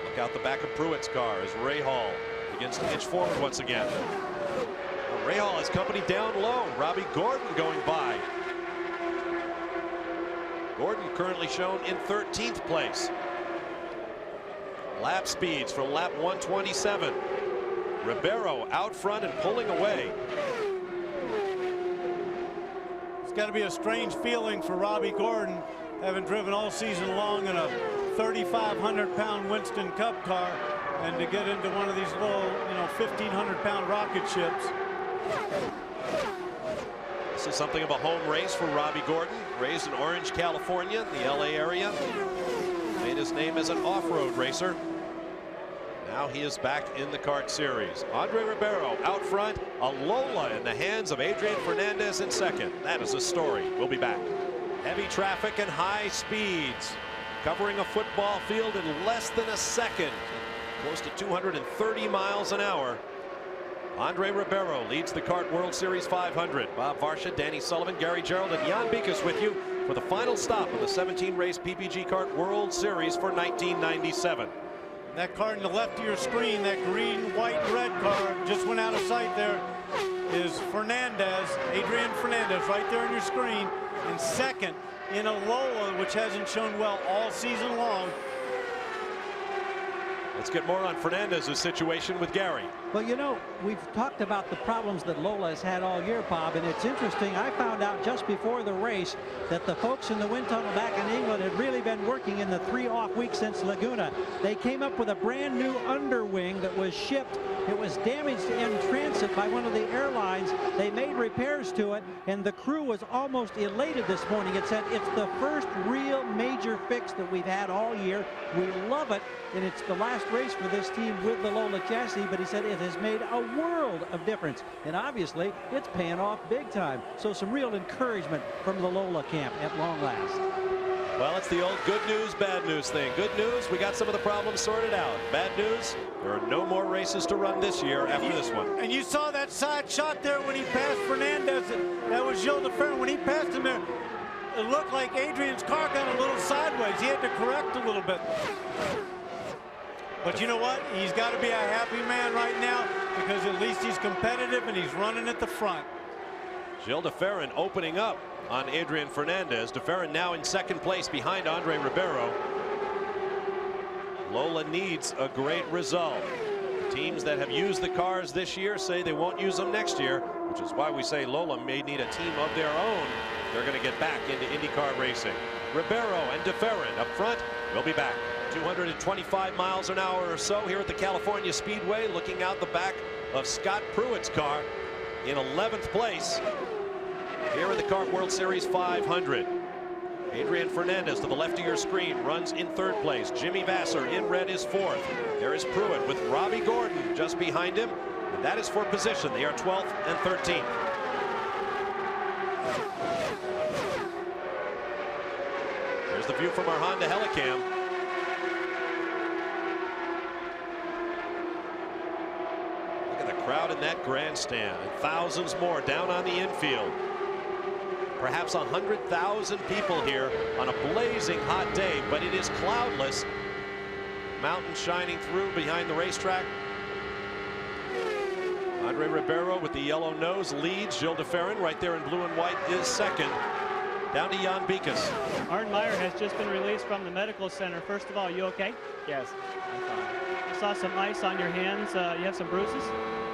Look out the back of Pruitt's car as Rahal begins to inch forward once again. Well, Rahal has company down low. Robbie Gordon going by. Gordon currently shown in 13th place. Lap speeds from lap 127. Ribeiro out front and pulling away. It's got to be a strange feeling for Robbie Gordon, having driven all season long in a 3,500-pound Winston Cup car, and to get into one of these little, 1,500-pound rocket ships. This is something of a home race for Robbie Gordon. Raised in Orange, California, the LA area. Made his name as an off-road racer. Now he is back in the kart series. Andre Ribeiro out front. A Lola in the hands of Adrian Fernandez in second. That is a story. We'll be back. Heavy traffic and high speeds. Covering a football field in less than a second. Close to 230 miles an hour. Andre Ribeiro leads the Kart World Series 500. Bob Varsha, Danny Sullivan, Gary Gerald, and Jan Bikas with you for the final stop of the 17-race PPG Kart World Series for 1997. That car in the left of your screen, that green, white, and red car just went out of sight there, is Fernandez, Adrian Fernandez, right there on your screen. And second in a Lola, which hasn't shown well all season long. Let's get more on Fernandez's situation with Gary. Well, you know, we've talked about the problems that Lola has had all year, Bob, and it's interesting. I found out just before the race that the folks in the wind tunnel back in England had really been working in the 3 off weeks since Laguna. They came up with a brand new underwing that was shipped. It was damaged in transit by one of the airlines. They made repairs to it, and the crew was almost elated this morning. It said it's the first real major fix that we've had all year. We love it, and it's the last race for this team with the Lola chassis, but he said it has made a world of difference, and obviously it's paying off big time. So some real encouragement from the Lola camp at long last. Well, it's the old good news, bad news thing. Good news, we got some of the problems sorted out. Bad news, there are no more races to run this year after this one. And you saw that side shot there when he passed Fernandez. That was Gilles de Ferran. When he passed him there, it looked like Adrian's car got a little sideways. He had to correct a little bit. But you know what? He's got to be a happy man right now because at least he's competitive and he's running at the front. Gilles de Ferran opening up on Adrian Fernandez. De Ferran now in second place behind Andre Ribeiro. Lola needs a great result. Teams that have used the cars this year say they won't use them next year, which is why we say Lola may need a team of their own. They're going to get back into IndyCar racing. Ribeiro and De Ferran up front. We'll be back. 225 miles an hour or so here at the California Speedway, looking out the back of Scott Pruitt's car in 11th place here in the Car World Series 500. Adrian Fernandez to the left of your screen runs in 3rd place. Jimmy Vasser in red is 4th. There is Pruitt with Robbie Gordon just behind him, and that is for position. They are 12th and 13th. There's the view from our Honda Helicam. Crowd in that grandstand, and thousands more down on the infield. Perhaps 100,000 people here on a blazing hot day, but it is cloudless. Mountain shining through behind the racetrack. Andre Ribeiro with the yellow nose leads. Gilles de Ferran right there in blue and white is second. Down to Jan Bikas. Arn Meyer has just been released from the medical center. First of all, you okay? Yes, I'm fine. I saw some ice on your hands. You have some bruises?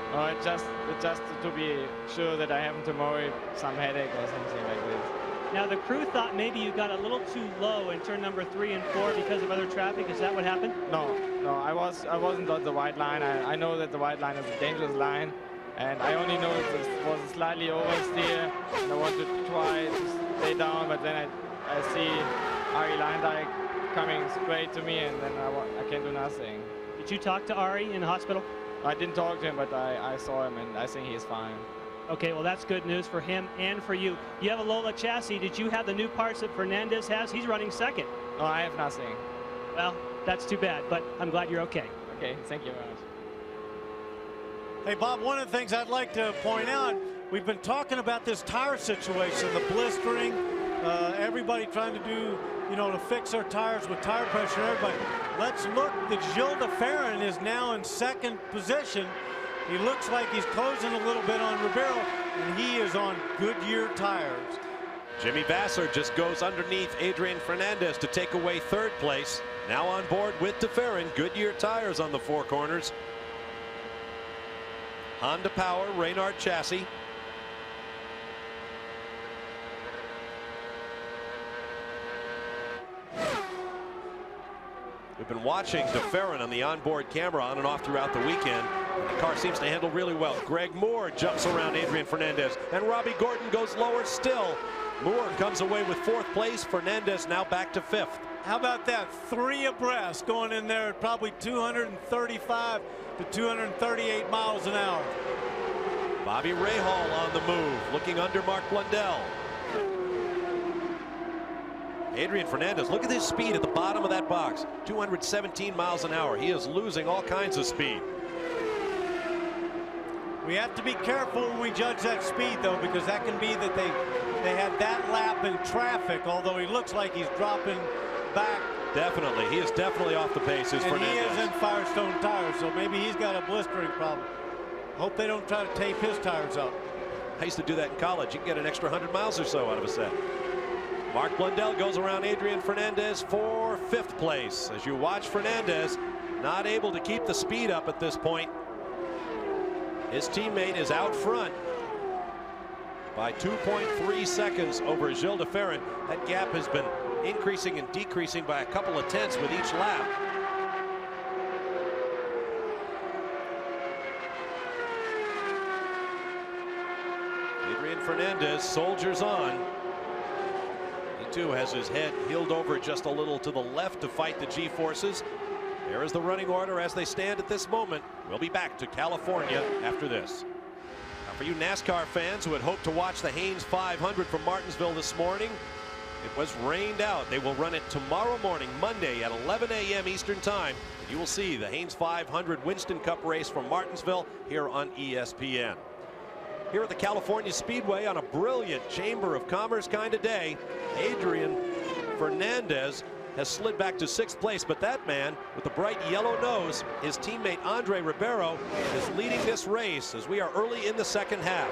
It's just to be sure that I haven't tomorrow some headache or something like this. Now the crew thought maybe you got a little too low in turn number 3 and 4 because of other traffic. Is that what happened? No, I wasn't on the white line. I know that the white line is a dangerous line, and I only know it was slightly oversteer, and I wanted to try to stay down, but then I see Ari Luyendyk coming straight to me, and then I can't do nothing. Did you talk to Ari in the hospital? I didn't talk to him, but I saw him, and I think he's fine. Okay, well, that's good news for him and for you. You have a Lola chassis. Did you have the new parts that Fernandez has? He's running second. No, I have nothing. Well, that's too bad, but I'm glad you're okay. Okay, thank you very much. Hey, Bob, one of the things I'd like to point out, we've been talking about this tire situation, the blistering, everybody trying to do, to fix their tires with tire pressure and everybody. Let's look that Gilles de Ferran is now in second position. He looks like he's closing a little bit on Ribeiro, and he is on Goodyear tires. Jimmy Vasser just goes underneath Adrian Fernandez to take away 3rd place. Now on board with de Ferran. Goodyear tires on the 4 corners. Honda Power, Reynard chassis. We've been watching de Ferran on the onboard camera on and off throughout the weekend. The car seems to handle really well. Greg Moore jumps around Adrian Fernandez, and Robbie Gordon goes lower still. Moore comes away with 4th place. Fernandez now back to 5th. How about that? 3 abreast going in there at probably 235 to 238 miles an hour. Bobby Rahal on the move, looking under Mark Blundell. Adrian Fernandez, look at his speed at the bottom of that box. 217 miles an hour. He is losing all kinds of speed. We have to be careful when we judge that speed, though, because that can be that they had that lap in traffic, although he looks like he's dropping back. Definitely. He is definitely off the pace, is Fernandez. He is in Firestone tires, so maybe he's got a blistering problem. Hope they don't try to tape his tires up. I used to do that in college. You can get an extra 100 miles or so out of a set. Mark Blundell goes around Adrian Fernandez for 5th place. As you watch Fernandez not able to keep the speed up at this point. His teammate is out front by 2.3 seconds over Gilles de Ferran. That gap has been increasing and decreasing by a couple of tenths with each lap. Adrian Fernandez soldiers on. He too has his head heeled over just a little to the left to fight the G-forces. There is the running order as they stand at this moment. We'll be back to California after this. Now, for you NASCAR fans who had hoped to watch the Haynes 500 from Martinsville this morning, it was rained out. They will run it tomorrow morning, Monday at 11 a.m. Eastern Time. You will see the Haynes 500 Winston Cup race from Martinsville here on ESPN. Here at the California Speedway on a brilliant Chamber of Commerce kind of day, Adrian Fernandez has slid back to 6th place, but that man with the bright yellow nose, his teammate Andre Ribeiro, is leading this race as we are early in the second half.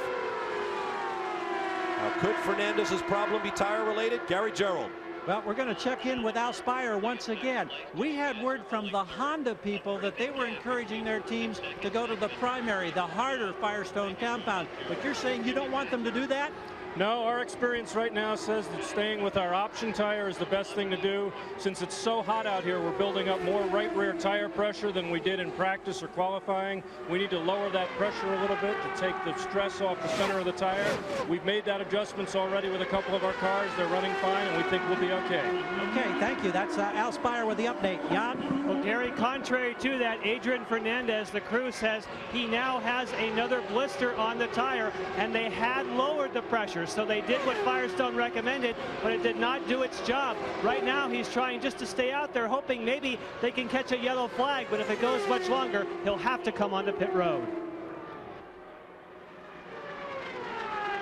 Now, could Fernandez's problem be tire related? Gary Gerald. Well, we're going to check in with Al Spire once again. We had word from the Honda people that they were encouraging their teams to go to the primary, the harder Firestone compound. But you're saying you don't want them to do that? No, our experience right now says that staying with our option tire is the best thing to do. Since it's so hot out here, we're building up more right rear tire pressure than we did in practice or qualifying. We need to lower that pressure a little bit to take the stress off the center of the tire. We've made that adjustments already with a couple of our cars. They're running fine, and we think we'll be okay. Okay, thank you. That's Al Spire with the update. Jan? Well, Gary, contrary to that, Adrian Fernandez, the crew says he now has another blister on the tire, and they had lowered the pressure. So they did what Firestone recommended, but it did not do its job. Right now, he's trying just to stay out there, hoping maybe they can catch a yellow flag, but if it goes much longer, he'll have to come onto pit road.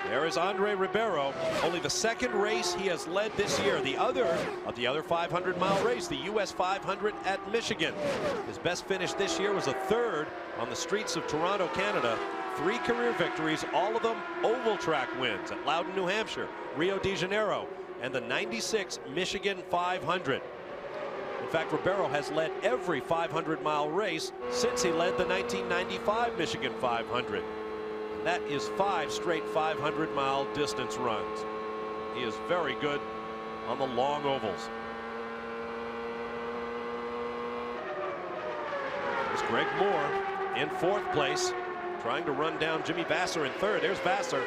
There is Andre Ribeiro, only the second race he has led this year. The other 500-mile race, the US 500 at Michigan. His best finish this year was a third on the streets of Toronto, Canada. 3 career victories, all of them oval track wins at Loudon, New Hampshire, Rio de Janeiro, and the '96 Michigan 500. In fact, Ribeiro has led every 500-mile race since he led the 1995 Michigan 500. And that is 5 straight 500-mile distance runs. He is very good on the long ovals. There's Greg Moore in 4th place, trying to run down Jimmy Vasser in 3rd. There's Vasser.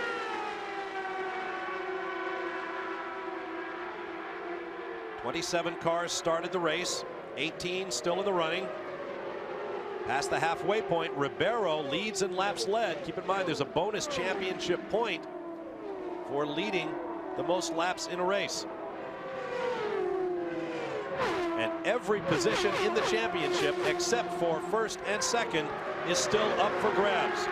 "27 cars started the race, 18 still in the running. Past the halfway point, Ribeiro leads in laps led. Keep in mind there's a bonus championship point for leading the most laps in a race. And every position in the championship except for 1st and 2nd is still up for grabs.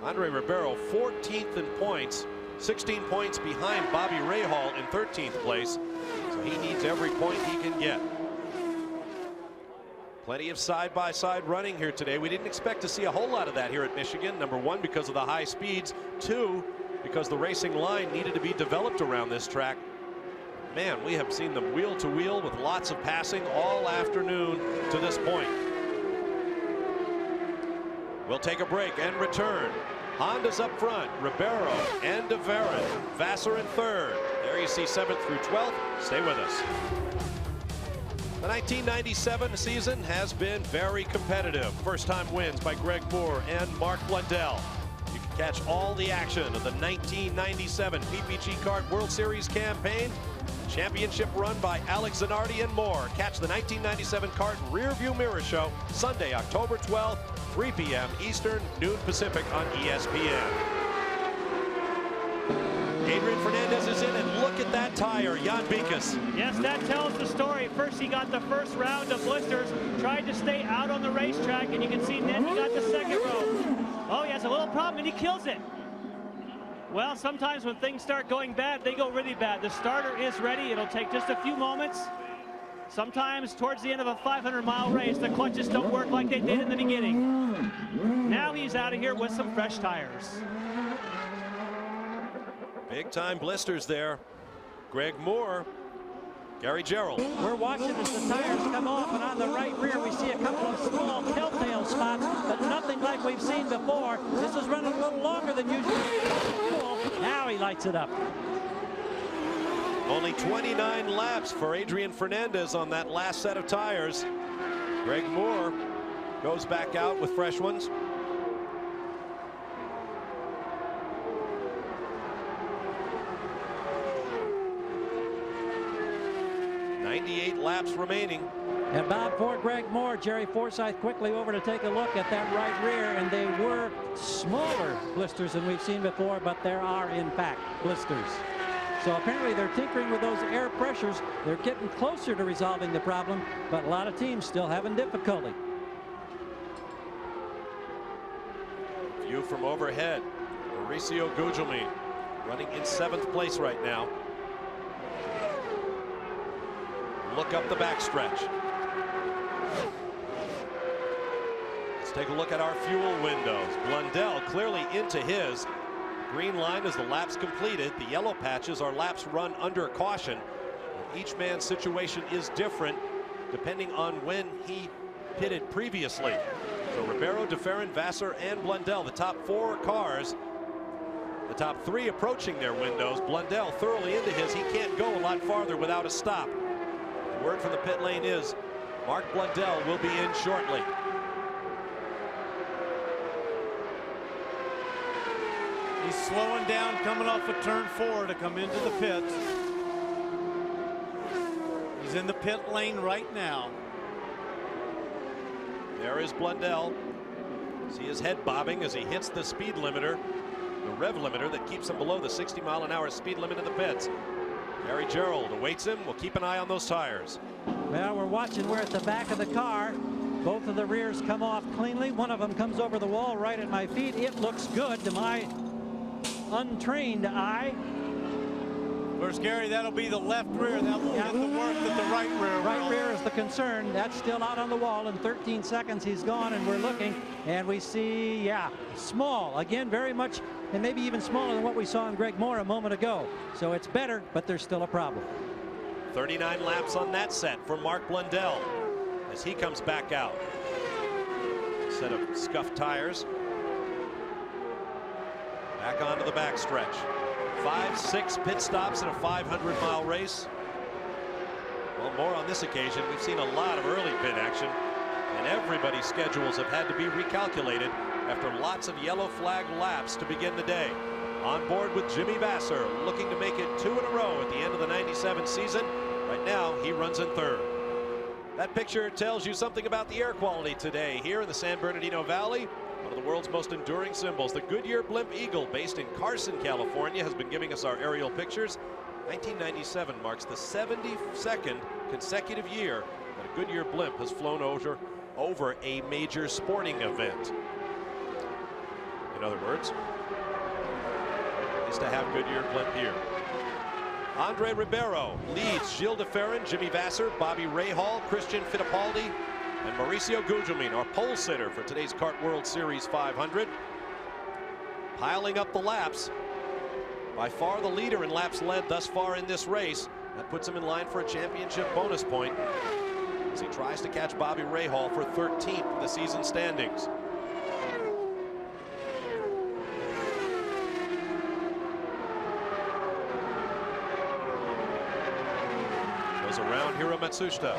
Andre Ribeiro 14th in points, 16 points behind Bobby Rahal in 13th place, so he needs every point he can get. Plenty of side-by-side running here today. We didn't expect to see a whole lot of that here at Michigan. Number 1, because of the high speeds. 2, because the racing line needed to be developed around this track. Man, we have seen them wheel to wheel with lots of passing all afternoon to this point. We'll take a break and return. Honda's up front, Ribeiro and de Ferran. Vasser in 3rd. There you see 7th through 12th. Stay with us. The 1997 season has been very competitive. First-time wins by Greg Moore and Mark Blundell. You can catch all the action of the 1997 PPG Kart World Series campaign. Championship run by Alex Zanardi and more. Catch the 1997 Kart Rear View Mirror Show Sunday, October 12th, 3 p.m. Eastern, noon Pacific on ESPN. Adrian Fernandez is in, and look at that tire, Jan Bikas. Yes, that tells the story. First, he got the first round of blisters, tried to stay out on the racetrack, and you can see then he got the second row. Oh, he has a little problem, and he kills it. Well, sometimes when things start going bad, they go really bad. The starter is ready. It'll take just a few moments. Sometimes towards the end of a 500-mile race, the clutches don't work like they did in the beginning. Now he's out of here with some fresh tires. Big time blisters there. Greg Moore Gary Gerald. We're watching as the tires come off, and on the right rear we see a couple of small telltale spots, but nothing like we've seen before. This is running a little longer than usual. Now he lights it up. Only 29 laps for Adrian Fernandez on that last set of tires. Greg Moore goes back out with fresh ones. Laps remaining. And Bob, for Greg Moore, Jerry Forsyth quickly over to take a look at that right rear, and they were smaller blisters than we've seen before, but there are in fact blisters. So apparently they're tinkering with those air pressures. They're getting closer to resolving the problem, but a lot of teams still having difficulty. View from overhead. Mauricio Gugelmin running in 7th place right now. Look up the backstretch. Let's take a look at our fuel windows. Blundell clearly into his. Green line is the laps completed. The yellow patches are laps run under caution. Each man's situation is different depending on when he pitted previously. So Ribeiro, DeFerrin, Vassar, and Blundell, the top 4 cars. The top 3 approaching their windows. Blundell thoroughly into his. He can't go a lot farther without a stop. Word from the pit lane is Mark Blundell will be in shortly. He's slowing down coming off of turn 4 to come into the pits. He's in the pit lane right now. There is Blundell. See his head bobbing as he hits the speed limiter, the rev limiter that keeps him below the 60-mile-an-hour speed limit in the pits. Gary Gerald awaits him. We'll keep an eye on those tires. Well, we're watching. We're at the back of the car. Both of the rears come off cleanly. One of them comes over the wall right at my feet. It looks good to my untrained eye. Where's Gary? That'll be the left rear. That will get the work that the right rear will. Right rear is the concern. That's still out on the wall. In 13 seconds, he's gone, and we're looking, and we see, yeah, small. Again, very much, and maybe even smaller than what we saw in Greg Moore a moment ago. So it's better, but there's still a problem. 39 laps on that set for Mark Blundell as he comes back out. Set of scuffed tires. Back onto the backstretch. 5-6 pit stops in a 500-mile race. Well, more on this occasion. We've seen a lot of early pit action, and everybody's schedules have had to be recalculated after lots of yellow flag laps to begin the day. On board with Jimmy Vassar, looking to make it 2 in a row at the end of the 97 season. Right now, he runs in 3rd. That picture tells you something about the air quality today here in the San Bernardino Valley. One of the world's most enduring symbols, the Goodyear Blimp Eagle, based in Carson, California, has been giving us our aerial pictures. 1997 marks the 72nd consecutive year that a Goodyear blimp has flown over a major sporting event. In other words, is to have Goodyear blimp here. Andre Ribeiro leads Gilles DeFerrin, Jimmy Vassar, Bobby Rahal, Christian Fittipaldi, and Mauricio Gugelmin, our pole sitter for today's Kart World Series 500. Piling up the laps. By far the leader in laps led thus far in this race. That puts him in line for a championship bonus point as he tries to catch Bobby Rahal for 13th in the season standings. Goes around Hiro Matsushita.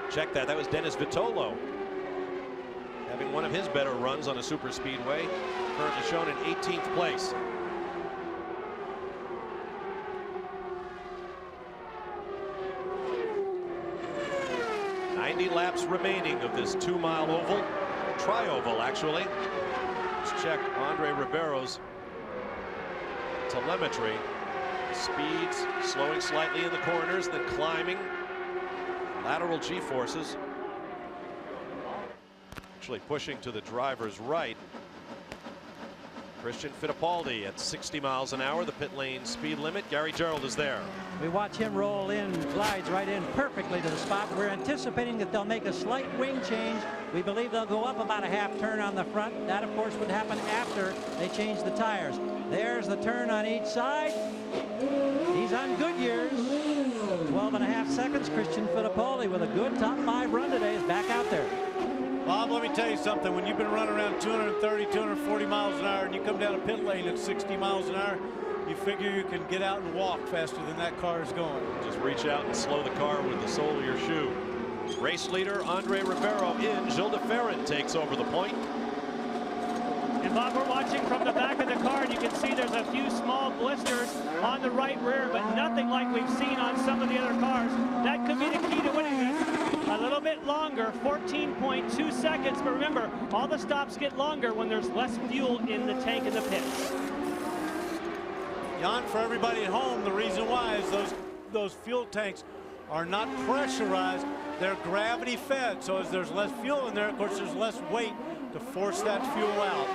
Check that. That was Dennis Vitolo having one of his better runs on a super speedway. Currently shown in 18th place. "90 laps remaining of this 2-mile oval, tri-oval actually. Let's check Andre Ribeiro's telemetry. Speeds slowing slightly in the corners, then climbing. Lateral G-forces actually pushing to the driver's right. Christian Fittipaldi at 60 miles an hour, the pit lane speed limit. Gary Gerould is there. We watch him roll in, glides right in perfectly to the spot. We're anticipating that they'll make a slight wing change. We believe they'll go up about a half turn on the front. That, of course, would happen after they change the tires. There's the turn on each side. He's on Goodyear's. 12.5 seconds. Christian Fittipaldi with a good top 5 run today is back out there. Bob, let me tell you something. When you've been running around 230, 240 miles an hour and you come down a pit lane at 60 miles an hour, you figure you can get out and walk faster than that car is going. Just reach out and slow the car with the sole of your shoe. Race leader Andre Ribeiro in. Gilles de Ferran takes over the point. And Bob, we're watching from the back of the car, and you can see there's a few small blisters on the right rear, but nothing like we've seen on some of the other cars. That could be the key to winning this. A little bit longer, 14.2 seconds, but remember, all the stops get longer when there's less fuel in the tank in the pits. Jan, for everybody at home, the reason why is those fuel tanks are not pressurized. They're gravity fed, so as there's less fuel in there, of course, there's less weight to force that fuel out.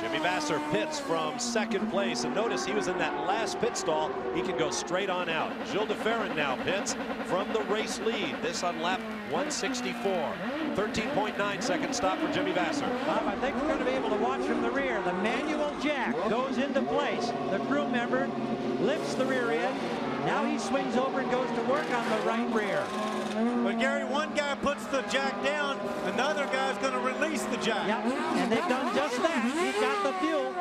Jimmy Vasser pits from second place, and notice he was in that last pit stall. He can go straight on out. Gilles de Ferran now pits from the race lead. This on lap 164. 13.9 second stop for Jimmy Vasser. I think we're going to be able to watch from the rear. The manual jack goes into place. The crew member lifts the rear end. Now he swings over and goes to work on the right rear. But Gary, one guy puts the jack down, another guy's going to release the jack. Yep, and they've done just that. He's got the fuel.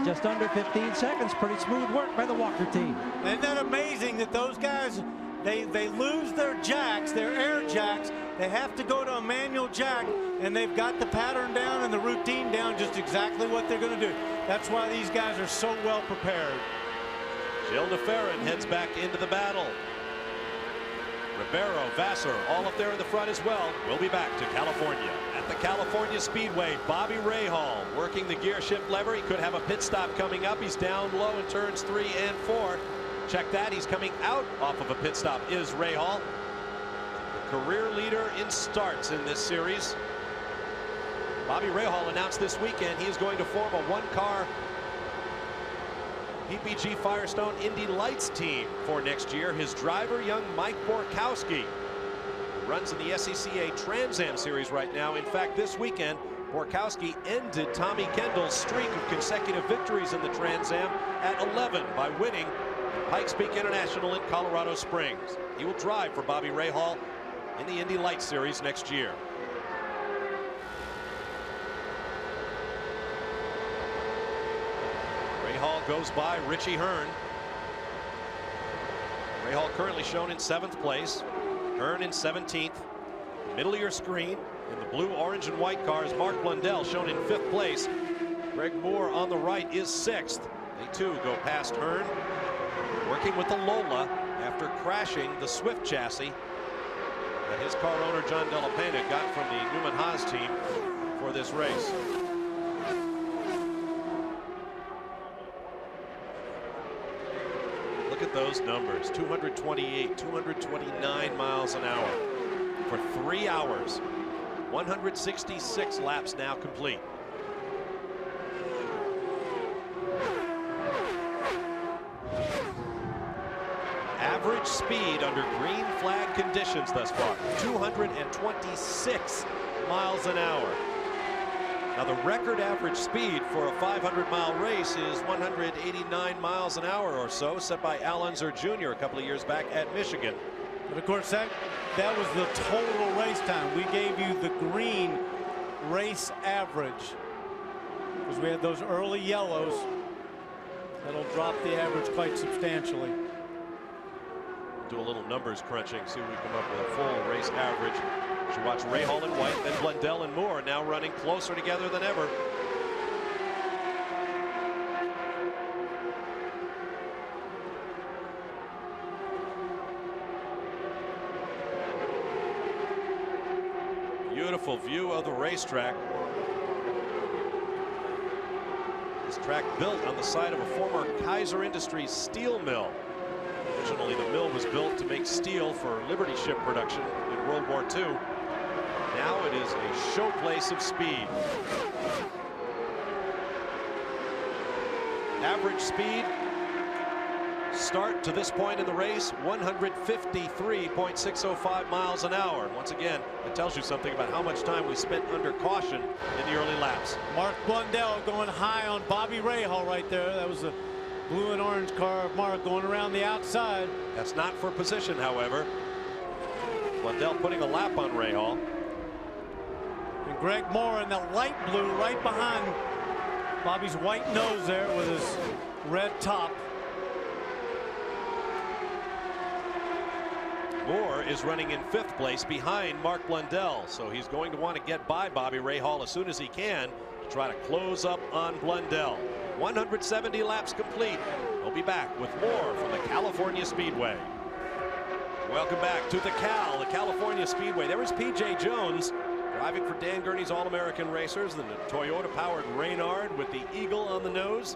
Just under 15 seconds. Pretty smooth work by the Walker team. Isn't that amazing that those guys, they lose their jacks, their air jacks. They have to go to a manual jack, and they've got the pattern down and the routine down, just exactly what they're going to do. That's why these guys are so well prepared. Gilles de Ferran heads back into the battle. Ribeiro, Vasser, all up there in the front as well. We'll be back to California. At the California Speedway, Bobby Rahal working the gear shift lever. He could have a pit stop coming up. He's down low in turns 3 and 4. Check that. He's coming out off of a pit stop is Rahal. The career leader in starts in this series. Bobby Rahal announced this weekend he is going to form a one-car PPG Firestone Indy Lights team for next year. His driver, young Mike Borkowski, who runs in the SCCA Trans Am Series right now. In fact, this weekend, Borkowski ended Tommy Kendall's streak of consecutive victories in the Trans Am at 11 by winning Pikes Peak International in Colorado Springs. He will drive for Bobby Rahal in the Indy Lights Series next year. Rahal goes by Richie Hearn. Rahal currently shown in 7th place. Hearn in 17th. Middle of your screen in the blue, orange, and white cars, Mark Blundell shown in 5th place. Greg Moore on the right is 6th. They too go past Hearn, working with the Lola after crashing the Swift chassis that his car owner John Della Pena got from the Newman Haas team for this race. Look at those numbers. 228, 229 miles an hour for 3 hours. 166 laps now complete. Average speed under green flag conditions thus far, 226 miles an hour. Now the record average speed for a 500-mile race is 189 miles an hour or so, set by Unser Jr. a couple of years back at Michigan. But of course, that was the total race time. We gave you the green race average because we had those early yellows that'll drop the average quite substantially. Do a little numbers crunching, see if we come up with a full race average. As you watch Rahal in white, then Blundell and Moore now running closer together than ever. Beautiful view of the racetrack. This track built on the site of a former Kaiser Industries steel mill. Originally, the mill was built to make steel for Liberty ship production in World War II. Now it is a showplace of speed. Average speed start to this point in the race, 153.605 miles an hour. Once again, it tells you something about how much time we spent under caution in the early laps. Mark Blundell going high on Bobby Rahal right there. That was a blue and orange car of Mark going around the outside. That's not for position, however. Blundell putting a lap on Rahal. And Greg Moore in the light blue right behind Bobby's white nose there with his red top. Moore is running in 5th place behind Mark Blundell, so he's going to want to get by Bobby Rahal as soon as he can to try to close up on Blundell. 170 laps complete. We'll be back with more from the California Speedway. Welcome back to the California Speedway. There is P.J. Jones driving for Dan Gurney's All-American Racers, the Toyota-powered Reynard with the eagle on the nose.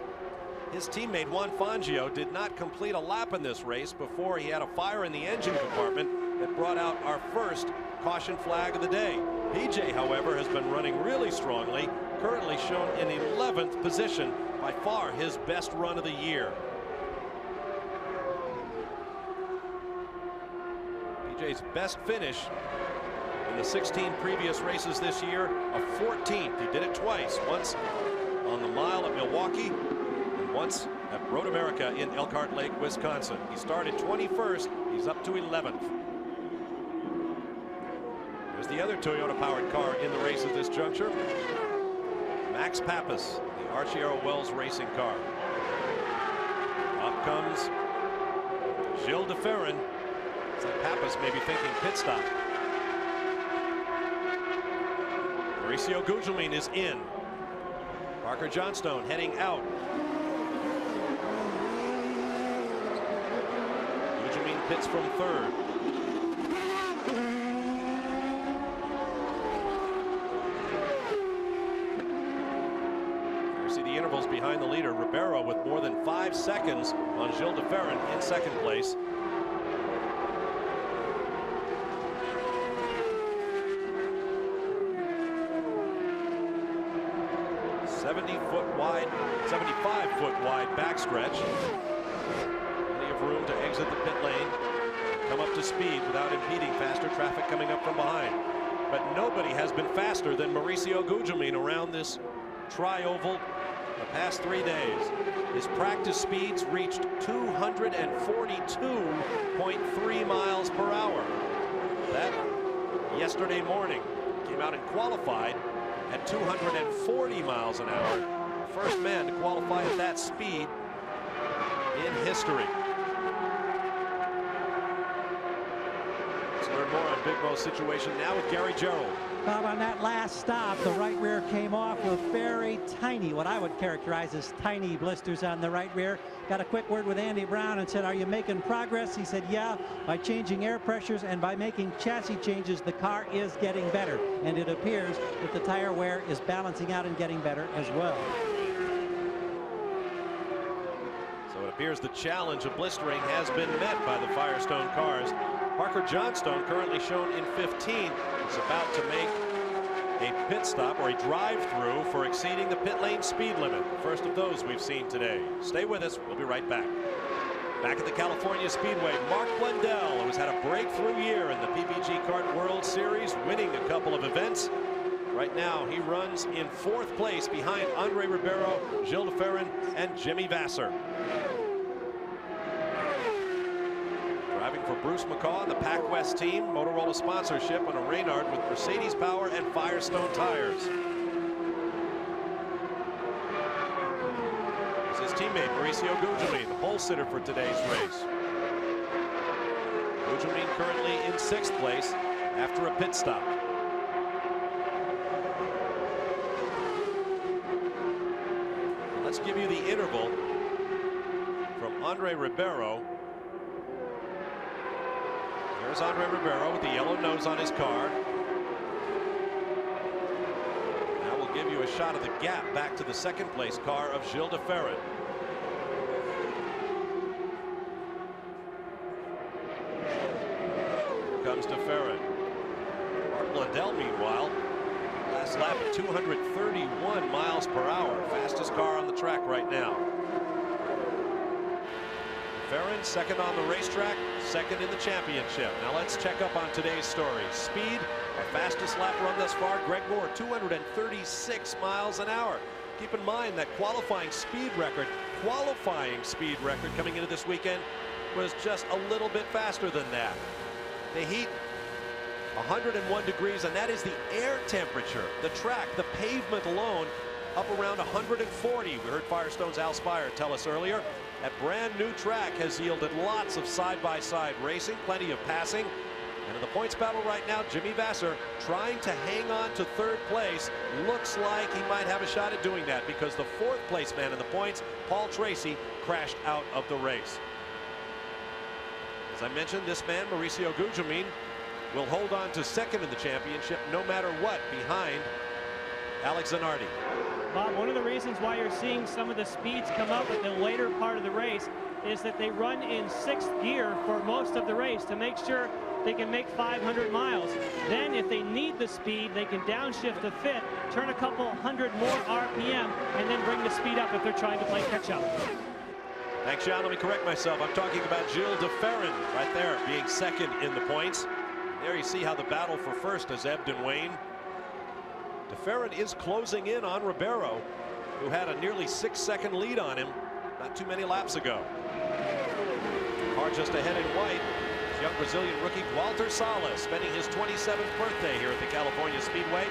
His teammate Juan Fangio did not complete a lap in this race before he had a fire in the engine compartment that brought out our first caution flag of the day. PJ, however, has been running really strongly, currently shown in 11th position, by far his best run of the year. PJ's best finish in the 16 previous races this year, a 14th. He did it twice, once on the mile at Milwaukee, once at Road America in Elkhart Lake, Wisconsin. He started 21st. He's up to 11th. There's the other Toyota-powered car in the race at this juncture. Max Pappas, the Arciero Wells racing car. Up comes Gilles de Ferran. It's like Pappas may be thinking pit stop. Mauricio Gugelmin is in. Parker Johnstone heading out. Gugelmin pits from 3rd. You see the intervals behind the leader. Ribeiro with more than 5 seconds on Gilles de Ferran in 2nd place. Wide, 75-foot wide backstretch. Plenty of room to exit the pit lane, come up to speed without impeding faster traffic coming up from behind. But nobody has been faster than Mauricio Gugelmin around this tri-oval the past 3 days. His practice speeds reached 242.3 miles per hour. That yesterday morning came out and qualified at 240 miles an hour. First man to qualify at that speed in history. Let's learn more on Big Mo's situation now with Gary Gerald. Bob, on that last stop, the right rear came off with very tiny, what I would characterize as tiny blisters on the right rear. Got a quick word with Andy Brown and said, "Are you making progress?" He said, "Yeah, by changing air pressures and by making chassis changes, the car is getting better." And it appears that the tire wear is balancing out and getting better as well. So it appears the challenge of blistering has been met by the Firestone cars. Parker Johnstone, currently shown in 15, is about to make a pit stop or a drive-through for exceeding the pit lane speed limit. The first of those we've seen today. Stay with us. We'll be right back. Back at the California Speedway, Mark Blundell, who's had a breakthrough year in the PPG Kart World Series, winning a couple of events. Right now, he runs in 4th place behind Andre Ribeiro, Gilles de Ferran, and Jimmy Vasser. Driving for Bruce McCaw and the Pac West team, Motorola sponsorship on a Reynard with Mercedes power and Firestone tires. This is his teammate Mauricio Gugelmin, the pole sitter for today's race. Gugelmin currently in 6th place after a pit stop. Let's give you the interval from Andre Ribeiro. There's Andre Ribeiro with the yellow nose on his car. Now we'll give you a shot of the gap back to the 2nd place car of Gilles de Ferran. Here comes de Ferran. Mark Blundell, meanwhile, last lap at 231 miles per hour. Fastest car on the track right now. DeFerrin second on the racetrack, second in the championship. Now let's check up on today's story. Speed, our fastest lap run thus far, Greg Moore, 236 miles an hour. Keep in mind that qualifying speed record coming into this weekend was just a little bit faster than that. The heat, 101 degrees, and that is the air temperature. The track, the pavement alone, up around 140. We heard Firestone's Al Spire tell us earlier. That brand new track has yielded lots of side-by-side racing, plenty of passing. And in the points battle right now, Jimmy Vasser trying to hang on to third place. Looks like he might have a shot at doing that because the fourth place man in the points, Paul Tracy, crashed out of the race. As I mentioned, this man, Mauricio Gugelmin, will hold on to second in the championship no matter what, behind Alex Zanardi. Bob, one of the reasons why you're seeing some of the speeds come up at the later part of the race is that they run in sixth gear for most of the race to make sure they can make 500 miles. Then if they need the speed, they can downshift to fifth, turn a couple hundred more RPM, and then bring the speed up if they're trying to play catch up. Thanks, John. Let me correct myself. I'm talking about Gilles DeFerrin right there being second in the points. There you see how the battle for first has ebbed and waned. DeFerrin is closing in on Ribeiro, who had a nearly 6-second lead on him not too many laps ago. Car just ahead in white, young Brazilian rookie Walter Salles, spending his 27th birthday here at the California Speedway.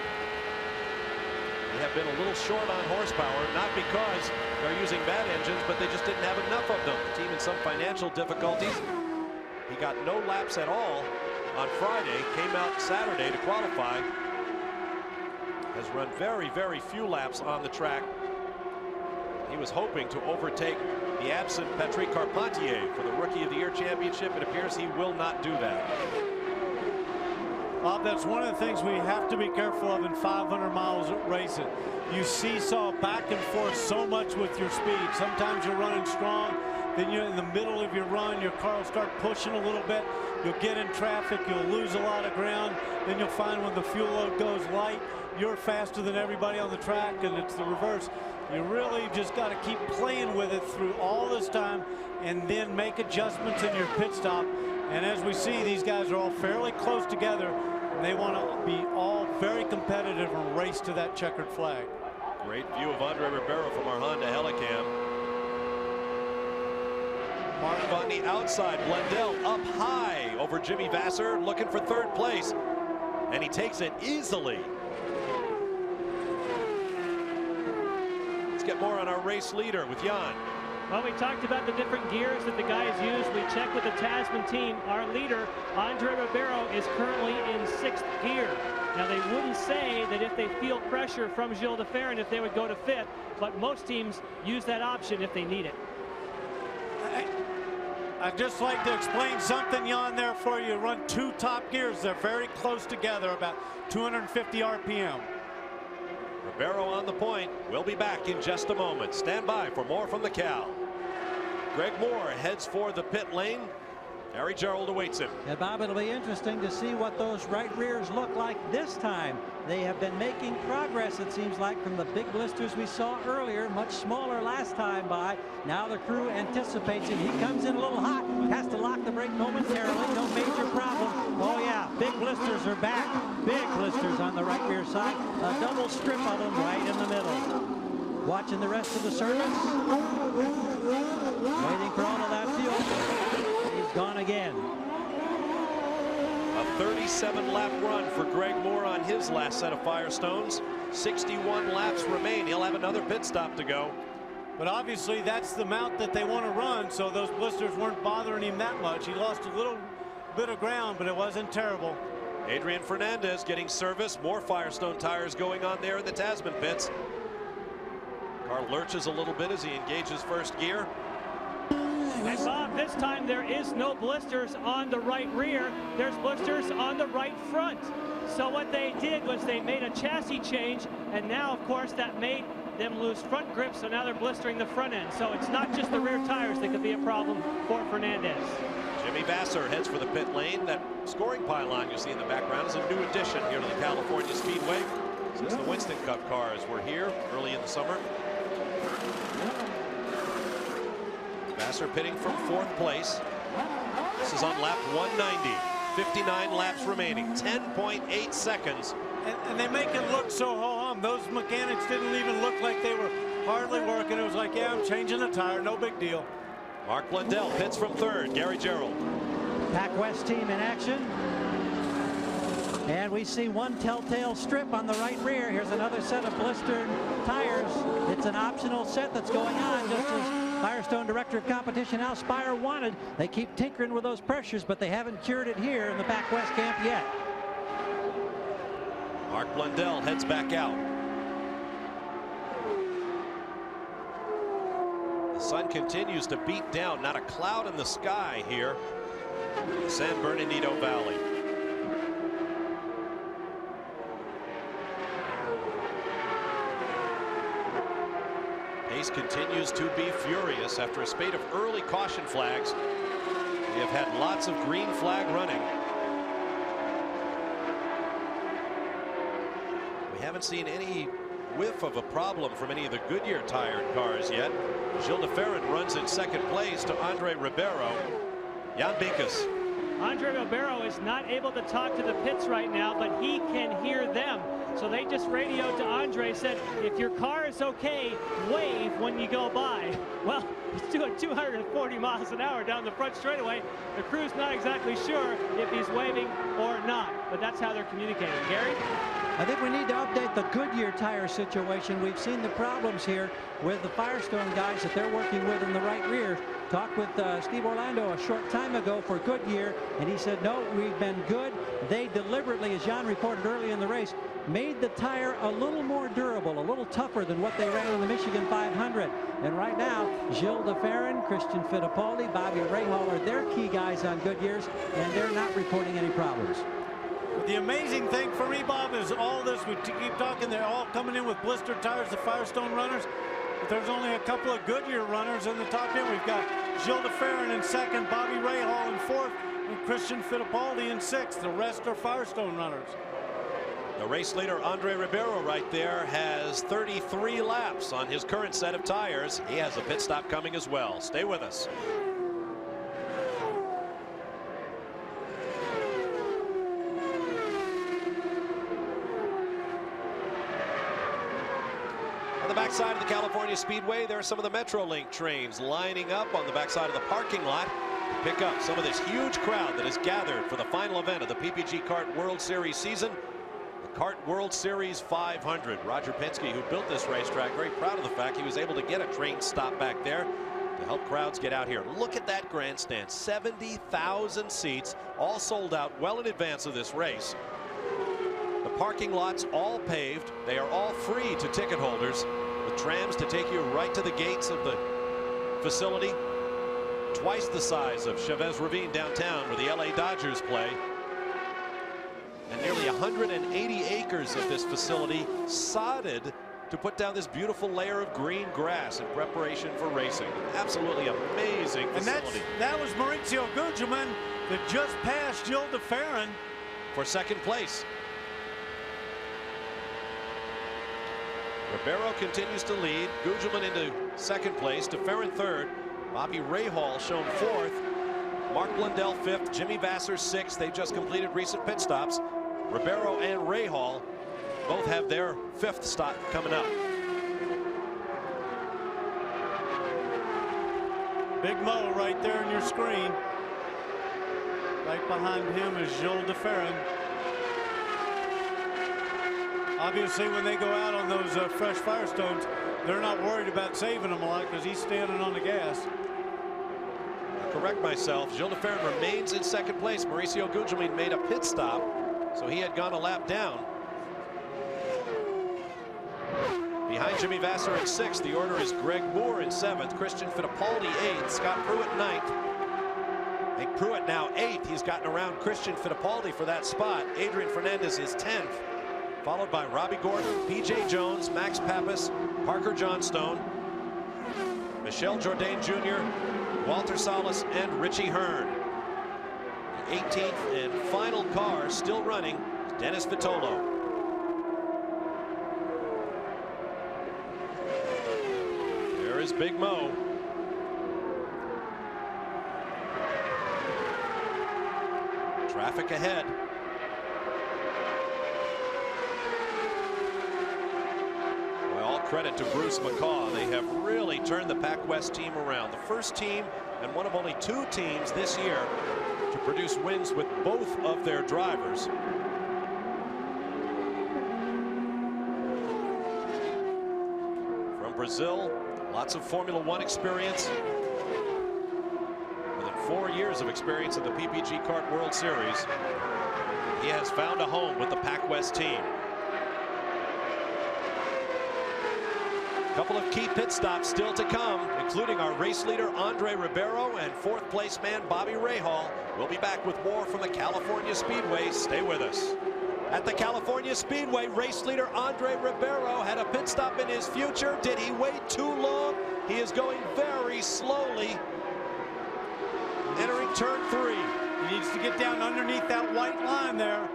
They have been a little short on horsepower, not because they're using bad engines, but they just didn't have enough of them. The team in some financial difficulties. He got no laps at all on Friday, came out Saturday to qualify. Has run very, very few laps on the track. He was hoping to overtake the absent Patrick Carpentier for the Rookie of the Year championship. It appears he will not do that. Bob, that's one of the things we have to be careful of in 500 miles racing. You seesaw back and forth so much with your speed. Sometimes you're running strong, then you're in the middle of your run, your car will start pushing a little bit. You'll get in traffic, you'll lose a lot of ground. Then you'll find when the fuel load goes light, you're faster than everybody on the track, and it's the reverse. You really just got to keep playing with it through all this time and then make adjustments in your pit stop. And as we see, these guys are all fairly close together, and they want to be all very competitive and race to that checkered flag. Great view of Andre Ribeiro from our Honda Helicam. Mark on the outside, Blundell up high over Jimmy Vasser, looking for third place, and he takes it easily. Let's get more on our race leader with Jan. Well, we talked about the different gears that the guys use. We checked with the Tasman team. Our leader, Andre Ribeiro, is currently in sixth gear. Now, they wouldn't say that if they feel pressure from Gilles DeFerrin if they would go to fifth, but most teams use that option if they need it. I'd just like to explain something, Jan, there for you. Run two top gears. They're very close together, about 250 RPM. Ribeiro on the point. We'll be back in just a moment. Stand by for more from the Cal. Greg Moore heads for the pit lane. Harry Gerald awaits him. And Bob, it'll be interesting to see what those right rears look like this time. They have been making progress, it seems like, from the big blisters we saw earlier, much smaller last time by. Now the crew anticipates him. He comes in a little hot, has to lock the brake momentarily. No major problem. Oh yeah, big blisters are back. Big blisters on the right rear side. A double strip of them right in the middle. Watching the rest of the service. Waiting for all of that fuel. He's gone again. A 37-lap run for Greg Moore on his last set of Firestones. 61 laps remain. He'll have another pit stop to go. But obviously that's the mount that they want to run, so those blisters weren't bothering him that much. He lost a little bit of ground, but it wasn't terrible. Adrian Fernandez getting service. More Firestone tires going on there in the Tasman pits. Car lurches a little bit as he engages first gear. And Bob, this time there is no blisters on the right rear. There's blisters on the right front. So what they did was they made a chassis change, and now, of course, that made them lose front grip, so now they're blistering the front end. So it's not just the rear tires that could be a problem for Fernandez. Jimmy Vasser heads for the pit lane. That scoring pylon you see in the background is a new addition here to the California Speedway since the Winston Cup cars were here early in the summer. Vassar pitting from 4th place. This is on lap 190. 59 laps remaining. 10.8 seconds. And they make it look so ho-hum. Those mechanics didn't even look like they were hardly working. It was like, yeah, I'm changing the tire. No big deal. Mark Blundell pits from 3rd. Gary Gerald. Pac West team in action. And we see one telltale strip on the right rear. Here's another set of blistered tires. It's an optional set that's going on, just as Firestone Director of Competition Al Spire wanted. They keep tinkering with those pressures, but they haven't cured it here in the Pac West camp yet. Mark Blundell heads back out. The sun continues to beat down. Not a cloud in the sky here. San Bernardino Valley. Pace continues to be furious after a spate of early caution flags. We have had lots of green flag running. We haven't seen any whiff of a problem from any of the Goodyear tired cars yet. Gilles de Ferran runs in 2nd place to Andre Ribeiro. Jan Binkus. Andre Ribeiro is not able to talk to the pits right now, but he can hear them. So they just radioed to Andre, said, if your car is okay, wave when you go by. Well, he's doing 240 miles an hour down the front straightaway. The crew's not exactly sure if he's waving or not, but that's how they're communicating. Gary? I think we need to update the Goodyear tire situation. We've seen the problems here with the Firestone guys that they're working with in the right rear. Talked with Steve Orlando a short time ago for Goodyear, and he said, no, we've been good. They deliberately, as Jan reported early in the race, made the tire a little more durable, a little tougher than what they ran in the Michigan 500. And right now, Gilles de Ferran, Christian Fittipaldi, Bobby Rahal are their key guys on Goodyear's, and they're not reporting any problems. The amazing thing for me, Bob, is all this, we keep talking, they're all coming in with blistered tires, the Firestone runners, but there's only a couple of Goodyear runners in the top 10. We've got Gilles de Ferran in 2nd, Bobby Rahal in 4th, and Christian Fittipaldi in 6th. The rest are Firestone runners. The race leader, Andre Ribeiro, right there, has 33 laps on his current set of tires. He has a pit stop coming as well. Stay with us. On the backside of the California Speedway, there are some of the Metrolink trains lining up on the backside of the parking lot to pick up some of this huge crowd that has gathered for the final event of the PPG Kart World Series season. The Kart World Series 500. Roger Penske, who built this racetrack, very proud of the fact he was able to get a train stop back there to help crowds get out here. Look at that grandstand. 70,000 seats, all sold out well in advance of this race. The parking lots all paved. They are all free to ticket holders, with trams to take you right to the gates of the facility. Twice the size of Chavez Ravine downtown, where the LA Dodgers play. And nearly 180 acres of this facility sodded to put down this beautiful layer of green grass in preparation for racing. Absolutely amazing facility. And that was Mauricio Gugelmin that just passed Gilles de Ferran for 2nd place. Ribeiro continues to lead. Gugelmin into 2nd place. De Ferran 3rd. Bobby Rahal shown 4th. Mark Blundell 5th. Jimmy Vassar 6th. They just completed recent pit stops. Ribeiro and Rahal both have their 5th stop coming up. Big Mo right there on your screen. Right behind him is Gilles de Ferran. Obviously, when they go out on those fresh Firestones, they're not worried about saving them a lot because he's standing on the gas. I'll correct myself. Gilles de Ferran remains in 2nd place. Mauricio Gugelmin made a pit stop, so he had gone a lap down. Behind Jimmy Vassar in 6th, the order is Greg Moore in 7th, Christian Fittipaldi 8th, Scott Pruitt 9th. Hank Pruitt now 8th. He's gotten around Christian Fittipaldi for that spot. Adrian Fernandez is 10th. Followed by Robbie Gordon, P.J. Jones, Max Pappas, Parker Johnstone, Michel Jourdain Jr., Walter Salas, and Richie Hearn. The 18th and final car still running, Dennis Vitolo. There is Big Mo. Traffic ahead. Well, all credit to Bruce McCaw. They have really turned the Pac West team around. The first team and one of only 2 teams this year to produce wins with both of their drivers. From Brazil, lots of Formula One experience. More than 4 years of experience in the PPG Kart World Series. He has found a home with the Pac West team. A couple of key pit stops still to come, including our race leader Andre Ribeiro and 4th place man Bobby Rahal. We'll be back with more from the California Speedway. Stay with us. At the California Speedway, race leader Andre Ribeiro had a pit stop in his future. Did he wait too long? He is going very slowly. Entering turn 3. He needs to get down underneath that white line there.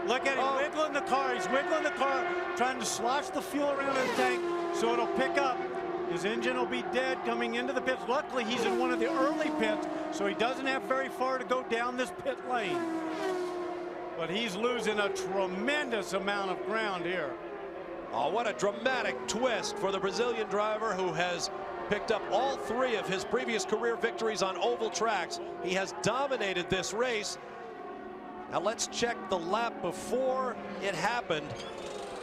Look at him wiggling the car. He's wiggling the car, trying to slosh the fuel around in the tank so it'll pick up. His engine will be dead coming into the pits. Luckily, he's in one of the early pits, so he doesn't have very far to go down this pit lane. But he's losing a tremendous amount of ground here. Oh, what a dramatic twist for the Brazilian driver who has picked up all 3 of his previous career victories on oval tracks. He has dominated this race. Now let's check the lap before it happened.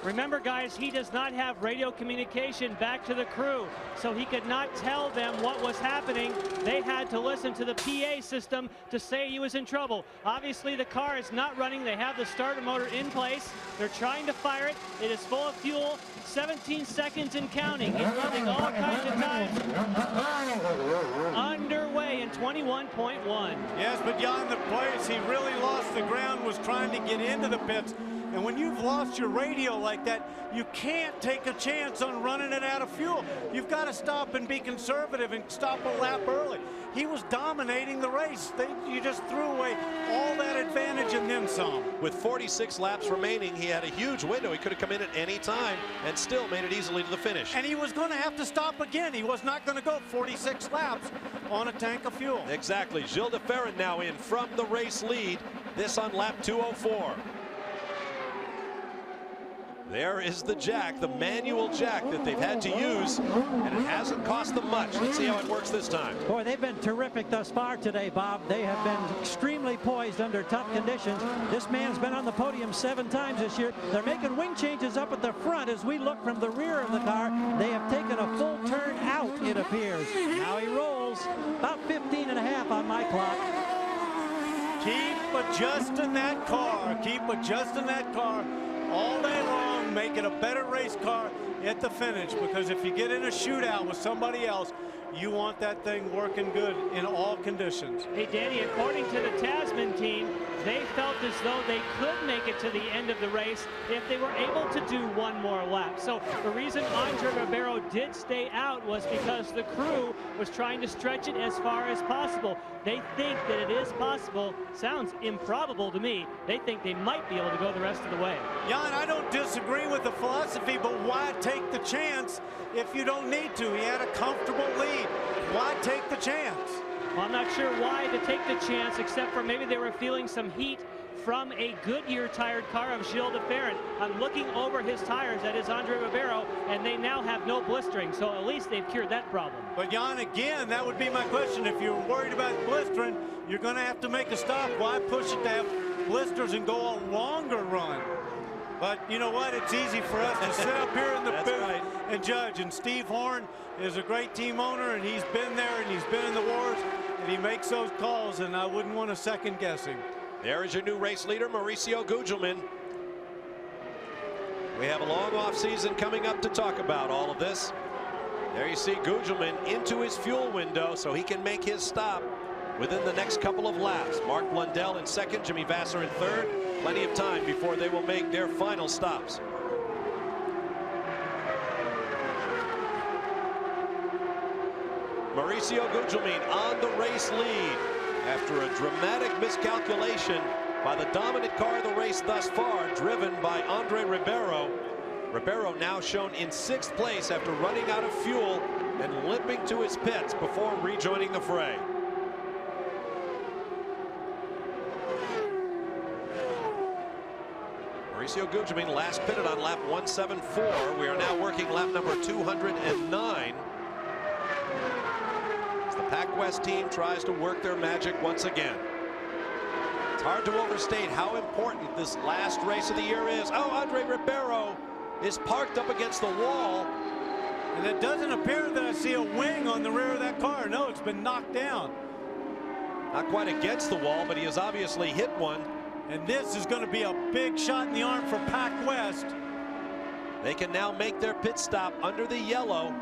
Remember, guys, he does not have radio communication back to the crew, so he could not tell them what was happening. They had to listen to the PA system to say he was in trouble. Obviously, the car is not running. They have the starter motor in place. They're trying to fire it. It is full of fuel. 17 seconds and counting. He's running all kinds of times. Underway in 21.1. Yes, but Jan, the place he really lost the ground was trying to get into the pits. And when you've lost your radio like that, you can't take a chance on running it out of fuel. You've got to stop and be conservative and stop a lap early. He was dominating the race. You just threw away all that advantage and then some. With 46 laps remaining, he had a huge window. He could have come in at any time and still made it easily to the finish. And he was going to have to stop again. He was not going to go 46 laps on a tank of fuel. Exactly. Gilles de Ferran now in from the race lead. This on lap 204. There is the jack, the manual jack that they've had to use, and it hasn't cost them much. Let's see how it works this time. Boy, they've been terrific thus far today, Bob. They have been extremely poised under tough conditions. This man's been on the podium 7 times this year. They're making wing changes up at the front. As we look from the rear of the car, they have taken a full turn out, it appears. Now he rolls about 15.5 on my clock. Keep adjusting that car. Keep adjusting that car all day long. Make it a better race car at the finish, because if you get in a shootout with somebody else, you want that thing working good in all conditions. Hey, Danny, according to the Tasman team, they felt as though they could make it to the end of the race if they were able to do 1 more lap. So the reason Andre Ribeiro did stay out was because the crew was trying to stretch it as far as possible. They think that it is possible. Sounds improbable to me. They think they might be able to go the rest of the way. Jan, I don't disagree with the philosophy, but why take the chance if you don't need to? He had a comfortable lead. Why take the chance? Well, I'm not sure why to take the chance, except for maybe they were feeling some heat from a Goodyear tired car of Gilles de Ferran. I'm looking over his tires, that is Andre Ribeiro, and they now have no blistering, so at least they've cured that problem. But Jan, again, that would be my question. If you're worried about blistering, you're going to have to make a stop. Why push it to have blisters and go a longer run? But you know what? It's easy for us to sit up here in the booth and judge. And Steve Horn is a great team owner, and he's been there and he's been in the wars, and he makes those calls, and I wouldn't want to second guess him. There is your new race leader, Mauricio Gugelmin. We have a long off season coming up to talk about all of this. There you see Gugelmin into his fuel window so he can make his stop within the next couple of laps. Mark Blundell in second, Jimmy Vasser in third. Plenty of time before they will make their final stops. Mauricio Gugelmin on the race lead after a dramatic miscalculation by the dominant car of the race thus far, driven by Andre Ribeiro. Ribeiro now shown in 6th place after running out of fuel and limping to his pits before rejoining the fray. Mauricio Gugelmin last pitted on lap 174. We are now working lap number 209. As the Pac West team tries to work their magic once again. It's hard to overstate how important this last race of the year is. Oh, Andre Ribeiro is parked up against the wall. And it doesn't appear that I see a wing on the rear of that car. No, it's been knocked down. Not quite against the wall, but he has obviously hit one. And this is going to be a big shot in the arm for Pac West. They can now make their pit stop under the yellow.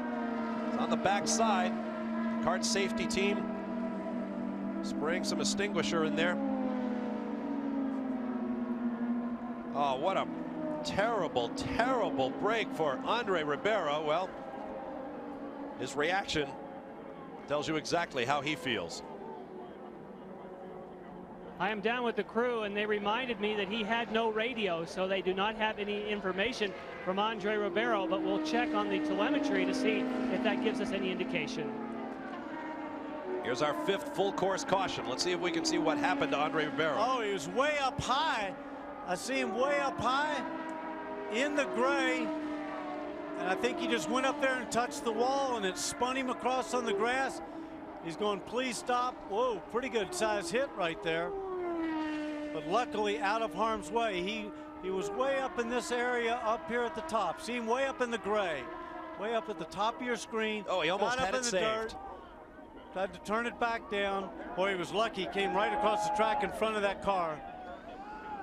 It's on the back side. The kart safety team spraying some extinguisher in there. Oh, what a terrible, terrible break for Andre Ribeiro. Well, his reaction tells you exactly how he feels. I am down with the crew, and they reminded me that he had no radio, so they do not have any information from Andre Ribeiro, but we'll check on the telemetry to see if that gives us any indication. Here's our 5th full course caution. Let's see if we can see what happened to Andre Ribeiro. Oh, he was way up high. I see him way up high in the gray. And I think he just went up there and touched the wall, and it spun him across on the grass. He's going, please stop. Whoa, pretty good size hit right there. But luckily out of harm's way. He was way up in this area up here at the top. See him way up in the gray. Way up at the top of your screen. Oh, he almost had it saved. Dirt. Tried to turn it back down. Boy, he was lucky. He came right across the track in front of that car.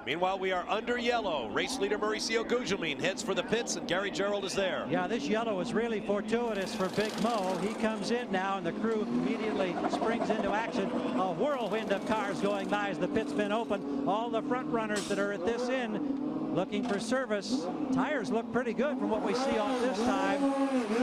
Meanwhile, we are under yellow. Race leader Mauricio Gugelmin heads for the pits, and Gary Gerald is there. Yeah, this yellow is really fortuitous for Big Mo. He comes in now, and the crew immediately springs into action. A whirlwind of cars going by as the pit's been open. All the front runners that are at this end looking for service. Tires look pretty good from what we see on this time.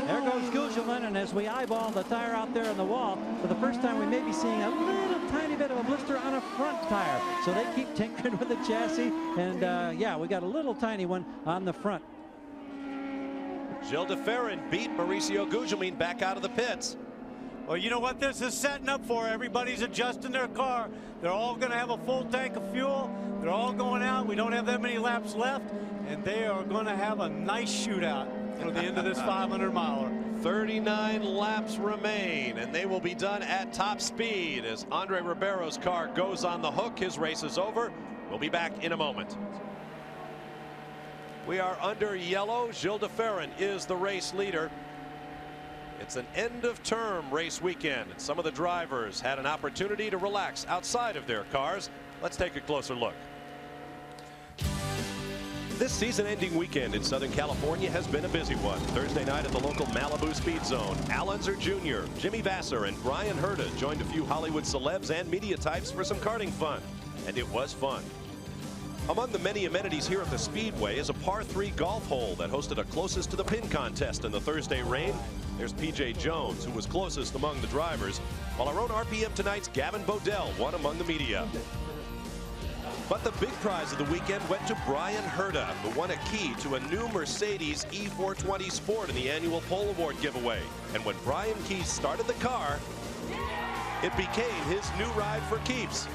There goes Gugelmin, and as we eyeball the tire out there on the wall, for the first time we may be seeing a little tiny bit of a blister on a front tire. So they keep tinkering with the chassis, and yeah, we got a little tiny one on the front. Gilles de Ferran beat Mauricio Gugelmin back out of the pits. Well, you know what this is setting up for? Everybody's adjusting their car. They're all going to have a full tank of fuel. They're all going out. We don't have that many laps left, and they are going to have a nice shootout for the end of this 500-miler. 39 laps remain, and they will be done at top speed as Andre Ribeiro's car goes on the hook. His race is over. We'll be back in a moment. We are under yellow. Gilles de Ferran is the race leader. It's an end-of-term race weekend, and some of the drivers had an opportunity to relax outside of their cars. Let's take a closer look. This season-ending weekend in Southern California has been a busy one. Thursday night at the local Malibu Speed Zone, Unser Jr., Jimmy Vasser, and Brian Herta joined a few Hollywood celebs and media types for some karting fun, and it was fun. Among the many amenities here at the Speedway is a par 3 golf hole that hosted a closest to the pin contest in the Thursday rain. There's P.J. Jones, who was closest among the drivers, while our own RPM Tonight's Gavin Bodell won among the media. But the big prize of the weekend went to Brian Herta, who won a key to a new Mercedes E420 Sport in the annual Pole Award giveaway. And when Brian Keys started the car, it became his new ride for keeps.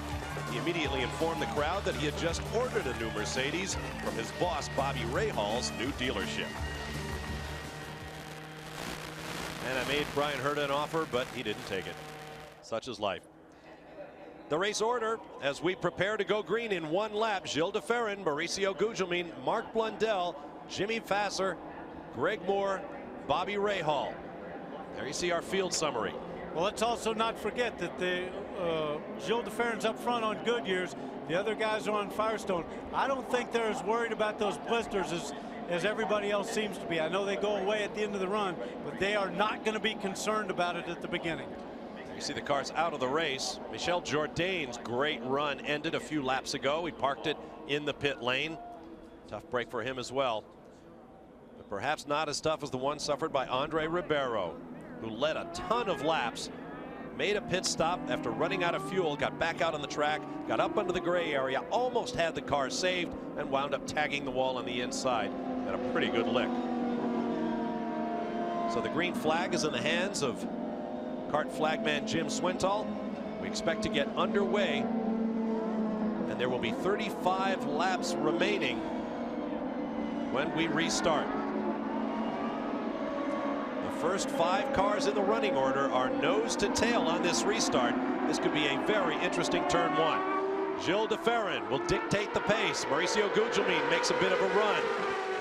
He immediately informed the crowd that he had just ordered a new Mercedes from his boss, Bobby Rahall's new dealership. And I made Brian Herta an offer, but he didn't take it. Such is life. The race order as we prepare to go green in one lap: Gilles de Ferran, Mauricio Gugelmin, Mark Blundell, Jimmy Vasser, Greg Moore, Bobby Rahal. There you see our field summary. Well, let's also not forget that the Gilles de Ferran's up front on Goodyears. The other guys are on Firestone. I don't think they're as worried about those blisters as everybody else seems to be. I know they go away at the end of the run, but they are not going to be concerned about it at the beginning. You see the cars out of the race. Michel Jourdain's great run ended a few laps ago. He parked it in the pit lane. Tough break for him as well, but perhaps not as tough as the one suffered by Andre Ribeiro, who led a ton of laps, made a pit stop after running out of fuel, got back out on the track, got up under the gray area, almost had the car saved, and wound up tagging the wall on the inside at a pretty good lick. So the green flag is in the hands of kart flagman Jim Swintal. We expect to get underway, and there will be 35 laps remaining when we restart. The first 5 cars in the running order are nose to tail on this restart. This could be a very interesting turn 1. Gilles de Ferran will dictate the pace. Mauricio Gugelmin makes a bit of a run.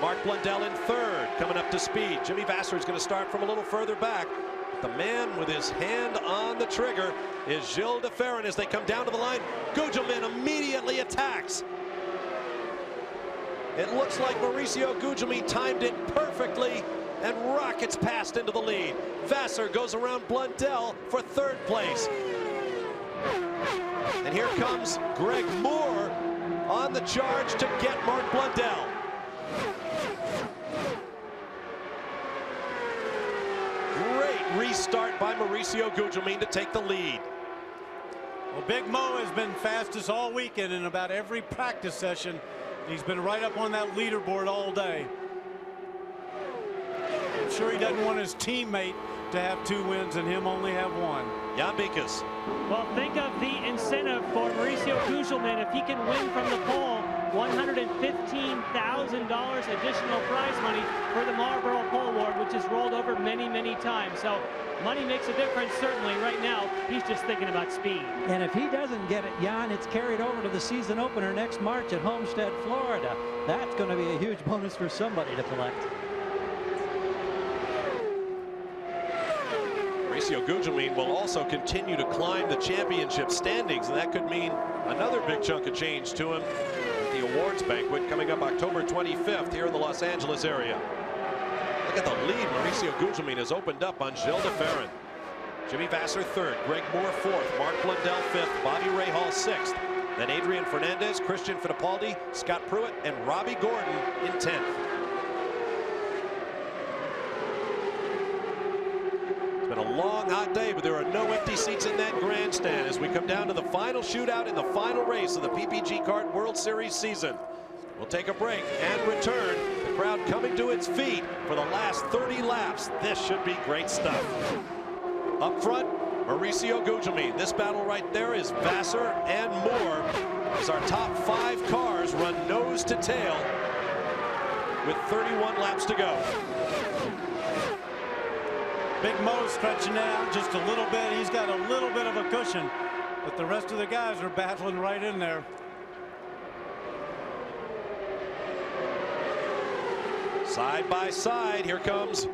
Mark Blundell in 3rd, coming up to speed. Jimmy Vasser is going to start from a little further back. The man with his hand on the trigger is Gilles de Ferran as they come down to the line. Gugelmin immediately attacks. It looks like Mauricio Gugelmin timed it perfectly and rockets past into the lead. Vasser goes around Blundell for 3rd place. And here comes Greg Moore on the charge to get Mark Blundell. Great restart by Mauricio Gugelmin to take the lead. Well, Big Mo has been fastest all weekend in about every practice session. He's been right up on that leaderboard all day. I'm sure he doesn't want his teammate to have 2 wins and him only have 1. Jan Bikus. Well, think of the incentive for Mauricio Gugelmin if he can win from the pole. $115,000 additional prize money for the Marlboro Pole Award, which has rolled over many, many times. So money makes a difference, certainly. Right now, he's just thinking about speed. And if he doesn't get it, Jan, it's carried over to the season opener next March at Homestead, Florida. That's going to be a huge bonus for somebody to collect. Mauricio Gugelmin will also continue to climb the championship standings, and that could mean another big chunk of change to him at the awards banquet coming up October 25th here in the Los Angeles area. Look at the lead Mauricio Gugelmin has opened up on Gilles de Ferran. Jimmy Vasser 3rd, Greg Moore 4th, Mark Blundell 5th, Bobby Rahal 6th. Then Adrian Fernandez, Christian Fittipaldi, Scott Pruitt, and Robbie Gordon in 10th. It's been a long, hot day, but there are no empty seats in that grandstand as we come down to the final shootout in the final race of the PPG Kart World Series season. We'll take a break and return. The crowd coming to its feet for the last 30 laps. This should be great stuff. Up front, Mauricio Gugelmin. This battle right there is Vasser and Moore as our top 5 cars run nose to tail with 31 laps to go. Big Mo stretching out just a little bit. He's got a little bit of a cushion, but the rest of the guys are battling right in there. Side by side, here comes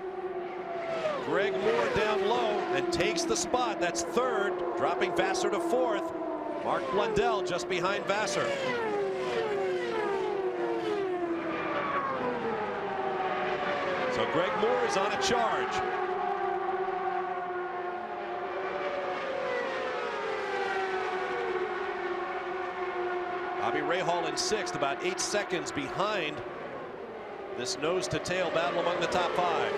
Greg Moore down low and takes the spot. That's 3rd, dropping Vasser to 4th. Mark Blundell just behind Vasser. So Greg Moore is on a charge. Bobby Rahal in 6th, about 8 seconds behind this nose-to-tail battle among the top 5.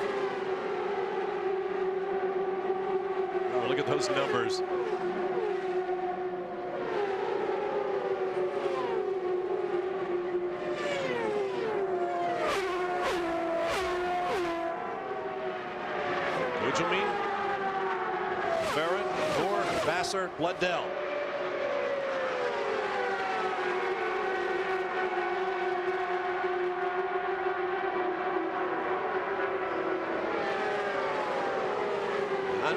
Oh, look at those numbers. Gugelmin, Ferran, Moore, Vasser, Blundell.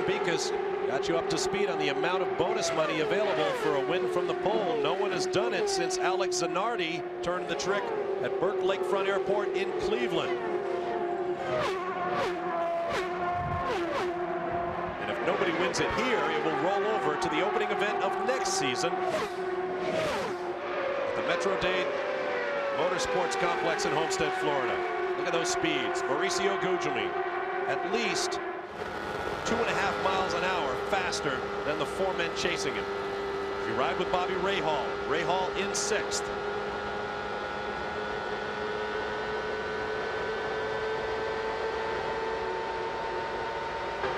Bikus got you up to speed on the amount of bonus money available for a win from the pole. No one has done it since Alex Zanardi turned the trick at Burke Lakefront Airport in Cleveland. And if nobody wins it here, it will roll over to the opening event of next season at the Metro-Dade Motorsports Complex in Homestead, Florida. Look at those speeds. Mauricio Gugelmin, at least 2.5 miles an hour faster than the 4 men chasing him. You ride with Bobby Rahal. Rahal in 6th.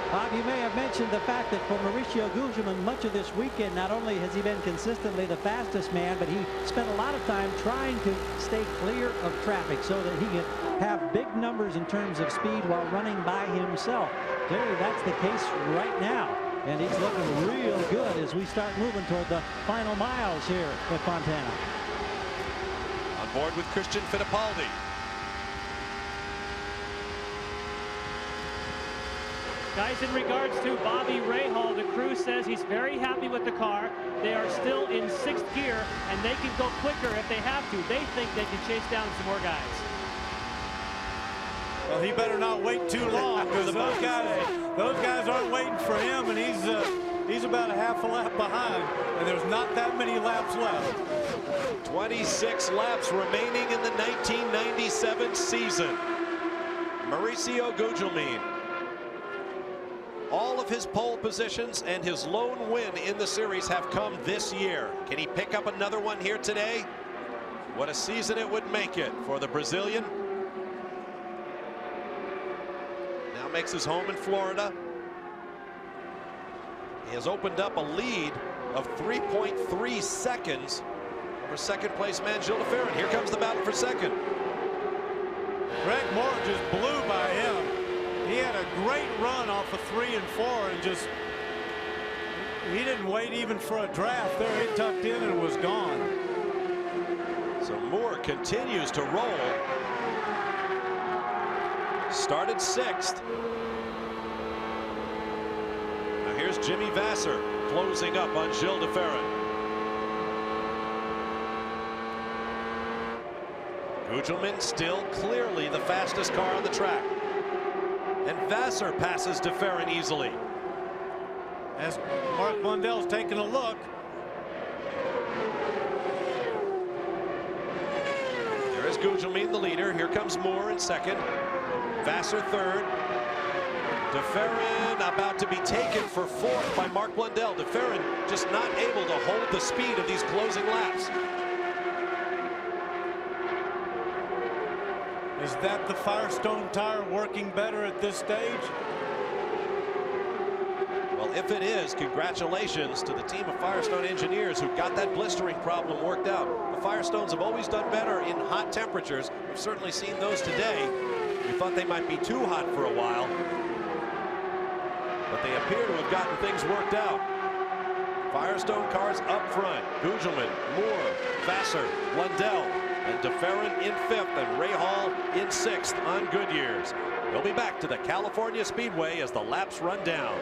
Bob, you may have mentioned the fact that for Mauricio Gugelmin, much of this weekend, not only has he been consistently the fastest man, but he spent a lot of time trying to stay clear of traffic so that he could have big numbers in terms of speed while running by himself. Clearly, that's the case right now, and he's looking real good as we start moving toward the final miles here at Fontana. On board with Christian Fittipaldi. Guys, in regards to Bobby Rahal, the crew says he's very happy with the car. They are still in 6th gear, and they can go quicker if they have to. They think they can chase down some more guys. Well, he better not wait too long, because those guys aren't waiting for him, and he's about a half a lap behind, and there's not that many laps left. 26 laps remaining in the 1997 season. Mauricio Gugelmin. All of his pole positions and his lone win in the series have come this year. Can he pick up another one here today? What a season it would make it for the Brazilian. Now makes his home in Florida. He has opened up a lead of 3.3 seconds over second place man Gilles de Ferran. Here comes the battle for second. Greg Moore just blew by him. He had a great run off of 3 and 4, and just he didn't wait even for a draft there. He tucked in and was gone. So Moore continues to roll. Started 6th. Now here's Jimmy Vasser closing up on Gilles de Ferran. Gugelmin still clearly the fastest car on the track. And Vasser passes de Ferran easily. As Mark Blundell's taking a look. There is Gugelmin, the leader. Here comes Moore in second. Vasser third. De Ferran about to be taken for 4th by Mark Blundell. De Ferran just not able to hold the speed of these closing laps. Is that the Firestone tire working better at this stage? Well, if it is, congratulations to the team of Firestone engineers who got that blistering problem worked out. The Firestones have always done better in hot temperatures. We've certainly seen those today. We thought they might be too hot for a while, but they appear to have gotten things worked out. Firestone cars up front. Gugelmin, Moore, Vasser, Blundell, and de Ferran in 5th, and Rahal in 6th on Goodyear's. We'll be back to the California Speedway as the laps run down.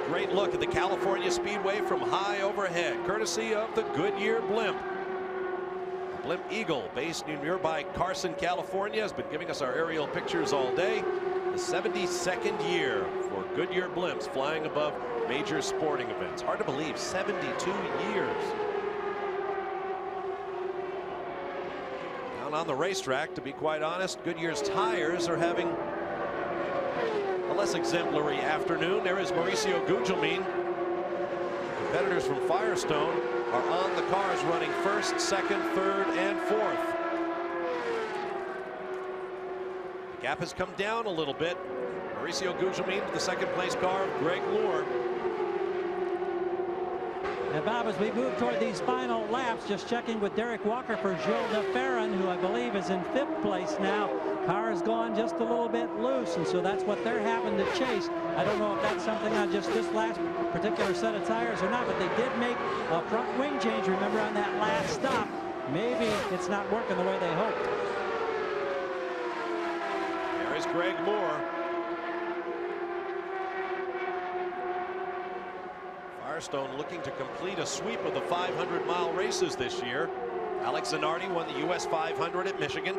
Great look at the California Speedway from high overhead, courtesy of the Goodyear blimp. The Blimp Eagle, based in nearby Carson, California, has been giving us our aerial pictures all day. The 72nd year for Goodyear blimps flying above major sporting events. Hard to believe, 72 years. On the racetrack, to be quite honest, Goodyear's tires are having a less exemplary afternoon. There is Mauricio Gugelmin. Competitors from Firestone are on the cars running 1st, 2nd, 3rd, and 4th. The gap has come down a little bit. Mauricio Gugelmin to the 2nd place car of Greg Moore. And Bob, as we move toward these final laps, just checking with Derek Walker for Gilles de Ferran, who I believe is in 5th place now. Car has gone just a little bit loose, and so that's what they're having to chase. I don't know if that's something on just this last particular set of tires or not, but they did make a front wing change, remember, on that last stop. Maybe it's not working the way they hoped. There is Greg Moore. Firestone looking to complete a sweep of the 500-mile races this year. Alex Zanardi won the US 500 at Michigan.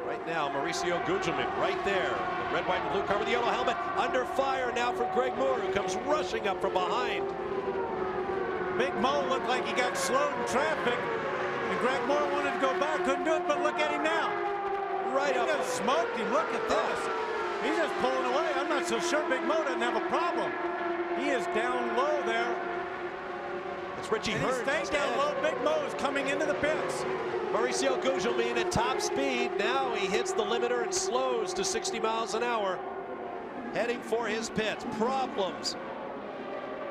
Right now, Mauricio Gugelmin right there. The red, white, and blue car with the yellow helmet. Under fire now from Greg Moore, who comes rushing up from behind. Big Mo looked like he got slowed in traffic, and Greg Moore wanted to go back, couldn't do it, but look at him now. Right up. He just smoked him. Look at this. He's just pulling away. I'm not so sure Big Mo doesn't have a problem. He is down low there. It's Richie and Hearn. He stays down low. Big Mo is coming into the pits. Mauricio Gugelmin at top speed. Now he hits the limiter and slows to 60 miles an hour. Heading for his pits. Problems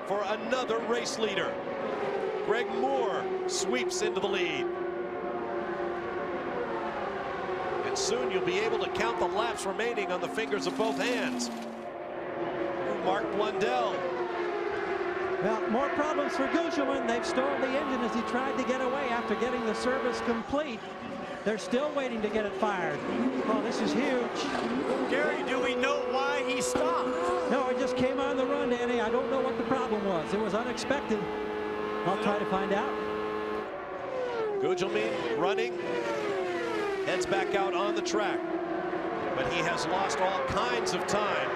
for another race leader. Greg Moore sweeps into the lead. And soon you'll be able to count the laps remaining on the fingers of both hands. Mark Blundell. Well, more problems for Gugelmin. They've stalled the engine as he tried to get away after getting the service complete. They're still waiting to get it fired. Oh, this is huge. Gary, do we know why he stopped? No, it just came on the run, Danny. I don't know what the problem was. It was unexpected. I'll try to find out. Gugelmin running, heads back out on the track, but he has lost all kinds of time.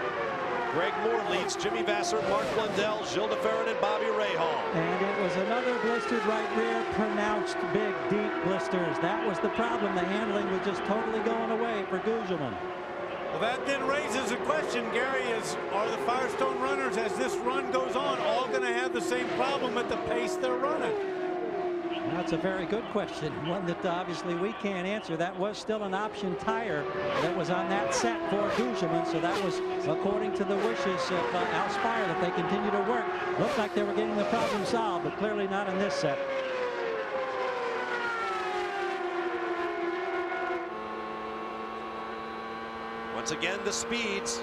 Greg Moore leads Jimmy Vasser, Mark Blundell, Gilles de Ferran, and Bobby Rahal. And it was another blistered right rear, pronounced big, deep blisters. That was the problem. The handling was just totally going away for Gugelmin. Well, that then raises a question, Gary, are the Firestone runners, as this run goes on, all going to have the same problem at the pace they're running? That's a very good question, one that obviously we can't answer. That was still an option tire that was on that set for Gugelmin, so that was according to the wishes of Al Spire that they continue to work. Looked like they were getting the problem solved, but clearly not in this set. Once again, the speeds.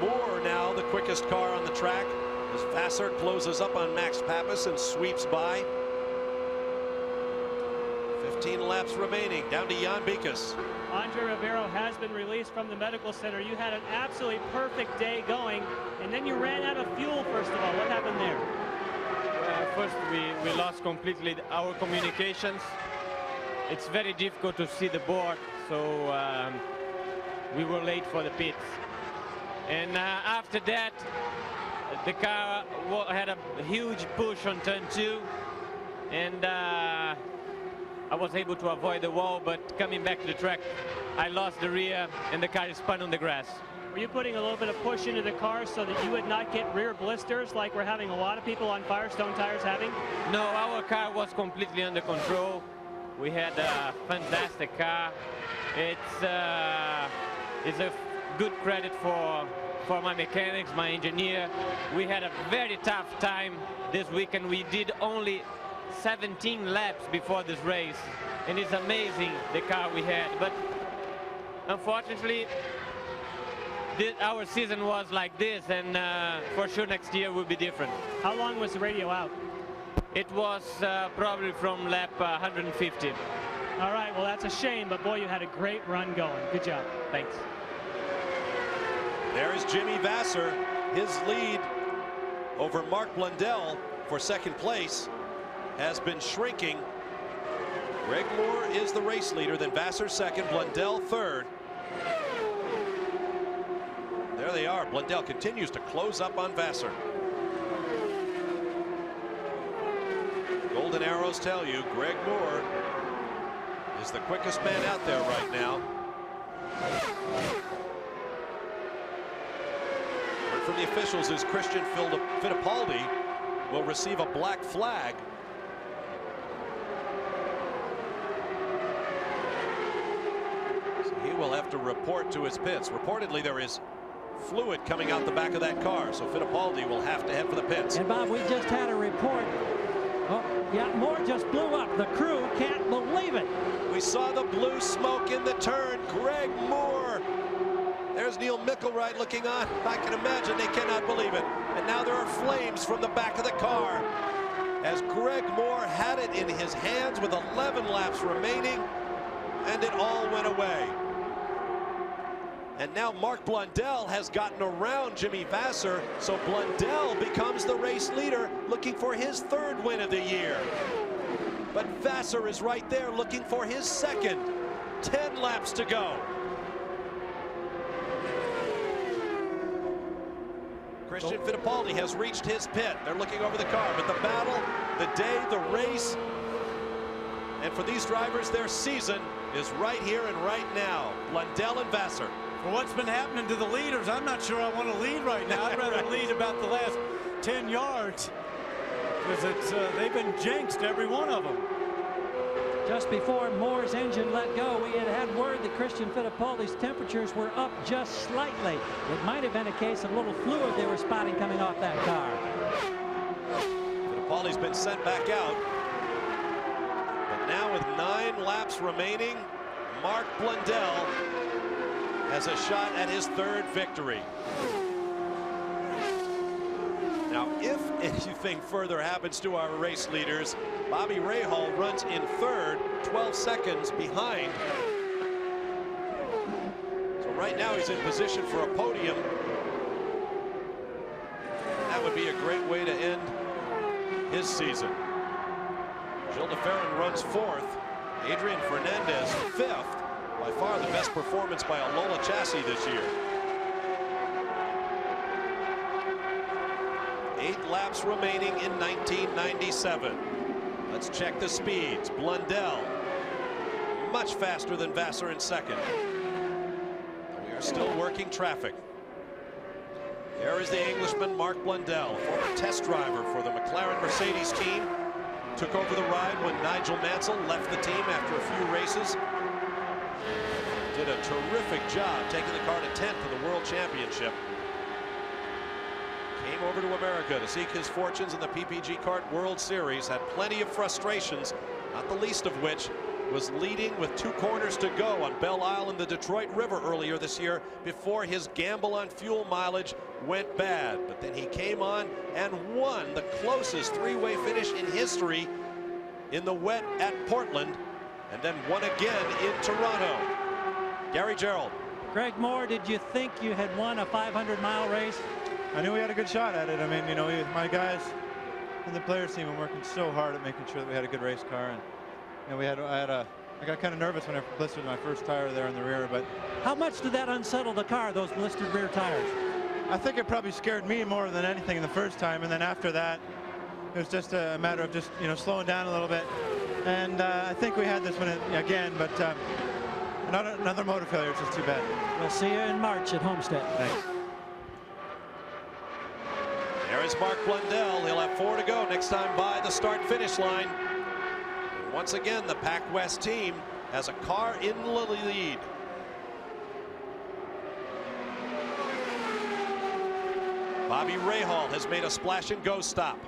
Moore now the quickest car on the track as Vasser closes up on Max Pappas and sweeps by. 15 laps remaining, down to Jan Bikus. Andre Ribeiro has been released from the medical center. You had an absolutely perfect day going, and then you ran out of fuel, first of all. What happened there? First, we lost completely our communications. It's very difficult to see the board, so we were late for the pits. And after that, the car had a huge push on turn 2, and I was able to avoid the wall, but coming back to the track, I lost the rear and the car spun on the grass. Were you putting a little bit of push into the car so that you would not get rear blisters like we're having a lot of people on Firestone tires having? No, our car was completely under control. We had a fantastic car. It's a good credit for my mechanics, my engineer. We had a very tough time this weekend. We did only 17 laps before this race, and it's amazing the car we had, but unfortunately our season was like this, and for sure next year will be different. How long was the radio out? It was probably from lap 150. All right, well, that's a shame, but boy, you had a great run going. Good job. Thanks. There's Jimmy Vasser, his lead over Mark Blundell for second place has been shrinking. Greg Moore is the race leader, then Vasser second, Blundell third. There they are. Blundell continues to close up on Vasser. Golden arrows tell you Greg Moore is the quickest man out there right now. Word from the officials is Christian Fittipaldi will receive a black flag. He will have to report to his pits. Reportedly, there is fluid coming out the back of that car, so Fittipaldi will have to head for the pits. And Bob, we just had a report. Oh, yeah, Moore just blew up. The crew can't believe it. We saw the blue smoke in the turn. Greg Moore. There's Neil Mickelwright looking on. I can imagine they cannot believe it. And now there are flames from the back of the car as Greg Moore had it in his hands with 11 laps remaining, and it all went away. And now Mark Blundell has gotten around Jimmy Vasser, so Blundell becomes the race leader, looking for his third win of the year. But Vasser is right there looking for his second. 10 laps to go. Christian Fittipaldi has reached his pit. They're looking over the car, but the battle, the day, the race, and for these drivers, their season is right here and right now. Blundell and Vasser. For what's been happening to the leaders, I'm not sure I want to lead right now. I'd rather lead about the last 10 yards because they've been jinxed, every one of them. Just before Moore's engine let go, we had word that Christian Fittipaldi's temperatures were up just slightly. It might have been a case of a little fluid they were spotting coming off that car. Fittipaldi's been sent back out. But now with 9 laps remaining, Mark Blundell has a shot at his third victory. Now, if anything further happens to our race leaders, Bobby Rahal runs in third, 12 12 seconds behind. So right now he's in position for a podium. That would be a great way to end his season. Gilles de Ferran runs 4th. Adrian Fernandez 5th. By far the best performance by a Lola chassis this year. 8 laps remaining in 1997. Let's check the speeds. Blundell, much faster than Vassar in 2nd. We are still working traffic. There is the Englishman, Mark Blundell, former test driver for the McLaren Mercedes team. Took over the ride when Nigel Mansell left the team after a few races. Did a terrific job taking the car to 10th in the World Championship. Came over to America to seek his fortunes in the PPG Kart World Series. Had plenty of frustrations, not the least of which was leading with 2 corners to go on Belle Isle in the Detroit River earlier this year before his gamble on fuel mileage went bad. But then he came on and won the closest 3-way finish in history in the wet at Portland, and then won again in Toronto. Gary Gerald. Greg Moore, did you think you had won a 500-mile race? I knew we had a good shot at it. I mean, you know, my guys and the players team were working so hard at making sure that we had a good race car, and you know, I got kind of nervous when I blistered my first tire there in the rear. But how much did that unsettle the car, those blistered rear tires? I think it probably scared me more than anything in the first time, and then after that, it was just a matter of just, you know, slowing down a little bit. And I think we had this one again, but another motor failure. It's just too bad. We'll see you in March at Homestead. Thanks. There is Mark Blundell. He'll have 4 to go next time by the start-finish line. And once again, the Pac West team has a car in the lead. Bobby Rahal has made a splash-and-go stop.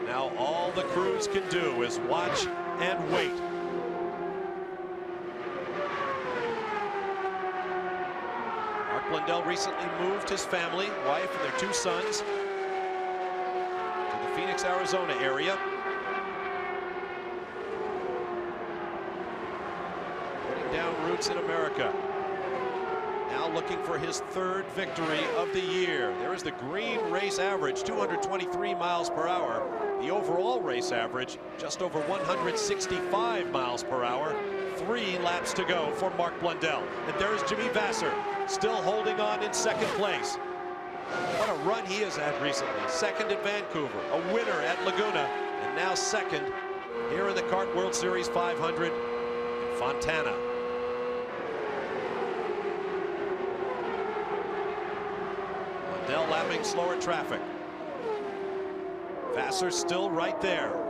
Now all the crews can do is watch and wait. Mark Blundell recently moved his family, wife and their 2 sons, to the Phoenix, Arizona area. Putting down roots in America. Now looking for his 3rd victory of the year. There is the green race average, 223 miles per hour. The overall race average, just over 165 miles per hour. 3 laps to go for Mark Blundell. And there is Jimmy Vassar, still holding on in 2nd place. What a run he has had recently. 2nd at Vancouver, a winner at Laguna, and now 2nd here in the Kart World Series 500 in Fontana. Blundell lapping slower traffic. Vassar still right there.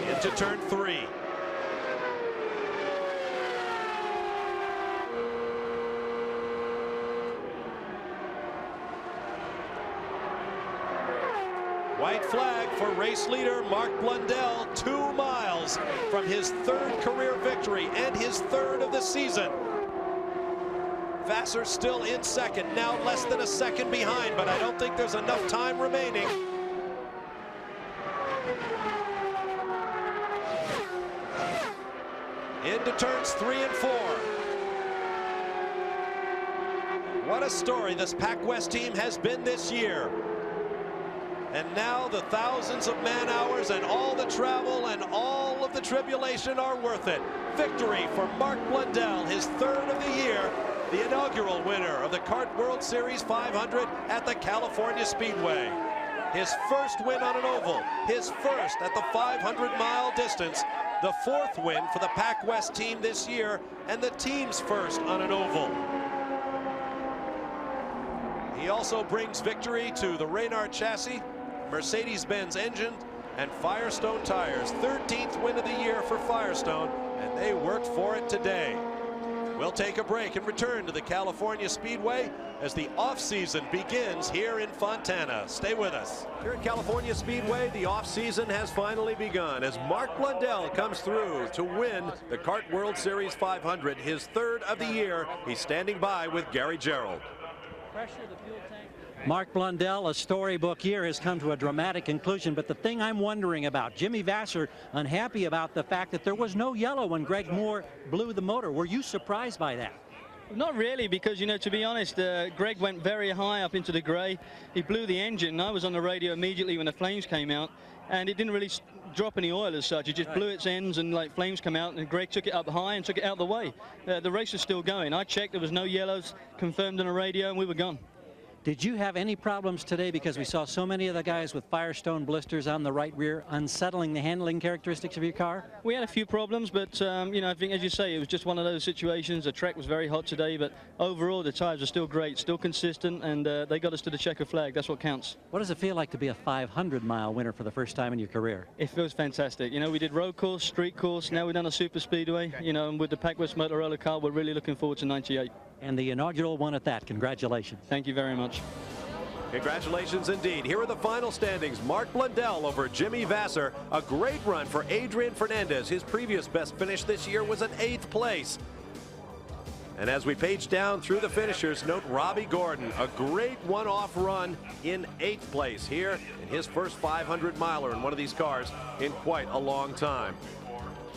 Into turn 3. White flag for race leader Mark Blundell, 2 miles from his 3rd career victory and his 3rd of the season. Vassar still in 2nd, now less than a second behind, but I don't think there's enough time remaining. Into turns 3 and 4. What a story this Pac West team has been this year. And now the thousands of man hours and all the travel and all of the tribulation are worth it. Victory for Mark Blundell, his 3rd of the year, the inaugural winner of the Kart World Series 500 at the California Speedway. His 1st win on an oval, his 1st at the 500-mile distance, the 4th win for the Pac West team this year, and the team's 1st on an oval. He also brings victory to the Reynard chassis, Mercedes-Benz engine, and Firestone tires. 13th win of the year for Firestone, and they worked for it today. We'll take a break and return to the California Speedway as the off-season begins here in Fontana. Stay with us. Here at California Speedway, the off-season has finally begun as Mark Blundell comes through to win the Kart World Series 500, his third of the year. He's standing by with Gary Gerould. Mark Blundell, a storybook year, has come to a dramatic conclusion. But the thing I'm wondering about, Jimmy Vasser unhappy about the fact that there was no yellow when Greg Moore blew the motor. Were you surprised by that? Not really, because, you know, to be honest, Greg went very high up into the gray. He blew the engine. I was on the radio immediately when the flames came out, and it didn't really drop any oil as such. It just blew its ends and like flames come out, and Greg took it up high and took it out of the way. The race was still going. I checked, there was no yellows, confirmed on the radio, and we were gone. Did you have any problems today, because we saw so many of the guys with Firestone blisters on the right rear, unsettling the handling characteristics of your car? We had a few problems, but you know, I think, as you say, it was just one of those situations. The track was very hot today, but overall the tires are still great, still consistent, and they got us to the checker flag. That's what counts. What does it feel like to be a 500-mile winner for the first time in your career? It feels fantastic. You know, we did road course, street course, now we've done a super speedway. You know, and with the Packwest Motorola car, we're really looking forward to 98. And the inaugural one at that. Congratulations. Thank you very much. Congratulations indeed. Here are the final standings. Mark Blundell over Jimmy Vasser. A great run for Adrian Fernandez. His previous best finish this year was an 8th place. And as we page down through the finishers, note Robbie Gordon, a great one-off run in 8th place here in his first 500-miler in one of these cars in quite a long time.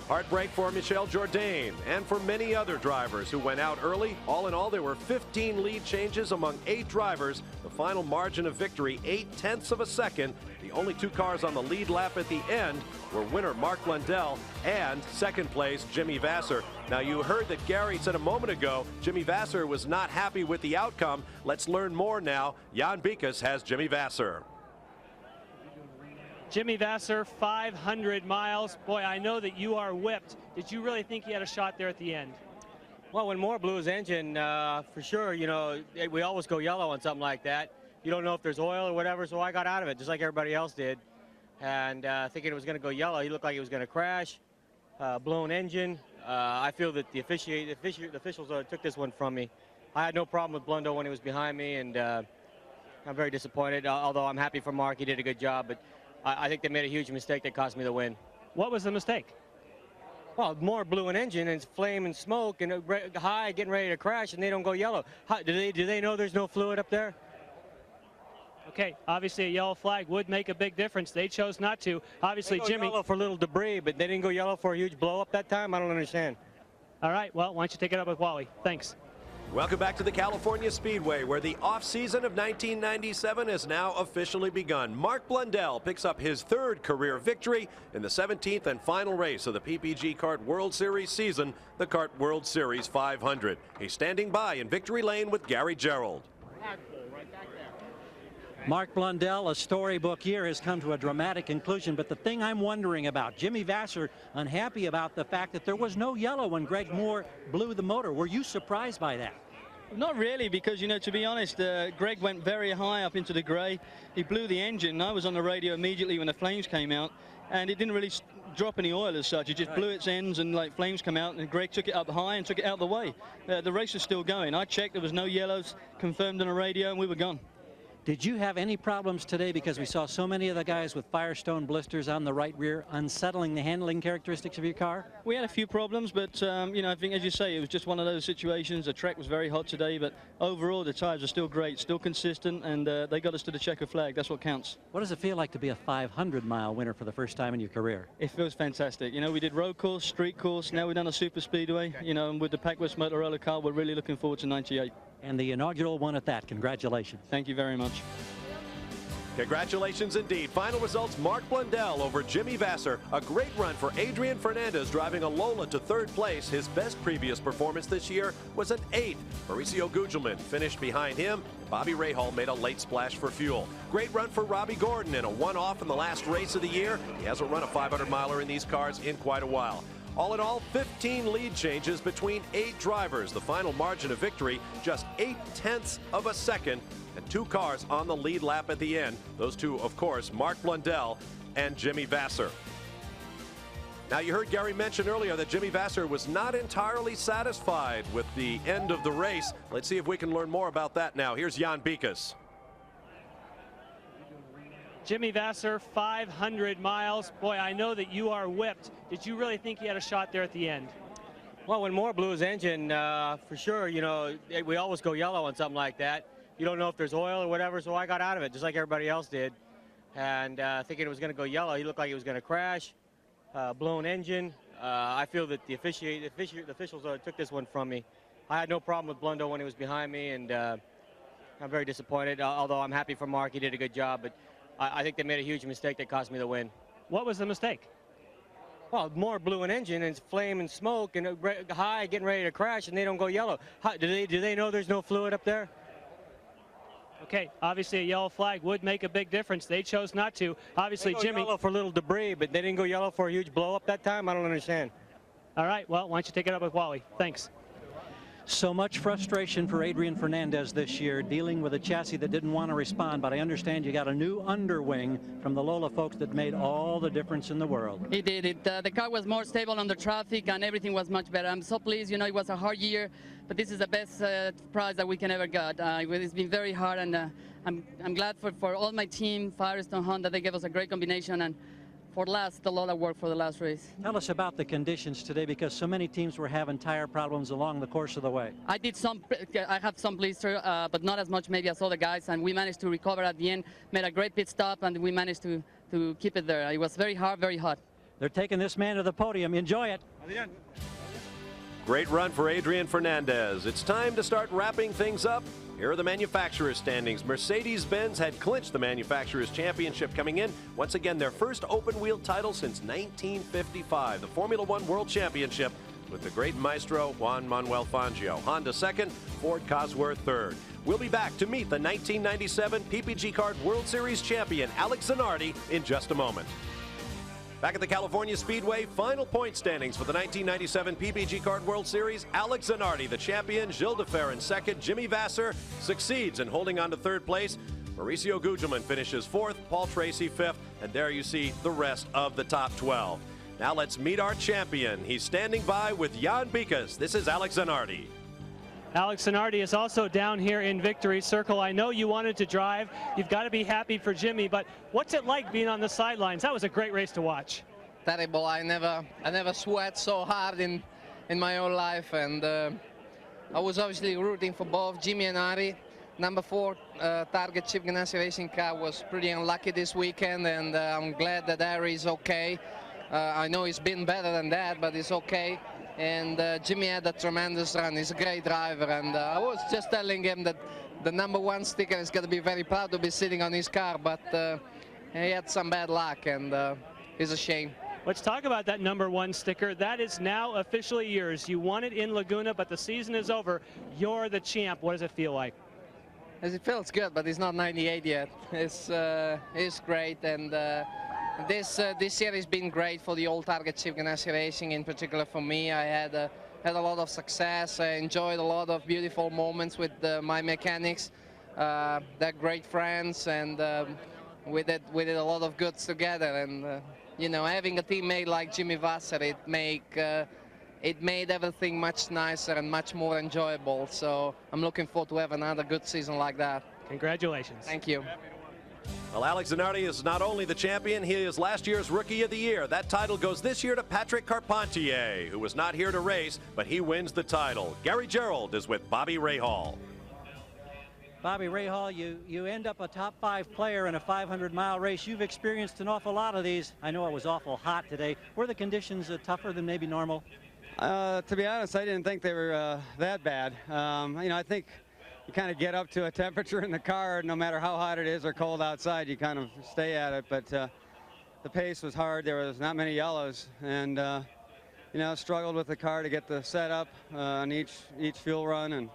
Heartbreak for Michel Jourdain and for many other drivers who went out early. All in all, there were 15 lead changes among 8 drivers. The final margin of victory, 0.8 of a second. The only 2 cars on the lead lap at the end were winner Mark Blundell and second place Jimmy Vasser. Now, you heard that Gary said a moment ago Jimmy Vasser was not happy with the outcome. Let's learn more now. Jan Bikas has Jimmy Vasser. Jimmy Vasser, 500 miles. Boy, I know that you are whipped. Did you really think he had a shot there at the end? Well, when Moore blew his engine, for sure, you know, we always go yellow on something like that. You don't know if there's oil or whatever, so I got out of it, just like everybody else did. And thinking it was going to go yellow, he looked like he was going to crash. Blown engine. I feel that the officials took this one from me. I had no problem with Blundell when he was behind me, and I'm very disappointed, although I'm happy for Mark. He did a good job, but I think they made a huge mistake that cost me the win. What was the mistake? Well, Moore blew an engine and it's flame and smoke and high, getting ready to crash, and they don't go yellow. Do they know there's no fluid up there? Okay, obviously a yellow flag would make a big difference. They chose not to. Obviously, Jimmy. Yellow for little debris, but they didn't go yellow for a huge blow up that time. I don't understand. All right, well, why don't you take it up with Wally? Thanks. Welcome back to the California Speedway, where the off-season of 1997 has now officially begun. Mark Blundell picks up his 3rd career victory in the 17th and final race of the PPG Kart World Series season, the Kart World Series 500. He's standing by in victory lane with Gary Gerould. Mark Blundell, a storybook year, has come to a dramatic conclusion. But the thing I'm wondering about, Jimmy Vasser unhappy about the fact that there was no yellow when Greg Moore blew the motor. Were you surprised by that? Not really, because, you know, to be honest, Greg went very high up into the gray. He blew the engine. I was on the radio immediately when the flames came out, and it didn't really drop any oil as such. It just blew its ends and like flames come out, and Greg took it up high and took it out of the way. The race was still going. I checked, there was no yellows, confirmed on the radio, and we were gone. Did you have any problems today, because we saw so many of the guys with Firestone blisters on the right rear, unsettling the handling characteristics of your car? We had a few problems, but you know, I think, as you say, it was just one of those situations. The track was very hot today, but overall the tires are still great, still consistent, and they got us to the checker flag. That's what counts. What does it feel like to be a 500-mile winner for the first time in your career? It feels fantastic. You know, we did road course, street course, now we've done a super speedway. You know, and with the Packwest Motorola car, we're really looking forward to 98. And the inaugural one at that. Congratulations. Thank you very much. Congratulations indeed. Final results, Mark Blundell over Jimmy Vasser. A great run for Adrian Fernandez, driving a Lola to 3rd place. His best previous performance this year was an 8th. Mauricio Gugelmin finished behind him. Bobby Rahal made a late splash for fuel. Great run for Robbie Gordon in a one-off in the last race of the year. He hasn't run a 500-miler in these cars in quite a while. All in all, 15 lead changes between 8 drivers. The final margin of victory, just 0.8 of a second, and 2 cars on the lead lap at the end. Those 2, of course, Mark Blundell and Jimmy Vasser. Now, you heard Gary mention earlier that Jimmy Vasser was not entirely satisfied with the end of the race. Let's see if we can learn more about that now. Here's Jan Bikas. Jimmy Vasser, 500 miles. Boy, I know that you are whipped. Did you really think he had a shot there at the end? Well, when Moore blew his engine, for sure, you know, we always go yellow on something like that. You don't know if there's oil or whatever, so I got out of it just like everybody else did. And thinking it was going to go yellow, he looked like he was going to crash. Blown engine. I feel that the officials took this one from me. I had no problem with Blundo when he was behind me, and I'm very disappointed, although I'm happy for Mark. He did a good job, but I think they made a huge mistake that cost me the win. What was the mistake? Well, Moore blew an engine, and it's flame and smoke, and high, getting ready to crash, and they don't go yellow. Do they know there's no fluid up there? Okay, obviously a yellow flag would make a big difference. They chose not to. Obviously, they go Jimmy. Yellow for little debris, but they didn't go yellow for a huge blow up that time. I don't understand. All right, well, why don't you take it up with Wally? Thanks. So much frustration for Adrian Fernandez this year, dealing with a chassis that didn't want to respond, but I understand you got a new underwing from the Lola folks that made all the difference in the world. It did. The car was more stable under traffic, and everything was much better. I'm so pleased. You know, it was a hard year, but this is the best prize that we can ever get. It's been very hard, and I'm glad for all my team, Firestone, Honda. They gave us a great combination, and for last, a lot of work for the last race. Tell us about the conditions today, because so many teams were having tire problems along the course of the way. I have some blister, but not as much maybe as other guys, and we managed to recover at the end, made a great pit stop, and we managed to keep it there. It was very hard, very hot. They're taking this man to the podium. Enjoy it. Great run for Adrian Fernandez. It's time to start wrapping things up. Here are the manufacturers' standings. Mercedes-Benz had clinched the manufacturers' championship coming in. Once again, their first open-wheel title since 1955. The Formula One World Championship with the great maestro Juan Manuel Fangio. Honda second, Ford Cosworth third. We'll be back to meet the 1997 PPG Card World Series champion Alex Zanardi in just a moment. Back at the California Speedway, final point standings for the 1997 PPG Card World Series. Alex Zanardi, the champion, Gilles Defer in second. Jimmy Vasser succeeds in holding on to third place. Mauricio Gugelmin finishes fourth, Paul Tracy fifth, and there you see the rest of the top 12. Now let's meet our champion. He's standing by with Jan Bikas. This is Alex Zanardi. Alex Zanardi is also down here in Victory Circle. I know you wanted to drive. You've got to be happy for Jimmy, but what's it like being on the sidelines? That was a great race to watch. Terrible. I never sweat so hard in my whole life, and I was obviously rooting for both Jimmy and Ari. Number 4 Target Chip Ganassi racing car was pretty unlucky this weekend, and I'm glad that Ari is okay. I know he's been better than that, but he's okay. And Jimmy had a tremendous run. He's a great driver, and I was just telling him that the number 1 sticker is going to be very proud to be sitting on his car, but he had some bad luck, and it's a shame. Let's talk about that number 1 sticker. That is now officially yours. You won it in Laguna, but the season is over. You're the champ. What does it feel like? It feels good, but it's not 98 yet. It's great, and this year has been great for the old Target Chip Ganassi Racing, in particular for me. I had a lot of success. I enjoyed a lot of beautiful moments with my mechanics. They're great friends, and we did a lot of goods together. And you know, having a teammate like Jimmy Vasser, it made everything much nicer and much more enjoyable. So I'm looking forward to have another good season like that. Congratulations. Thank you. Well, Alex Zanardi is not only the champion, he is last year's Rookie of the Year. That title goes this year to Patrick Carpentier, who was not here to race, but he wins the title. Gary Gerould is with Bobby Rahal. Bobby Rahal, you end up a top 5 player in a 500-mile race. You've experienced an awful lot of these. I know it was awful hot today. Were the conditions tougher than maybe normal? To be honest, I didn't think they were that bad. You know, I think you kind of get up to a temperature in the car, no matter how hot it is or cold outside, you kind of stay at it. But the pace was hard. There was not many yellows, and you know, struggled with the car to get the setup on each fuel run. And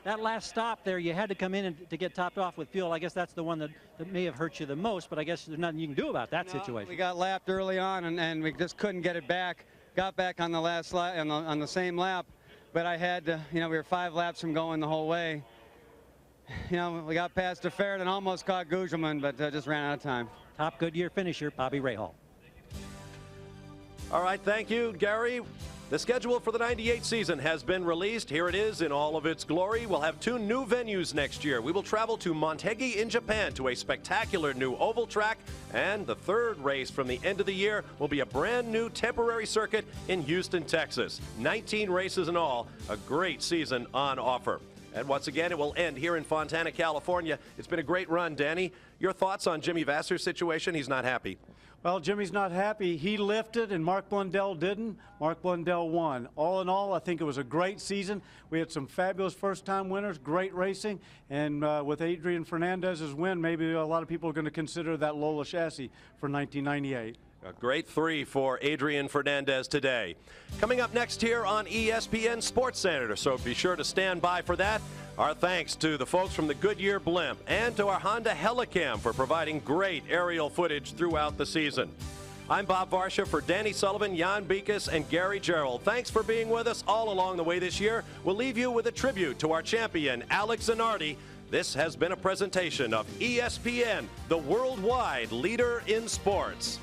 that last stop there, you had to come in to get topped off with fuel. I guess that's the one that may have hurt you the most, but I guess there's nothing you can do about that situation. We got lapped early on, and we just couldn't get it back. Got back on the last lap, on the same lap, but I had to, you know, we were 5 laps from going the whole way. You know, we got past Defer and almost caught Gugelmin, but just ran out of time. Top Goodyear finisher, Bobby Rahal. All right, thank you, Gary. The schedule for the 98 season has been released. Here it is in all of its glory. We'll have 2 new venues next year. We will travel to Motegi in Japan to a spectacular new oval track. And the 3rd race from the end of the year will be a brand new temporary circuit in Houston, Texas. 19 races in all. A great season on offer. And once again, it will end here in Fontana, California. It's been a great run, Danny. Your thoughts on Jimmy Vasser's situation? He's not happy. Well, Jimmy's not happy. He lifted and Mark Blundell didn't. Mark Blundell won. All in all, I think it was a great season. We had some fabulous first-time winners, great racing, and with Adrian Fernandez's win, maybe a lot of people are going to consider that Lola chassis for 1998. A great 3 for Adrian Fernandez today. Coming up next here on ESPN Sports Center, so be sure to stand by for that. Our thanks to the folks from the Goodyear Blimp and to our Honda Helicam for providing great aerial footage throughout the season. I'm Bob Varsha for Danny Sullivan, Jan Beekes, and Gary Gerald. Thanks for being with us all along the way this year. We'll leave you with a tribute to our champion, Alex Zanardi. This has been a presentation of ESPN, the worldwide leader in sports.